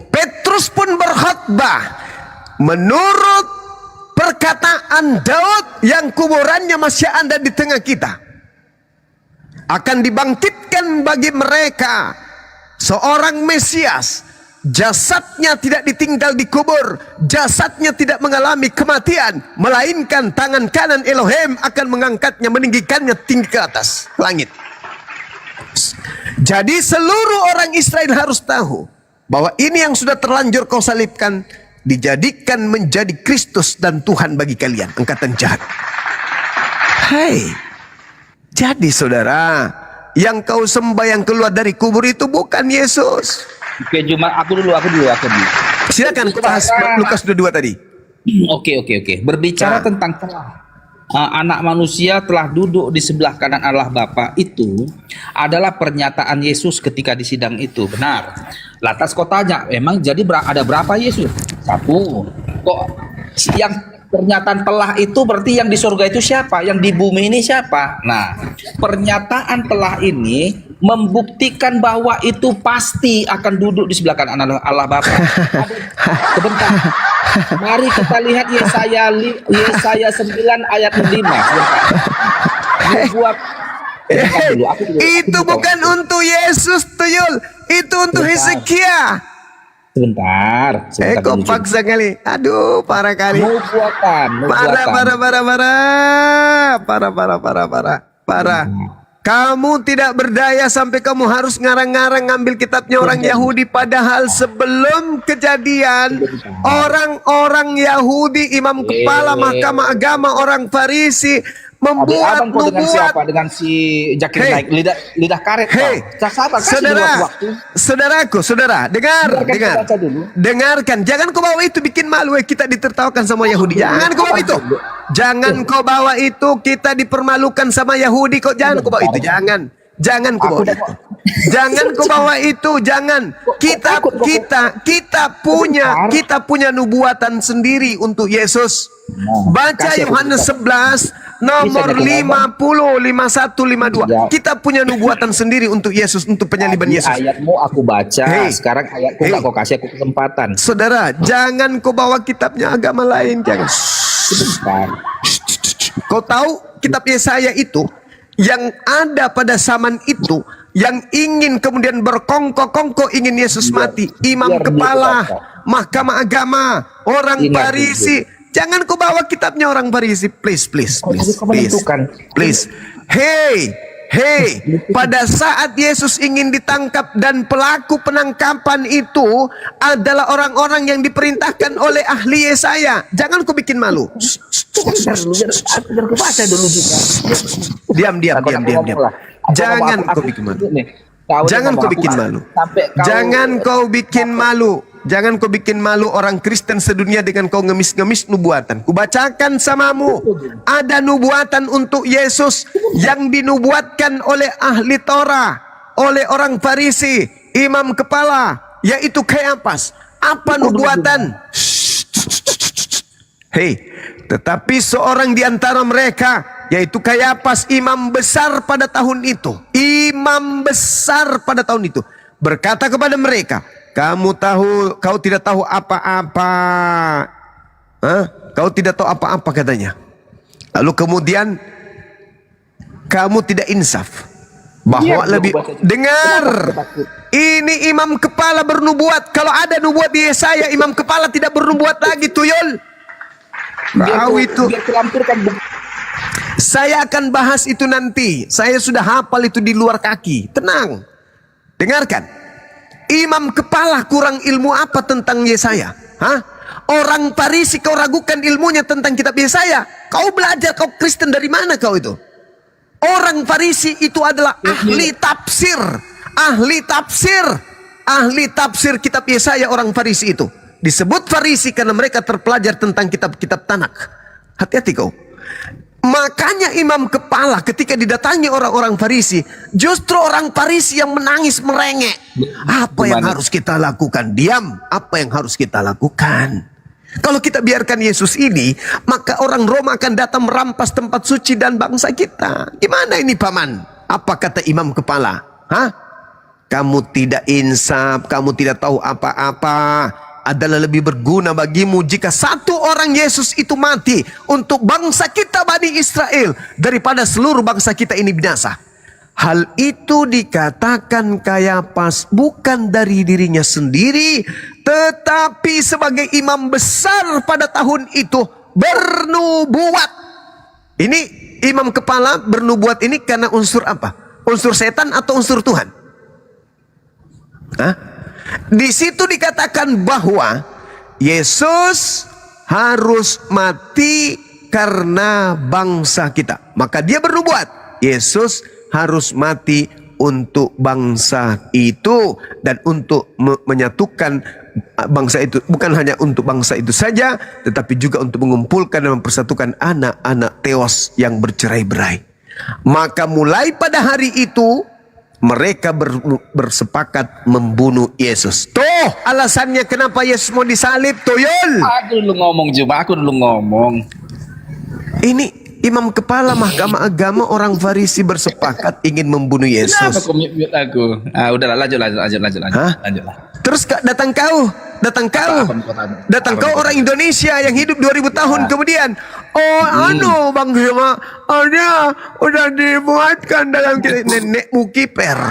Petrus pun berkhotbah menurut perkataan Daud yang kuburannya masih ada di tengah kita. Akan dibangkitkan bagi mereka seorang Mesias. Jasadnya tidak ditinggal di kubur, jasadnya tidak mengalami kematian, melainkan tangan kanan Elohim akan mengangkatnya, meninggikannya tinggi ke atas langit. Jadi seluruh orang Israel harus tahu bahwa ini yang sudah terlanjur kau salibkan dijadikan menjadi Kristus dan Tuhan bagi kalian, angkatan jahat. Hai, jadi saudara, yang kau sembah yang keluar dari kubur itu bukan Yesus. Oke, aku dulu. Silakan kau bahas Lukas 22 tadi. Oke. Berbicara tentang telah anak manusia telah duduk di sebelah kanan Allah Bapa, itu adalah pernyataan Yesus ketika di sidang itu, benar. Lantas kau tanya, memang jadi ada berapa Yesus? Satu. Kok yang pernyataan telah itu berarti yang di surga itu siapa? Yang di bumi ini siapa? Nah, pernyataan telah ini membuktikan bahwa itu pasti akan duduk di sebelah kanan Allah Bapa. Sebentar. Mari kita lihat Yesaya 9 ayat 5. Itu bukan untuk Yesus, Tuyul. Itu untuk Hezekia. Sebentar. Kok paksa kali. Aduh, parah kali. Parah. Kamu tidak berdaya sampai kamu harus ngarang-ngarang ngambil kitabnya orang Yahudi. Padahal sebelum kejadian, orang-orang Yahudi, imam kepala mahkamah agama, orang Farisi membuat nubuat dengan si Jakir naik lidah karet. Saudara, dengarkan. Jangan kau bawa itu bikin malu kita ditertawakan sama Yahudi. Jangan kau bawa itu. Jangan kau bawa itu, kita dipermalukan sama Yahudi. Kau jangan kau bawa itu. Jangan kau bawa itu. Jangan kau bawa itu. Jangan. Kita punya nubuatan sendiri untuk Yesus. Baca Yohanes 11 nomor 50, 51, 52. Kita punya nubuatan sendiri untuk Yesus, untuk penyaliban Yesus. Ayatmu aku baca, sekarang ayatku gak kau kasih aku kesempatan. Saudara, jangan kau bawa kitabnya agama lain, jangan. Kau tahu kitab Yesaya itu yang ada pada zaman itu, yang ingin kemudian berkongko-kongko ingin Yesus mati, imam kepala mahkamah agama, orang Farisi. Jangan kau bawa kitabnya orang Farisi, please. Hey, pada saat Yesus ingin ditangkap dan pelaku penangkapan itu adalah orang-orang yang diperintahkan oleh ahli Yesaya. Jangan kau bikin malu. Diam. Jangan kau bikin malu. Jangan kau bikin malu orang Kristen sedunia dengan kau ngemis-ngemis nubuatan. Kubacakan samamu. Ada nubuatan untuk Yesus yang dinubuatkan oleh ahli Torah, oleh orang Farisi, imam kepala, yaitu Kayafas. Apa nubuatan? Tetapi seorang di antara mereka, yaitu Kayafas, imam besar pada tahun itu, berkata kepada mereka, kau tidak tahu apa-apa. Kau tidak tahu apa-apa, katanya. Lalu kemudian kamu tidak insaf. Bahwa dengar. Ini imam kepala bernubuat. Kalau ada nubuat di Yesaya, imam kepala tidak bernubuat lagi, Tuyul. Kau itu. Saya akan bahas itu nanti. Saya sudah hafal itu di luar kaki. Tenang. Dengarkan. Imam kepala kurang ilmu apa tentang Yesaya? Orang Farisi kau ragukan ilmunya tentang kitab Yesaya. Kau belajar, kau Kristen dari mana kau itu? Orang Farisi itu adalah ahli tafsir. Ahli tafsir kitab Yesaya, orang Farisi itu. Disebut Farisi karena mereka terpelajar tentang kitab-kitab Tanakh. Hati-hati kau. Makanya imam kepala ketika didatangi orang-orang Farisi, justru orang Farisi yang menangis merengek. Apa yang harus kita lakukan? Diam. Apa yang harus kita lakukan? Kalau kita biarkan Yesus ini, maka orang Roma akan datang merampas tempat suci dan bangsa kita. Gimana ini paman? Apa kata imam kepala? Hah? Kamu tidak insaf, kamu tidak tahu apa-apa. Adalah lebih berguna bagimu jika satu orang Yesus itu mati untuk bangsa kita Bani Israel daripada seluruh bangsa kita ini binasa. Hal itu dikatakan Kayafas bukan dari dirinya sendiri, tetapi sebagai imam besar pada tahun itu bernubuat. Ini imam kepala bernubuat ini karena unsur apa? Unsur setan atau unsur Tuhan? Hah? Di situ dikatakan bahwa Yesus harus mati karena bangsa kita. Maka dia bernubuat, Yesus harus mati untuk bangsa itu dan untuk menyatukan bangsa itu. Bukan hanya untuk bangsa itu saja, tetapi juga untuk mengumpulkan dan mempersatukan anak-anak Theos yang bercerai-berai. Maka mulai pada hari itu mereka bersepakat membunuh Yesus. Tuh alasannya kenapa Yesus mau disalib, Toyol. Aku dulu ngomong Juma, aku dulu ngomong. Ini imam kepala Mahkamah Agama orang Farisi bersepakat ingin membunuh Yesus. Kenapa kau mute aku? Ah, udahlah, lanjut. Hah? Lanjutlah. Terus datang kau orang Indonesia yang hidup 2000 tahun kemudian. Oh, Bang Zuma, ada udah dibuatkan dalam nenekmu kiper.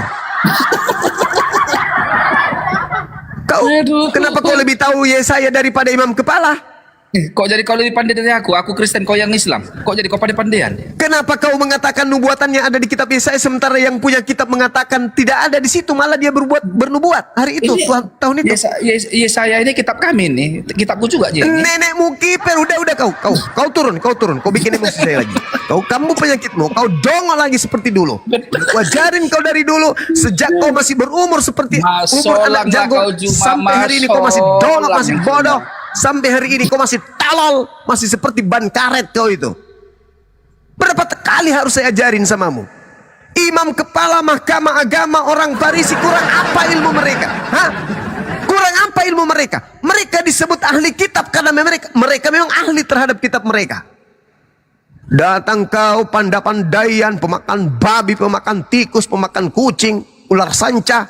Kenapa kau lebih tahu Yesaya daripada imam kepala? Kok jadi kau lebih pandai dari aku? Aku Kristen, kau yang Islam. Kok jadi kau pandai-pandaian? Kenapa kau mengatakan nubuatannya ada di kitab Yesaya sementara yang punya kitab mengatakan tidak ada di situ, malah dia bernubuat hari itu, tahun itu. Yesaya ini kitab kami nih, kitabku juga jadi. Nenekmu kiper, udah kau turun, kau bikin emosi saya lagi. Kamu penyakitmu, kau dongol lagi seperti dulu. Wajarin kau dari dulu, sejak kau masih berumur seperti umur anak jago, sampai hari ini kau masih dongol, masih bodoh. Sampai hari ini kau masih talol, masih seperti ban karet kau itu. Berapa kali harus saya ajarin samamu? Imam kepala Mahkamah Agama orang Farisi, kurang apa ilmu mereka? Hah? Kurang apa ilmu mereka? Mereka disebut ahli kitab karena mereka memang ahli terhadap kitab mereka. Datang kau pandai-pandaian, pemakan babi, pemakan tikus, pemakan kucing, ular sanca.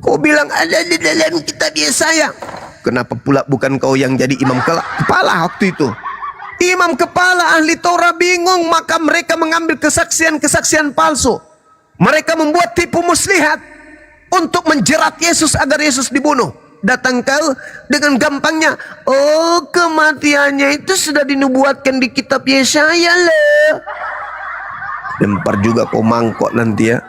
Kau bilang ada di dalam kitab Yesaya. Kenapa pula bukan kau yang jadi imam kepala waktu itu? Imam kepala ahli Torah bingung, maka mereka mengambil kesaksian-kesaksian palsu. Mereka membuat tipu muslihat untuk menjerat Yesus agar Yesus dibunuh. Datang kau dengan gampangnya, oh kematiannya itu sudah dinubuatkan di kitab Yesaya loh. Lempar juga kau mangkok nanti ya.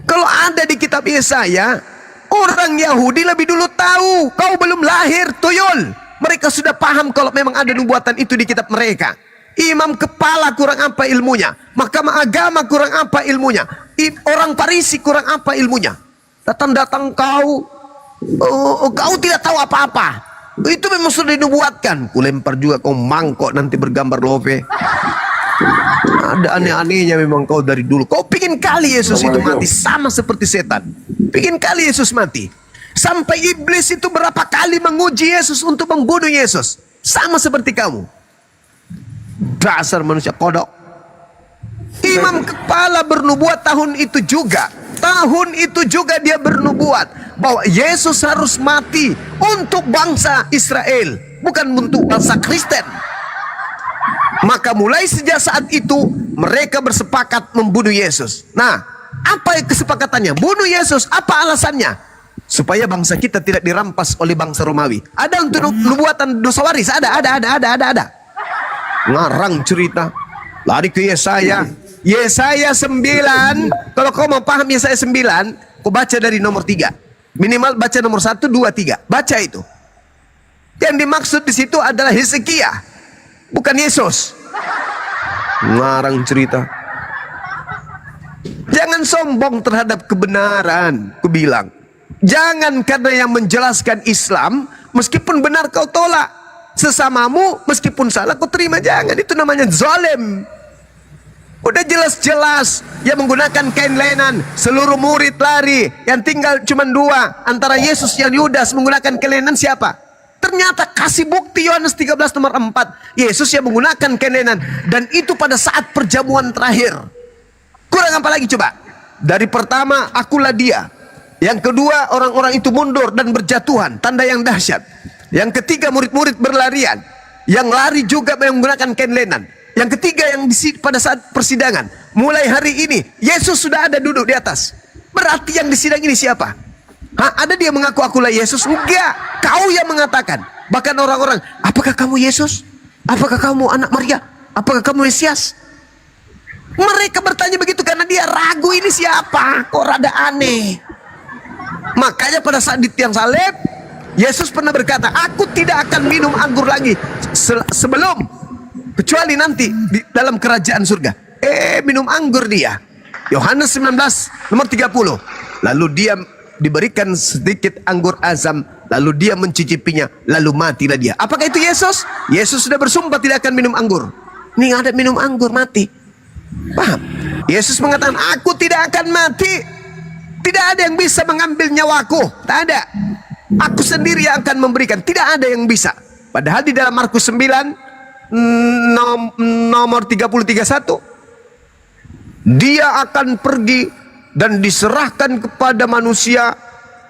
Kalau ada di kitab Yesaya, orang Yahudi lebih dulu tahu. Kau belum lahir, Tuyul. Mereka sudah paham kalau memang ada nubuatan itu di kitab mereka. Imam kepala kurang apa ilmunya? Mahkamah Agama kurang apa ilmunya? Orang Farisi kurang apa ilmunya? Datang kau, kau tidak tahu apa-apa. Itu memang sudah dinubuatkan. Kulempar juga kau mangkok nanti bergambar love. Ada aneh-anehnya memang kau dari dulu. Kau pingin kali Yesus itu mati sama seperti setan. Pingin kali Yesus mati. Sampai iblis itu berapa kali menguji Yesus untuk membunuh Yesus. Sama seperti kamu. Dasar manusia kodok. Imam kepala bernubuat tahun itu juga. Tahun itu juga dia bernubuat bahwa Yesus harus mati untuk bangsa Israel, bukan untuk bangsa Kristen. Maka mulai sejak saat itu mereka bersepakat membunuh Yesus. Nah, apa kesepakatannya? Bunuh Yesus. Apa alasannya? Supaya bangsa kita tidak dirampas oleh bangsa Romawi. Ada untuk nubuatan dosa waris. Ada. Ngarang cerita. Lari ke Yesaya. Yesaya 9. Kalau kau mau paham Yesaya 9, kau baca dari nomor 3. Minimal baca nomor 1, 2, 3. Baca itu. Yang dimaksud di situ adalah Hezekia, bukan Yesus. Ngarang cerita. Jangan sombong terhadap kebenaran, ku bilang. Jangan karena yang menjelaskan Islam, meskipun benar kau tolak. Sesamamu, meskipun salah kau terima. Jangan, itu namanya zalim. Udah jelas-jelas yang menggunakan kain lenan, seluruh murid lari, yang tinggal cuma 2 antara Yesus dan Yudas menggunakan kain lenan siapa? Ternyata kasih bukti Yohanes 13 nomor 4. Yesus yang menggunakan kain lenan. Dan itu pada saat perjamuan terakhir. Kurang apa lagi coba? Dari pertama, akulah dia. Yang kedua, orang-orang itu mundur dan berjatuhan. Tanda yang dahsyat. Yang ketiga, murid-murid berlarian. Yang lari juga menggunakan kain lenan. Yang ketiga, yang pada saat persidangan. Mulai hari ini, Yesus sudah ada duduk di atas. Berarti yang disidang ini siapa? Ada dia mengaku akulah Yesus? Enggak, kau yang mengatakan. Bahkan orang-orang, apakah kamu Yesus? Apakah kamu anak Maria? Apakah kamu Mesias? Mereka bertanya begitu karena dia ragu, ini siapa? Kok rada aneh. Makanya pada saat di tiang salib, Yesus pernah berkata, aku tidak akan minum anggur lagi sebelum, kecuali nanti di dalam kerajaan surga. Minum anggur dia. Yohanes 19 nomor 30. Lalu dia diberikan sedikit anggur azam, lalu dia mencicipinya, lalu matilah dia. Apakah itu Yesus? Yesus sudah bersumpah tidak akan minum anggur. Ini ada minum anggur, mati. Paham? Yesus mengatakan, aku tidak akan mati. Tidak ada yang bisa mengambil nyawaku. Tak ada. Aku sendiri yang akan memberikan. Tidak ada yang bisa. Padahal di dalam Markus 9 nomor 30-31, dia akan pergi dan diserahkan kepada manusia,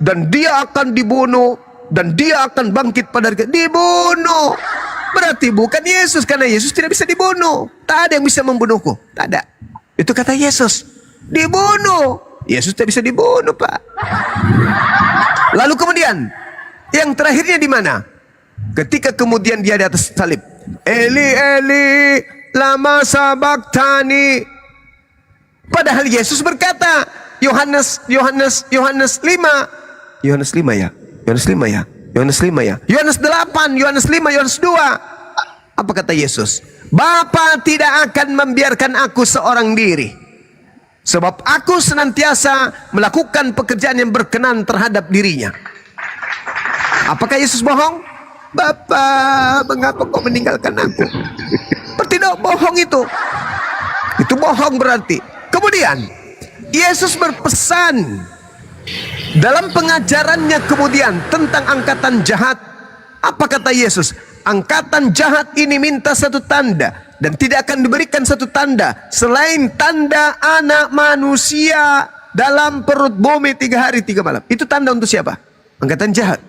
dan dia akan dibunuh, dan dia akan bangkit pada hari dibunuh. Berarti bukan Yesus, karena Yesus tidak bisa dibunuh. Tak ada yang bisa membunuhku. Tak ada. Itu kata Yesus. Dibunuh. Yesus tidak bisa dibunuh, Pak. Lalu kemudian yang terakhirnya di mana? Ketika kemudian dia di atas salib. Eli Eli lama sabachthani. Padahal Yesus berkata, Yohanes 5 ya. Yohanes 8, Yohanes 5, Yohanes 2. Apa kata Yesus? Bapa tidak akan membiarkan aku seorang diri. Sebab aku senantiasa melakukan pekerjaan yang berkenan terhadap dirinya. Apakah Yesus bohong? Bapa, mengapa kau meninggalkan aku? Tidak bohong itu. Itu bohong berarti. Kemudian Yesus berpesan dalam pengajarannya kemudian tentang angkatan jahat. Apa kata Yesus? Angkatan jahat ini minta satu tanda, dan tidak akan diberikan satu tanda selain tanda anak manusia dalam perut bumi 3 hari 3 malam. Itu tanda untuk siapa? Angkatan jahat.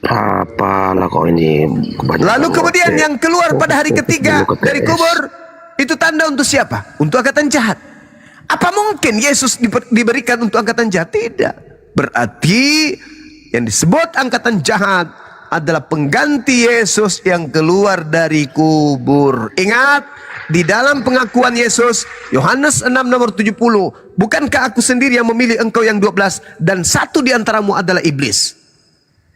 Apalah kau ini. Lalu kemudian yang keluar pada hari ketiga dari kubur, itu tanda untuk siapa? Untuk angkatan jahat. Apa mungkin Yesus diberikan untuk angkatan jahat? Tidak. Berarti yang disebut angkatan jahat adalah pengganti Yesus yang keluar dari kubur. Ingat, di dalam pengakuan Yesus, Yohanes 6 nomor 70, bukankah aku sendiri yang memilih engkau yang 12, dan satu di antaramu adalah iblis.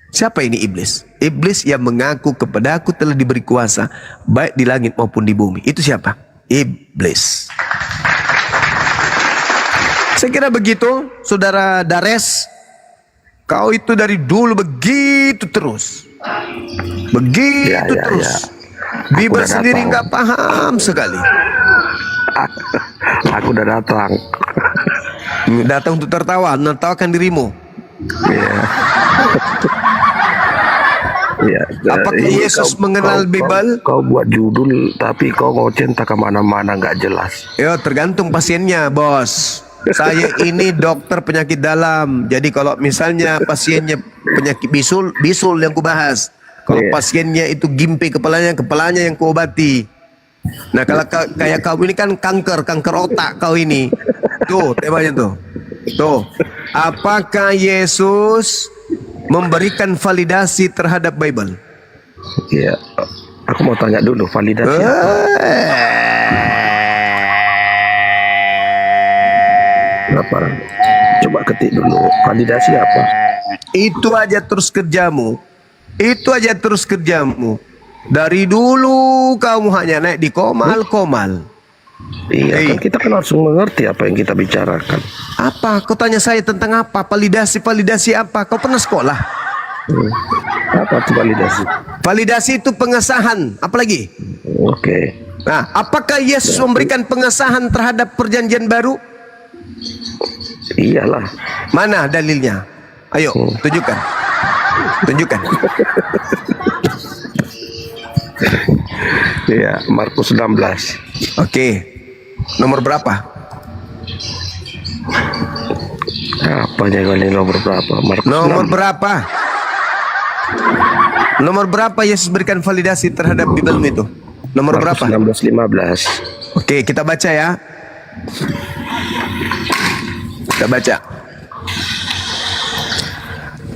Siapa ini iblis? Iblis yang mengaku kepada aku telah diberi kuasa, baik di langit maupun di bumi. Itu siapa? Iblis. Saya kira begitu, Saudara Dares. Kau itu dari dulu begitu terus. Begitu terus. Bible sendiri nggak paham sekali. Aku udah datang. Datang untuk tertawa, menertawakan dirimu. Ya, apakah Yesus mengenal Bible? Kau buat judul, tapi kau ngoceh entah kemana-mana nggak jelas. Ya, tergantung pasiennya, bos. Saya ini dokter penyakit dalam. Jadi kalau misalnya pasiennya penyakit bisul yang kubahas. Kalau pasiennya itu gimpe kepalanya yang kuobati. Nah, kalau kayak kau ini kan kanker otak kau ini. Tuh, temanya tuh. Tuh. Apakah Yesus memberikan validasi terhadap Bible? Iya. Aku mau tanya dulu validasi apa? Coba ketik dulu. Validasi apa? Itu aja terus kerjamu. Dari dulu kamu hanya naik di komal. Iya, kan kita kan harus mengerti apa yang kita bicarakan. Apa? Kau tanya saya tentang apa? Validasi apa? Kau pernah sekolah? Apa itu validasi? Validasi itu pengesahan. Apa lagi? Oke. Nah, apakah Yesus memberikan pengesahan terhadap perjanjian baru? Iyalah. Mana dalilnya? Ayo, tunjukkan. Tunjukkan. Iya, Markus 16. Oke. Nomor berapa? Apa jawabannya nomor berapa? Markus Nomor 6. berapa? Nomor berapa Yesus berikan validasi terhadap Bible itu? Nomor Markus berapa? 16:15. Oke, kita baca ya. Kita baca.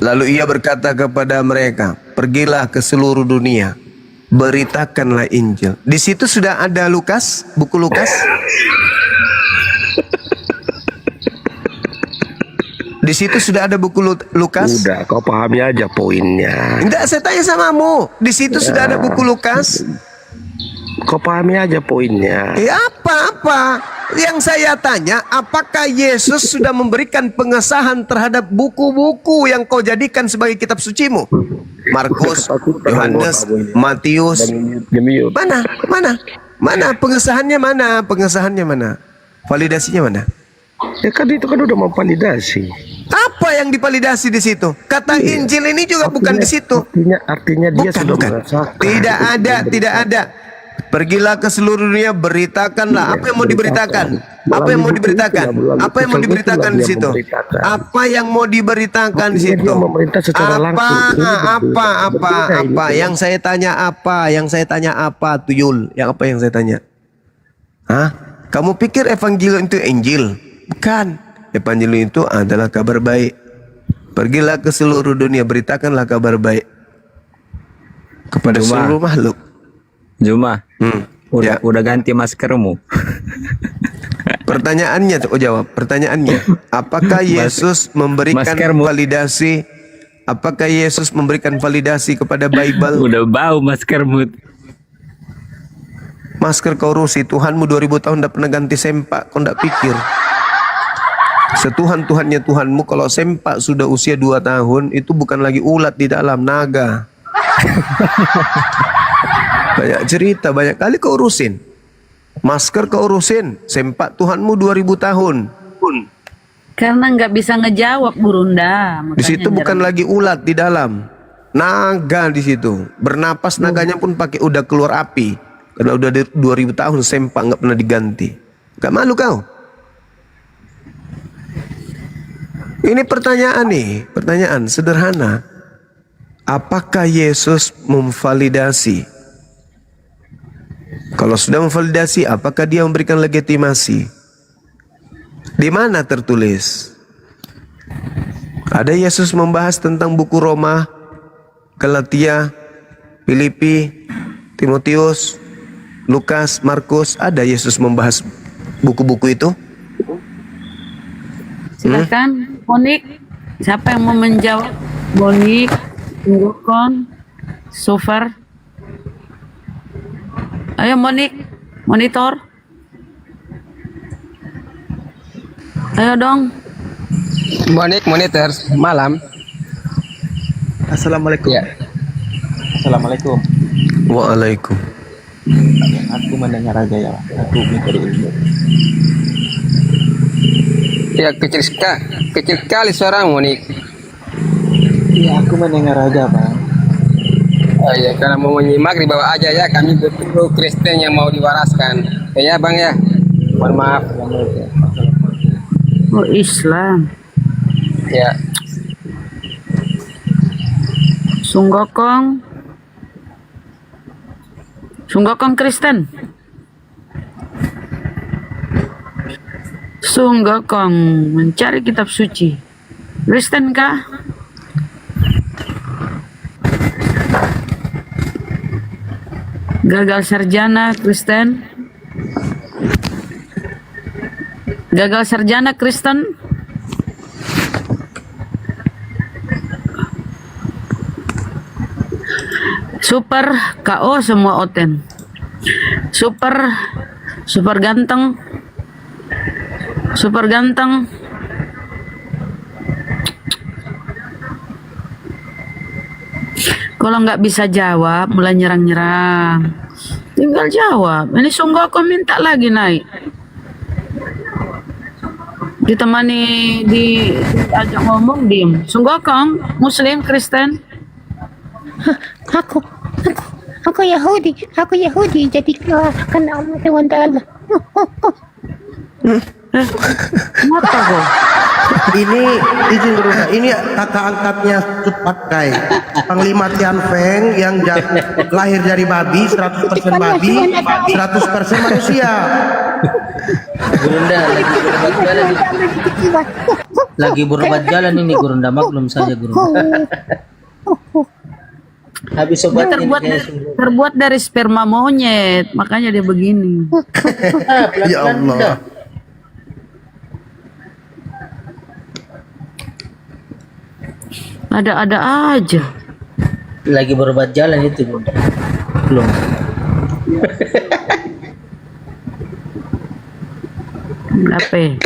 Lalu ia berkata kepada mereka, pergilah ke seluruh dunia, beritakanlah Injil. Di situ sudah ada Lukas, buku Lukas. Di situ sudah ada buku Lukas. Udah, kau pahami aja poinnya. Enggak, saya tanya samamu. Di situ sudah ada buku Lukas. Kau pahami aja poinnya. Apa-apa? Yang saya tanya, apakah Yesus sudah memberikan pengesahan terhadap buku-buku yang kau jadikan sebagai kitab sucimu? Markus, Yohanes, Matius. Mana? Mana pengesahannya mana? Pengesahannya mana? Validasinya mana? Ya kan itu kan udah memvalidasi. Apa yang divalidasi di situ? Kata Injil ini juga bukan di situ. Artinya dia sudah merasakan. Tidak ada. Pergilah ke seluruh dunia, beritakanlah. Apa yang mau diberitakan? Apa yang mau diberitakan? Apa yang mau diberitakan di situ? Apa yang mau diberitakan di situ? Apa? Yang saya tanya apa? Yang saya tanya apa, Tuyul? Yang apa yang saya tanya? Hah? Kamu pikir evangelium itu Injil? Bukan. Evangelium itu adalah kabar baik. Pergilah ke seluruh dunia, beritakanlah kabar baik kepada seluruh makhluk. Juma, udah ganti maskermu. Pertanyaannya tuh jawab. Pertanyaannya, apakah Yesus memberikan validasi? Apakah Yesus memberikan validasi kepada Bible? Udah bau maskermu. Masker kau rusi, Tuhanmu 2000 tahun tidak pernah ganti sempak, kau tidak pikir. Setuhan-tuhannya Tuhanmu, kalau sempak sudah usia 2 tahun, itu bukan lagi ulat di dalam, naga. Banyak cerita, banyak kali kau urusin. Masker kau urusin, sempak Tuhanmu 2000 tahun. Karena nggak bisa ngejawab Burunda. Di situ bukan lagi ulat di dalam, naga di situ. Bernapas naganya pun pakai udah keluar api. Karena udah 2000 tahun sempak nggak pernah diganti. Gak malu kau? Ini pertanyaan nih, pertanyaan sederhana. Apakah Yesus memvalidasi? Kalau sudah memvalidasi, apakah dia memberikan legitimasi? Di mana tertulis? Ada Yesus membahas tentang buku Roma, Galatia, Filipi, Timotius, Lukas, Markus. Ada Yesus membahas buku-buku itu? Silakan, Monik. Siapa yang mau menjawab? Monik, Tunggukon, Sofar. Ayo Monik, monitor. Ayo dong. Monik, monitor, malam. Assalamualaikum. Ya. Assalamualaikum. Waalaikum. Aku mendengar aja ya. Aku mikir itu. Ya kecil sekali suara Monik. Iya, aku mendengar aja, Bang. Oh iya, karena mau menyimak di bawah aja ya. Kami betul Kristen yang mau diwaraskan. Ya Bang ya. Mohon maaf. Oh Islam. Ya. Sunggokong Kristen. Sunggokong mencari kitab suci. Kristen kah? Gagal sarjana Kristen. Gagal sarjana Kristen. Super KO semua oten. Super ganteng. Super ganteng. Kalau nggak bisa jawab, mulai nyerang-nyerang. Tinggal jawab. Ini sungguh aku minta lagi naik. Ditemani, diajak ngomong, diem. Sungguh kong, Muslim, Kristen. Aku Yahudi, jadi kena Tuhan Allah. Mata kok. Ini izin dulu, ini kakak angkatnya Pakai Panglima Tian Feng yang lahir dari babi, 100% babi, 100% manusia. Gurunda lagi berobat jalan ini Gurunda, maklum saja Gurunda. Habis Dia obat terbuat dari sperma monyet, makanya dia begini. Ya Allah. Ada-ada aja. lagi berobat jalan itu Bunda. Belum. Apa?